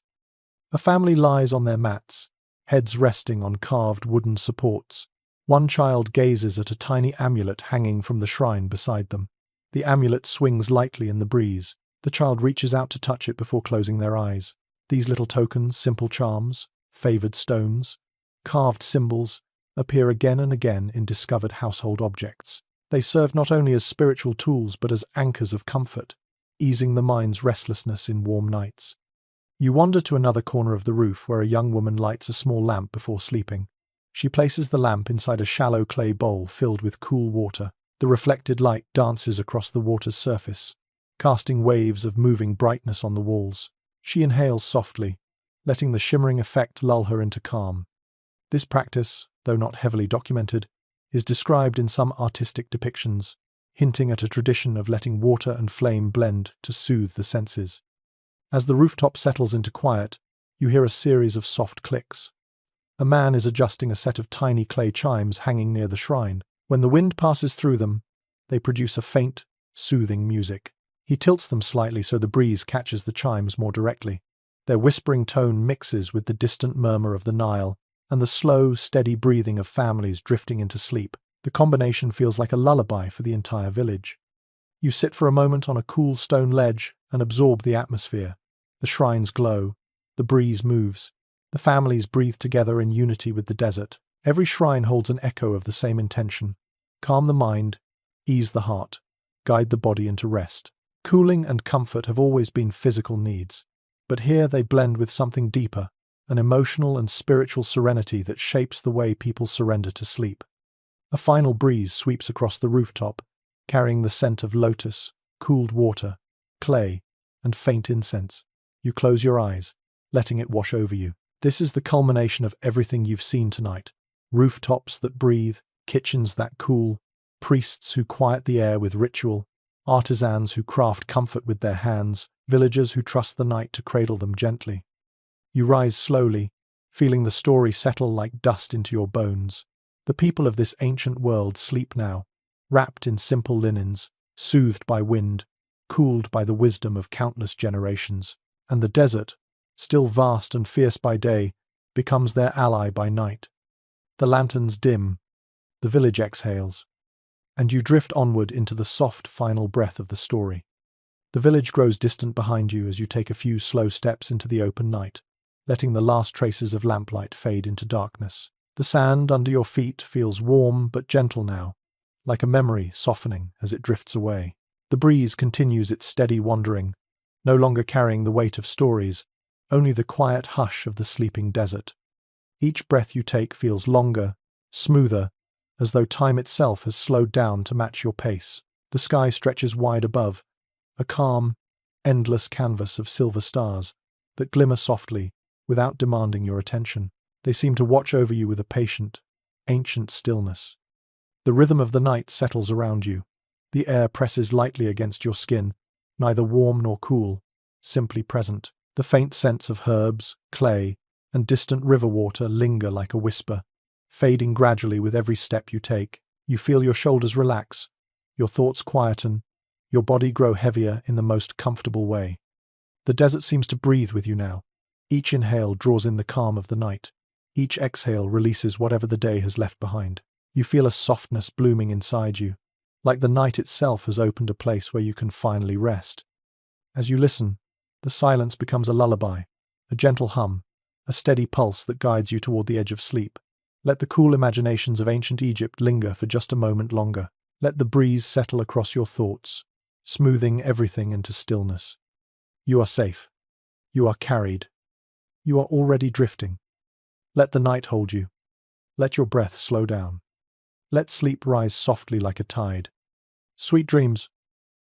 A family lies on their mats, heads resting on carved wooden supports. One child gazes at a tiny amulet hanging from the shrine beside them. The amulet swings lightly in the breeze. The child reaches out to touch it before closing their eyes. These little tokens, simple charms, favored stones, carved symbols, appear again and again in discovered household objects. They serve not only as spiritual tools but as anchors of comfort, easing the mind's restlessness in warm nights. You wander to another corner of the roof where a young woman lights a small lamp before sleeping. She places the lamp inside a shallow clay bowl filled with cool water. The reflected light dances across the water's surface, casting waves of moving brightness on the walls. She inhales softly, letting the shimmering effect lull her into calm. This practice, though not heavily documented, is described in some artistic depictions, hinting at a tradition of letting water and flame blend to soothe the senses. As the rooftop settles into quiet, you hear a series of soft clicks. A man is adjusting a set of tiny clay chimes hanging near the shrine. When the wind passes through them, they produce a faint, soothing music. He tilts them slightly so the breeze catches the chimes more directly. Their whispering tone mixes with the distant murmur of the Nile and the slow, steady breathing of families drifting into sleep. The combination feels like a lullaby for the entire village. You sit for a moment on a cool stone ledge and absorb the atmosphere. The shrines glow. The breeze moves. The families breathe together in unity with the desert. Every shrine holds an echo of the same intention. Calm the mind, ease the heart, guide the body into rest. Cooling and comfort have always been physical needs, but here they blend with something deeper, an emotional and spiritual serenity that shapes the way people surrender to sleep. A final breeze sweeps across the rooftop, carrying the scent of lotus, cooled water, clay, and faint incense. You close your eyes, letting it wash over you. This is the culmination of everything you've seen tonight. Rooftops that breathe, kitchens that cool, priests who quiet the air with ritual, artisans who craft comfort with their hands, villagers who trust the night to cradle them gently. You rise slowly, feeling the story settle like dust into your bones. The people of this ancient world sleep now, wrapped in simple linens, soothed by wind, cooled by the wisdom of countless generations. And the desert, still vast and fierce by day, becomes their ally by night. The lanterns dim, the village exhales, and you drift onward into the soft final breath of the story. The village grows distant behind you as you take a few slow steps into the open night, letting the last traces of lamplight fade into darkness. The sand under your feet feels warm but gentle now, like a memory softening as it drifts away. The breeze continues its steady wandering, no longer carrying the weight of stories, only the quiet hush of the sleeping desert. Each breath you take feels longer, smoother, as though time itself has slowed down to match your pace. The sky stretches wide above, a calm, endless canvas of silver stars that glimmer softly without demanding your attention. They seem to watch over you with a patient, ancient stillness. The rhythm of the night settles around you. The air presses lightly against your skin, neither warm nor cool, simply present. The faint scents of herbs, clay, and distant river water linger like a whisper, fading gradually with every step you take. You feel your shoulders relax, your thoughts quieten, your body grow heavier in the most comfortable way. The desert seems to breathe with you now. Each inhale draws in the calm of the night. Each exhale releases whatever the day has left behind. You feel a softness blooming inside you, like the night itself has opened a place where you can finally rest. As you listen, the silence becomes a lullaby, a gentle hum, a steady pulse that guides you toward the edge of sleep. Let the cool imaginations of ancient Egypt linger for just a moment longer. Let the breeze settle across your thoughts, smoothing everything into stillness. You are safe. You are carried. You are already drifting. Let the night hold you. Let your breath slow down. Let sleep rise softly like a tide. Sweet dreams.